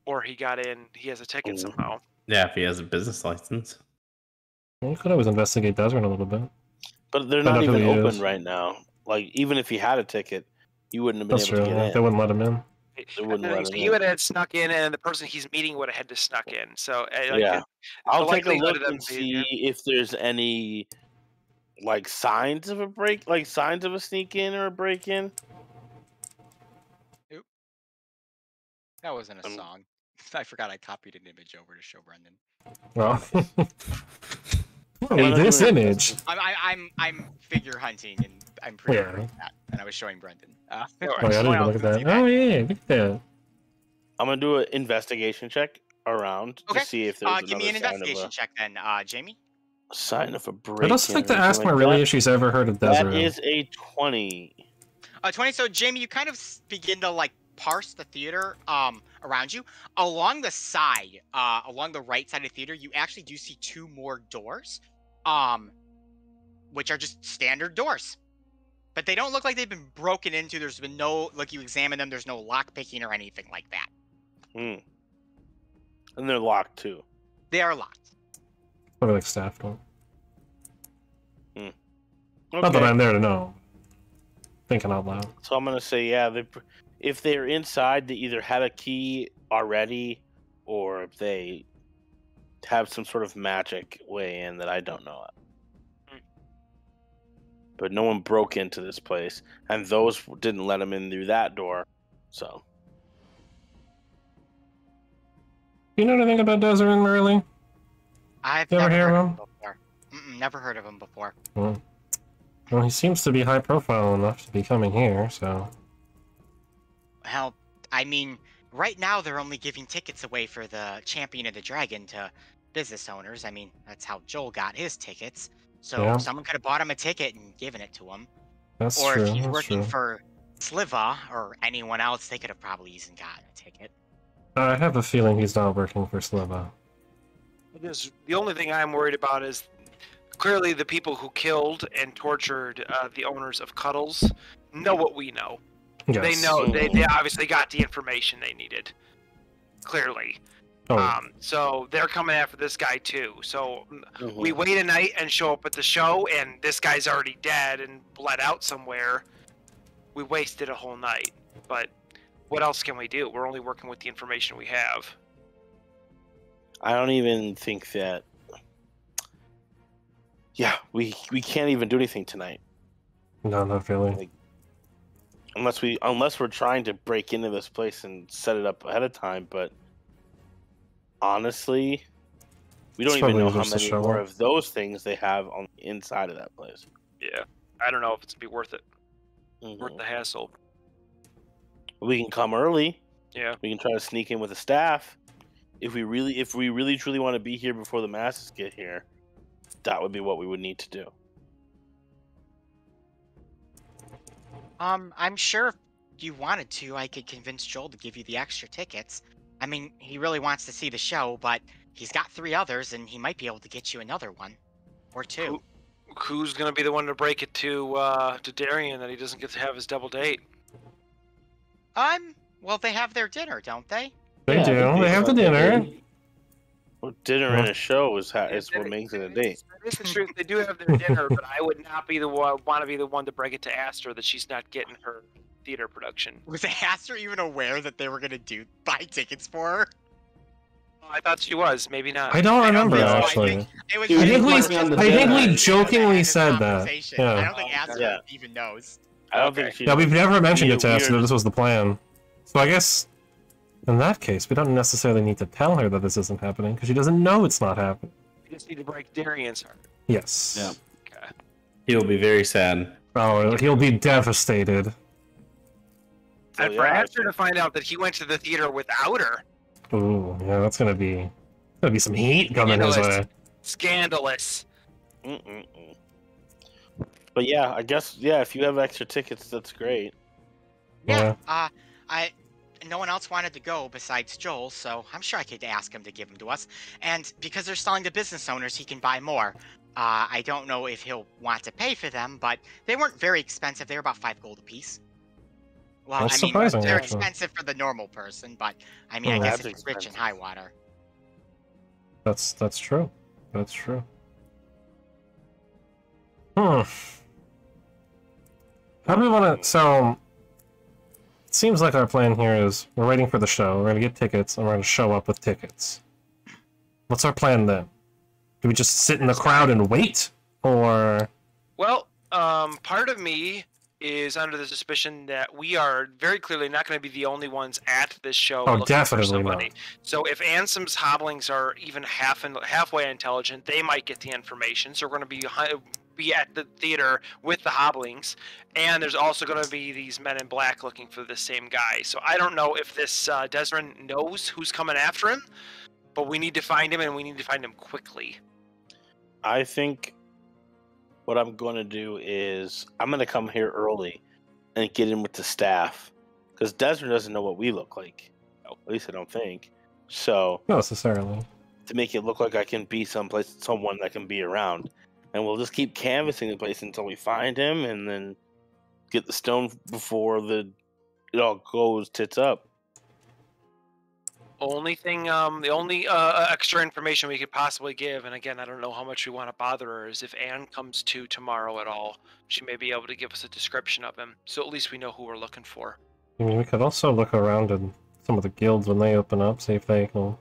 Or he got in, he has a ticket Mm. somehow. Yeah, if he has a business license. we could always investigate Deserin a little bit. But they're Find not out who even he open is. right now. Like, even if he had a ticket, you wouldn't have been That's able true. to They get in. wouldn't let him in. They wouldn't let So him he in. would have snuck in, and the person he's meeting would have had to snuck in. So Yeah. I'll take a likelihood look of them and being see if there's any like signs of a sneak in or a break in. That wasn't a Um, song. I forgot I copied an image over to show Brendan. Well, I'm hey, gonna this do an image. I'm figure hunting and I'm pre-ordering Yeah. that, and I was showing Brendan. Oh, yeah, I didn't someone even else look at can that. see Oh, yeah, look at that. I'm gonna do an investigation check around Okay. to see if there's Give me an another investigation check then, Jamie. sign of a break. I'd also like to ask Marilia if she's ever heard of That Deseret. is a 20. 20. So Jamie, you kind of begin to like parse the theater around you. Along the side, along the right side of the theater, you actually do see 2 more doors, which are just standard doors. But they don't look like they've been broken into. There's been no, like you examine them, there's no lock picking or anything like that. And they're locked too. They are locked. Probably like staff don't. Okay. Not that I'm there to know. Thinking out loud. So I'm gonna say, yeah, if they're inside, they either had a key already, or if they have some sort of magic way in that I don't know of. But no one broke into this place, and those didn't let them in through that door. So You know anything about Deseret, Marilia? I've You ever never hear heard of of him before. Never heard of him before. Well, he seems to be high profile enough to be coming here, so. Well, I mean, right now they're only giving tickets away for the Champion of the Dragon to business owners. I mean, that's how Joel got his tickets. So Yeah. someone could have bought him a ticket and given it to him. That's Or true. if he's That's working true. for Sliva or anyone else, they could have probably even gotten a ticket. I have a feeling he's not working for Sliva. Because the only thing I'm worried about is clearly the people who killed and tortured the owners of Cuddles know what we know. Yes. They know they obviously got the information they needed. Clearly. Oh, So they're coming after this guy too. So Mhm. we wait a night and show up at the show, and this guy's already dead and bled out somewhere. We wasted a whole night. But what else can we do? We're only working with the information we have. I don't even think that. Yeah, we can't even do anything tonight no, not really. unless we're trying to break into this place and set it up ahead of time. But honestly, we don't It's even know probably how just a many shovel. more of those things they have on the inside of that place. Yeah. I don't know if it's gonna be worth it. Mhm. Worth the hassle. We can come early. Yeah. We can try to sneak in with the staff. If we really truly want to be here before the masses get here, that would be what we would need to do. I'm sure if you wanted to, I could convince Joel to give you the extra tickets. I mean, he really wants to see the show, but he's got 3 others, and he might be able to get you another one. Or 2. Who's gonna be the one to break it to Darian that he doesn't get to have his double date? Well, they have their dinner, don't they? They Yeah, do. They have the dinner. Well, dinner and a show is what makes it a date. That is the truth. They do have their dinner, but I would not be the one. Want to be the one to break it to Aster that she's not getting her theater production. Was Aster even aware that they were gonna buy tickets for her? I thought she was. Maybe not. I don't remember, think so. actually. It was Dude, I think He's we, on the I think we dinner. jokingly said that. Conversation. I Yeah. don't think Aster Yeah. even knows. I don't Okay. think she. Yeah, we've never mentioned it to us Weird. that this was the plan. So I guess, in that case, we don't necessarily need to tell her that this isn't happening, because she doesn't know it's not happening. We just need to break Darian's heart. Yes. Yeah. Okay. He'll be very sad. Oh, he'll be devastated. So, And for yeah, Aster to find out that he went to the theater without her, Ooh, yeah, that's gonna be some heat coming his way. scandalous. Mm-mm-mm. But yeah, I guess if you have extra tickets, that's great. Yeah. No one else wanted to go besides Joel, so I'm sure I could ask him to give them to us. And because they're selling to business owners, he can buy more. I don't know if he'll want to pay for them, but they weren't very expensive. They were about 5 gold apiece. Well, That's I mean, surprising, they're actually. expensive for the normal person, but I mean, I Oh, guess that's if it's rich and expensive. high water. That's true. That's true. How do we want to? So seems like our plan here is we're waiting for the show. We're gonna get tickets, and we're gonna show up with tickets. What's our plan then? Do we just sit in the crowd and wait, or? Well, part of me is under the suspicion that we are very clearly not going to be the only ones at this show Oh, looking definitely for somebody. not. So if Ansem's hobblings are even halfway intelligent, they might get the information. So we're going to be at the theater with the hobblings, and there's also going to be these men in black looking for the same guy. So I don't know if this Desmond knows who's coming after him, but we need to find him, and we need to find him quickly. I think what I'm going to do is I'm going to come here early and get in with the staff, because Desmond doesn't know what we look like. At least I don't think. So Not necessarily. to make it look like I can be someone that can be around, and we'll just keep canvassing the place until we find him, and then get the stone before it all goes tits up. The only extra information we could possibly give, and again, I don't know how much we want to bother her, is if Anne comes to tomorrow at all, she may be able to give us a description of him, so at least we know who we're looking for. I mean, we could also look around in some of the guilds when they open up, see if they can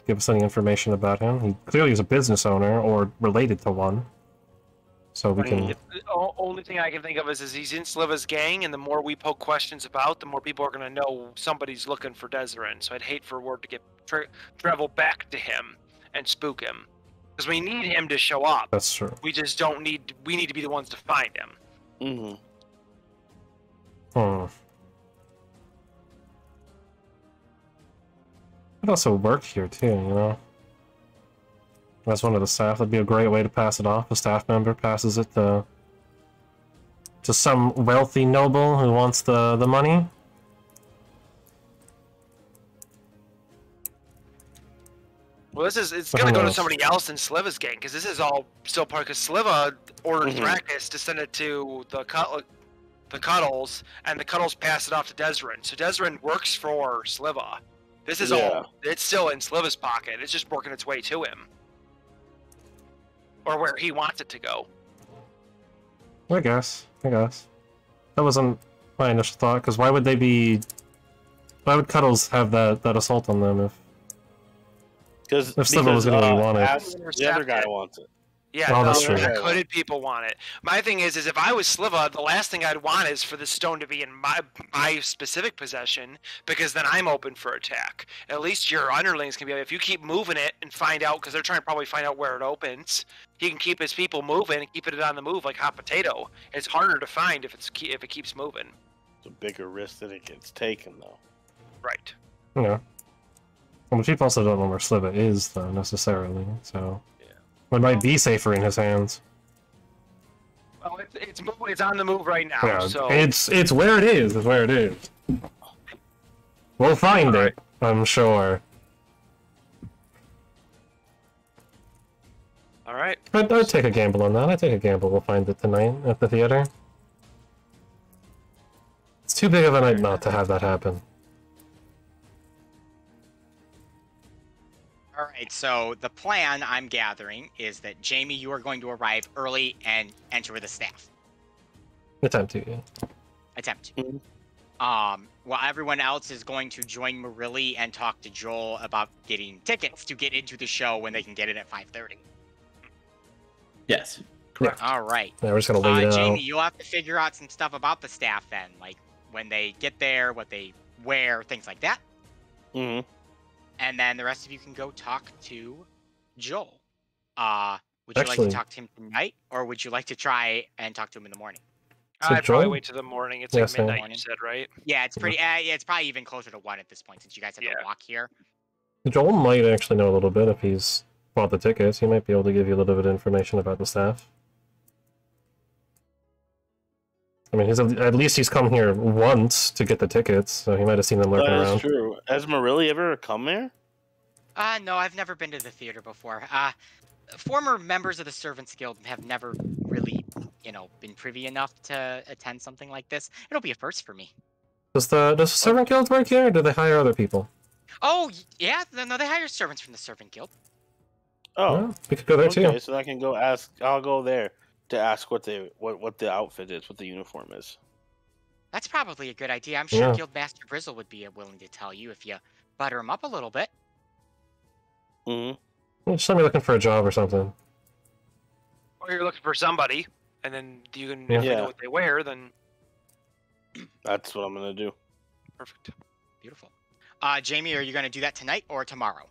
give us any information about him. He clearly is a business owner or related to one. So we can... The only thing I can think of is he's in Sliva's gang, and the more we poke questions about, the more people are going to know somebody's looking for Desiree. So I'd hate for word to get travel back to him and spook him, because we need him to show up. That's true. We just don't need. We need to be the ones to find him. Mm-hmm. It also worked here too, you know? As one of the staff, that'd be a great way to pass it off. A staff member passes it to some wealthy noble who wants the money. Well, it's gonna go to somebody else in Sliva's gang, because this is all still part. Because Sliva ordered Thrakis to send it to the Cuddles, and the Cuddles pass it off to Desrin. So Desrin works for Sliva. This is all. It's still in Sliva's pocket. It's just working its way to him, or where he wants it to go. I guess. That wasn't my initial thought, because why would Cuddles have that assault on them if Sliva was going to want it? The other guy wants it. Yeah, oh, that's true. Hooded people want it. My thing is if I was Sliva, the last thing I'd want is for the stone to be in my specific possession, because then I'm open for attack. At least your underlings can be. If you keep moving it and find out, because they're trying to probably find out where it opens, he can keep his people moving and keep it on the move like hot potato. It's harder to find if it keeps moving. It's a bigger risk that it gets taken, though. Right. Yeah. Well, people also don't know where Sliva is, though, necessarily, so... It might be safer in his hands. Well, it's on the move right now, Yeah, so... It's where it is, it's where it is. We'll find it, I'm sure. Alright. I'd take a gamble on that. I'd take a gamble we'll find it tonight at the theater. It's too big of a night not to have that happen. Alright, so the plan I'm gathering is that Jamie, you are going to arrive early and enter with the staff. Attempt to, yeah. Attempt to. While everyone else is going to join Marilli and talk to Joel about getting tickets to get into the show when they can get it at 5:30. Yes. Correct. Alright. Yeah, we're just gonna wait it out. Jamie, you'll have to figure out some stuff about the staff then, like when they get there, what they wear, things like that. Mm-hmm. And then the rest of you can go talk to Joel. Would you like Actually- to talk to him tonight, or would you like to try and talk to him in the morning? So I'd probably Joel- wait till the morning. It's Yeah, like same. midnight, you said, right? Yeah, it's pretty. It's probably even closer to 1 at this point, since you guys have to walk here. Joel might actually know a little bit if he's bought the tickets. He might be able to give you a little bit of information about the staff. I mean, at least he's come here once to get the tickets, so he might have seen them lurking That around. is true. Has Marilli ever come there? No, I've never been to the theater before. Former members of the Servants Guild have never really, been privy enough to attend something like this. It'll be a first for me. Does the Servant Guild work here, or do they hire other people? Oh, yeah, no, they hire servants from the Servant Guild. Oh, Yeah, we could go there okay. too. So I can go ask. I'll go there to ask what the outfit is, what the uniform is. That's probably a good idea. I'm sure Yeah. Guildmaster Brizzle would be willing to tell you if you butter him up a little bit. Mm-hmm. Just let me looking for a job or something. Or you're looking for somebody, and then you can, Yeah. if you know what they wear, then That's what I'm gonna do. perfect. Beautiful. Jamie, are you going to do that tonight or tomorrow?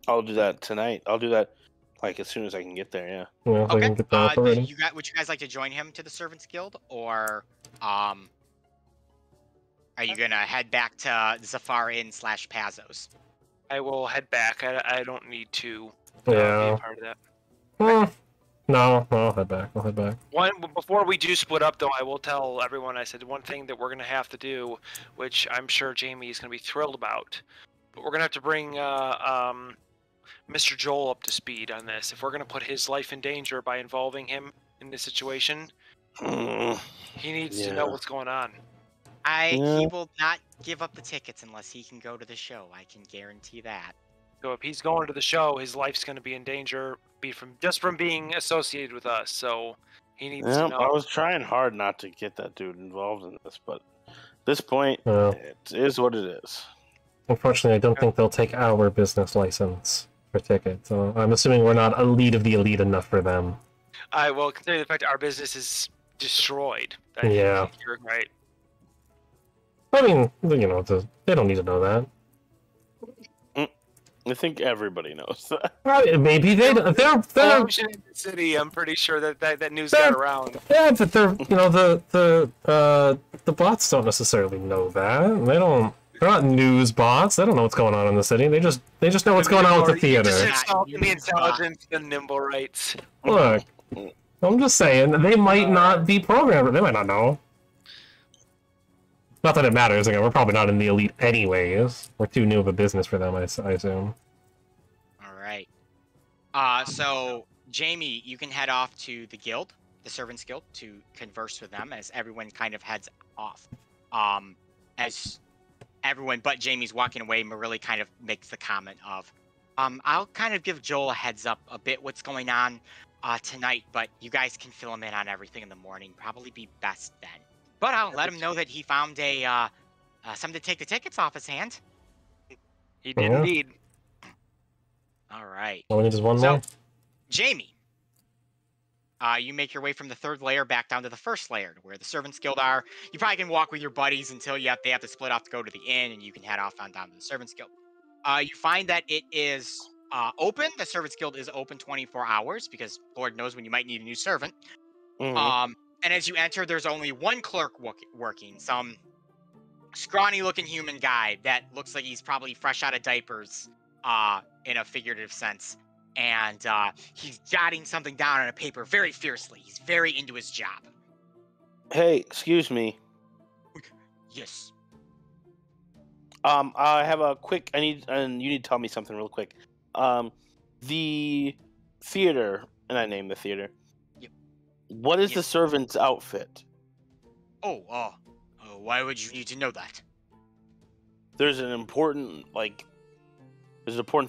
I'll do that tonight. I'll do that like as soon as I can get there. Yeah. Yeah, so I Okay. can get that up already. Would you guys like to join him to the Servants Guild, or are you going to head back to Zafar Inn / Pazos? I will head back. I don't need to Yeah. be a part of that. No, I'll head back. Before we do split up, though, I will tell everyone. I said one thing that we're gonna have to do, which I'm sure Jamie is gonna be thrilled about. But we're gonna have to bring Mr. Joel up to speed on this. If we're gonna put his life in danger by involving him in this situation, he needs to know what's going on. He will not give up the tickets unless he can go to the show. I can guarantee that. So if he's going to the show, his life's gonna be in danger, from being associated with us. So he needs to know. I was trying hard not to get that dude involved in this, but at this point, Yeah. it is what it is. Unfortunately, I don't think they'll take our business license for tickets. So I'm assuming we're not elite of the elite enough for them. I will consider the fact our business is destroyed. Yeah. You're right. I mean, they don't need to know that. I think everybody knows that. Maybe they're in the city. I'm pretty sure that news got around. Yeah, but they're the bots don't necessarily know that. They're not news bots. They don't know what's going on in the city. They just know what's going on with the theater. Just insulting the intelligence and nimble rights. Look, I'm just saying they might not be programmed. They might not know. Not that it matters. Again, we're probably not in the elite anyways. We're too new of a business for them, I assume. All right. So Jamie, you can head off to the guild, the Servants Guild, to converse with them as everyone kind of heads off. As everyone but Jamie's walking away, Marilli kind of makes the comment of, I'll kind of give Joel a heads up a bit what's going on tonight, but you guys can fill him in on everything in the morning. Probably be best then. But I'll let him know that he found something to take the tickets off his hand. He did indeed. All right. All we need is one more. Jamie, you make your way from the 3rd layer back down to the 1st layer, where the Servants Guild are. You probably can walk with your buddies until they have to split off to go to the inn, and you can head off on down to the Servants Guild. You find that it is open. The Servants Guild is open 24 hours because Lord knows when you might need a new servant. Mhm. And as you enter, there's only one clerk working, some scrawny-looking human guy that looks like he's probably fresh out of diapers, in a figurative sense. And he's jotting something down on a paper very fiercely. He's very into his job. Hey, excuse me. Yes. I have a quick. You need to tell me something real quick. The theater, and I named the theater. Yep. What is the servant's outfit? Why would you need to know that? There's an important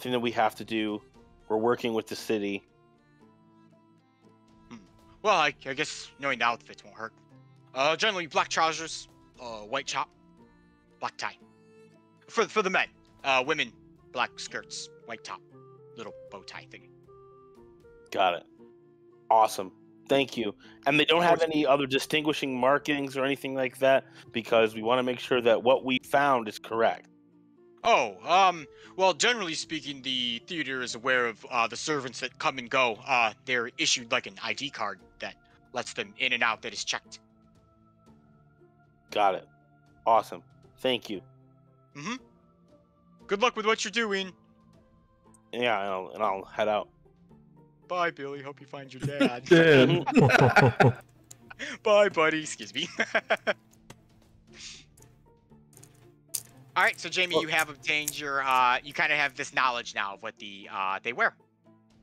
thing that we have to do. We're working with the city. Well, I guess knowing the outfits won't hurt. Generally black trousers, white top, black tie. For the men. Women, black skirts, white top, little bow tie thing. Got it. Awesome. Thank you. And they don't have any other distinguishing markings or anything like that, because we want to make sure that what we found is correct. Well, generally speaking, the theater is aware of the servants that come and go. They're issued like an ID card that lets them in and out that is checked. Got it. Awesome. Thank you. Mm-hmm. Good luck with what you're doing. Yeah, and I'll head out. Bye, Billy. Hope you find your dad. Dead. Bye, buddy. Excuse me. All right, so Jamie, you have obtained your. You kind of have this knowledge now of what they wear.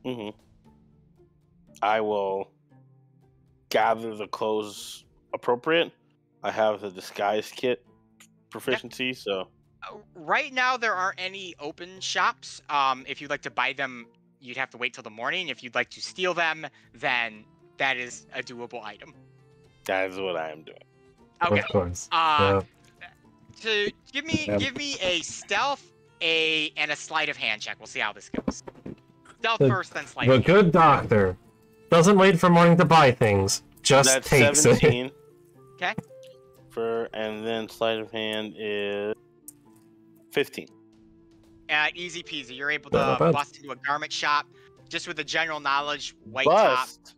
Mm-hmm. I will gather the clothes appropriate. I have the disguise kit proficiency, so. Right now, there aren't any open shops. If you'd like to buy them, you'd have to wait till the morning. If you'd like to steal them, then that is a doable item. That is what I am doing. Okay. Of course. Uh, Yeah. So give me a stealth, and a sleight of hand check. We'll see how this goes. Stealth The- first, then sleight The of hand. good doctor doesn't wait for morning to buy things. Just That's takes it. 17. Okay. And then sleight of hand is 15. Easy peasy. You're able Not to bad. bust into a garment shop just with the general knowledge, white top. Bust.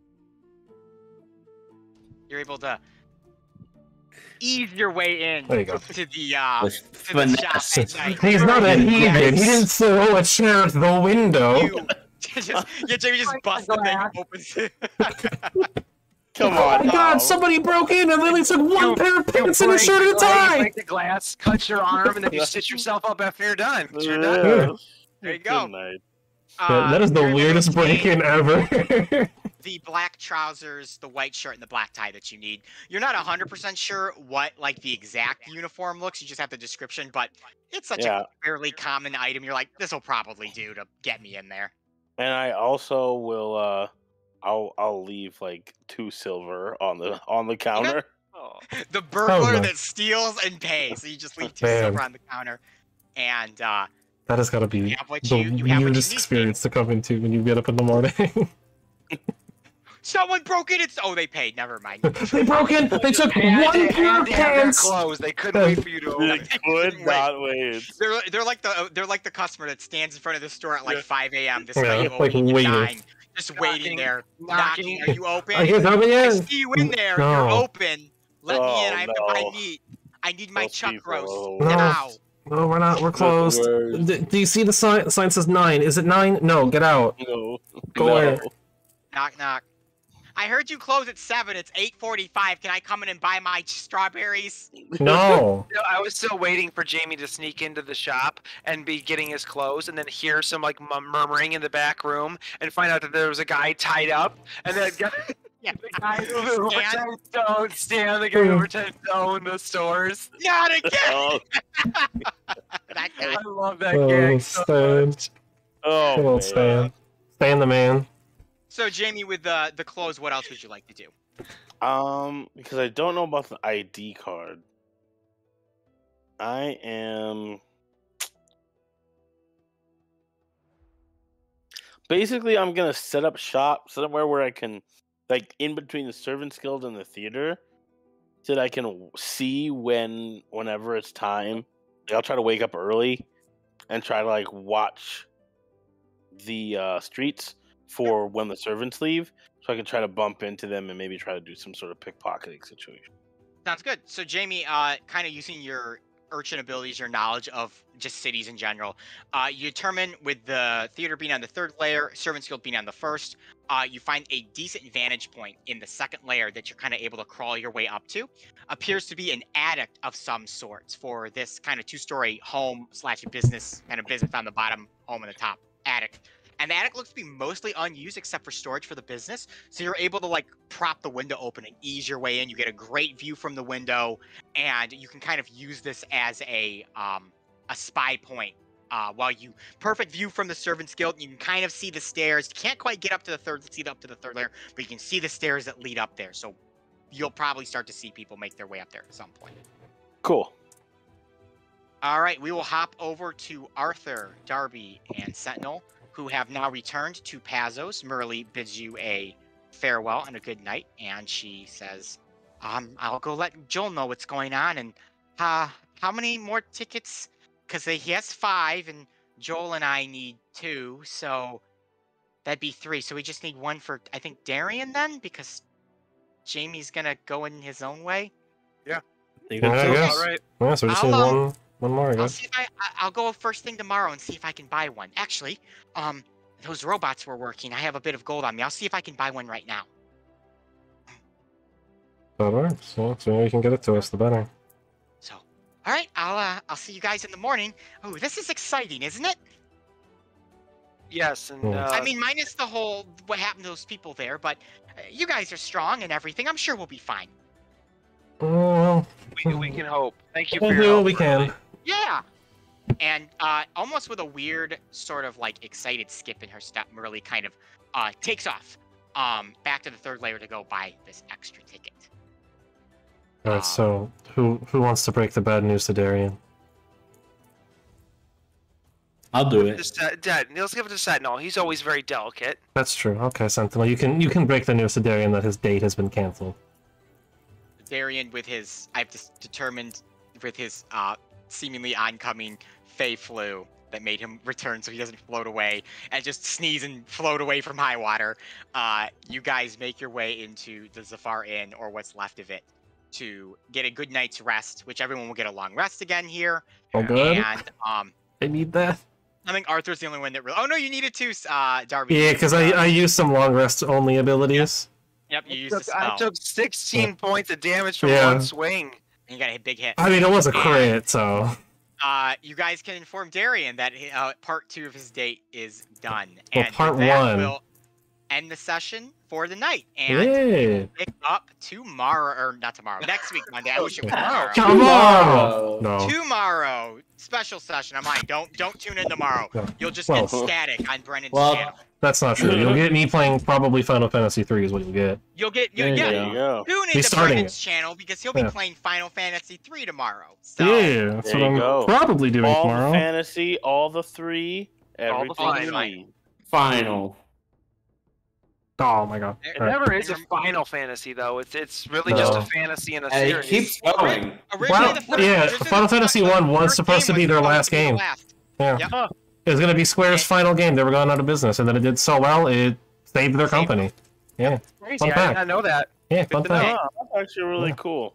You're able to ease your way in There you go. to the With to the shop finesse. at night. He's not a heathen. He didn't throw a chair at the window. Jamie just busts the thing, opens it. Come Oh on, my god, now. somebody broke in and literally took one pair of pants and a shirt at a You time! break the glass, cut your arm, and then you stitch yourself up after you're done. You're Yeah. done. There you go. Good night. Yeah, that is the you're able to weirdest obtain break-in ever. The black trousers, the white shirt, and the black tie that you need. You're not 100% sure what like the exact uniform looks. You just have the description, but it's such Yeah. a fairly common item. You're like, this will probably do to get me in there. And I also will I'll leave like 2 silver on the counter. Oh. The burglar nice. that steals and pays. So you just leave 2 Man. silver on the counter, and That has got to be you have what the you have what you weirdest need. experience to come into when you get up in the morning. Someone broke it. Oh, they paid. Never mind. They broke in, they took And one they pair had of to have their pants! clothes. They couldn't wait for you to They open. could Wait. not wait. They're like the customer that stands in front of the store at like Yeah. 5 a.m. This Yeah, night, you like open at waiting. 9, just waiting there, knocking. Are you open? I hear them I again! see you in there. No. You're open. Let me in. Oh, I have to buy no. meat. I need my Those chuck people. roast No. now. No, we're not, we're closed. worst. Do you see the sign? The sign says 9. Is it 9? No, get out. No. Go no. away. Knock knock. I heard you close at 7. It's 8:45. Can I come in and buy my strawberries? No. No, I was still waiting for Jamie to sneak into the shop and be getting his clothes, and then hear some like murmuring in the back room, and find out that there was a guy tied up, and then Yeah. the guy over Stan? 10 stone, Stan, the guy over 10 stone, the stores. Not again. Oh, That guy. I love that Oh, gag so Stan. much. oh Good old man. Stan. Stan the man. So Jamie, with the clothes, what else would you like to do? Because I don't know about the ID card. I am basically I'm gonna set up shop somewhere where I can, like, in between the Servants Guild and the theater, so that I can see whenever it's time. Like, I'll try to wake up early and try to like watch the streets for when the servants leave, so I can try to bump into them and maybe try to do some sort of pickpocketing situation. Sounds good. So Jamie, kind of using your urchin abilities, your knowledge of just cities in general, you determine with the theater being on the 3rd layer, Servants Guild being on the 1st, you find a decent vantage point in the 2nd layer that you're kind of able to crawl your way up to. Appears to be an attic of some sorts for this kind of 2-story home / business, kind of business on the bottom, home on the top, attic. And the attic looks to be mostly unused except for storage for the business. So you're able to like prop the window open and ease your way in. You get a great view from the window, and you can kind of use this as a spy point. While you perfect view from the Servants Guild, you can kind of see the stairs. You can't quite get up to the 3rd layer, but you can see the stairs that lead up there. So you'll probably start to see people make their way up there at some point. Cool. All right, we will hop over to Arthur, Darby, and Sentinel, who have now returned to Pazos. Merle bids you a farewell and a good night, and she says, I'll go let Joel know what's going on, and how many more tickets? Because he has 5, and Joel and I need 2, so that'd be 3. So we just need 1 for, I think, Darian then, because Jamie's gonna go in his own way. You Yeah, I can guess. All right. Yeah, so we just I'll, need one more, I I'll guess. see if I'll go first thing tomorrow and see if I can buy one. Actually, those robots were working. I have a bit of gold on me. I'll see if I can buy one right now. That works. Yeah, so you can get it to us, the better. So, all right, I'll see you guys in the morning. Oh, this is exciting, isn't it? Yes, and I mean, minus the whole what happened to those people there, but you guys are strong and everything. I'm sure we'll be fine. Well, we can hope. Thank you for we'll your do what help, we can. Merle. Yeah. And almost with a weird sort of like excited skip in her step, Merle kind of takes off back to the 3rd layer to go buy this extra ticket. Alright, so who wants to break the bad news to Darian? I'll do it. Let's give it to Sentinel. He's always very delicate. That's true. Okay, Sentinel, you can break the news to Darian that his date has been canceled. Darian, with his, I've just determined with his seemingly oncoming Fey flu that made him return so he doesn't float away and just sneeze and float away from high water. You guys make your way into the Zafar Inn, or what's left of it, to get a good night's rest, which everyone will get a long rest again here. Oh, good. And I need that. I think Arthur's the only one that really. Oh no, you need it too, Darby. Yeah, because I used some long rest only abilities. Yep, you used the spell. I took 16 points of damage from Yeah. one swing. And you got a big hit. I mean, it was a crit, so. You guys can inform Darian that part 2 of his date is done. Well, And part that 1 will end the session for the night. And Yeah. we'll pick up tomorrow, or not tomorrow, next week, Monday. I wish it was tomorrow. Tomorrow! No. Tomorrow, special session on mine. Don't tune in tomorrow. No. You'll just Well- get static on Brennan's Well- channel. That's not true. You'll get me playing probably Final Fantasy 3 is what you'll get. You'll get There you yeah. There you go. Tune He's into starting Brennan's it. channel because he'll be Yeah. playing Final Fantasy 3 tomorrow. So Yeah, that's There what you I'm go. probably doing All tomorrow. the fantasy, all the 3, All the everything you fine. need. Final. Oh my god. It It Alright. never is a Final Fantasy though. It's really No. just a fantasy in a And it series. keeps going. originally the first, yeah, originally Final the Fantasy first- 1 was first supposed to game be was their supposed last to be the game. last. Yeah. Yep. It was going to be Square's final game. They were going out of business, and then it did so well, it saved their company. Yeah. Crazy. Fun I did fact. not know that. Yeah, Good fun to know. fact. Oh, that's actually really cool.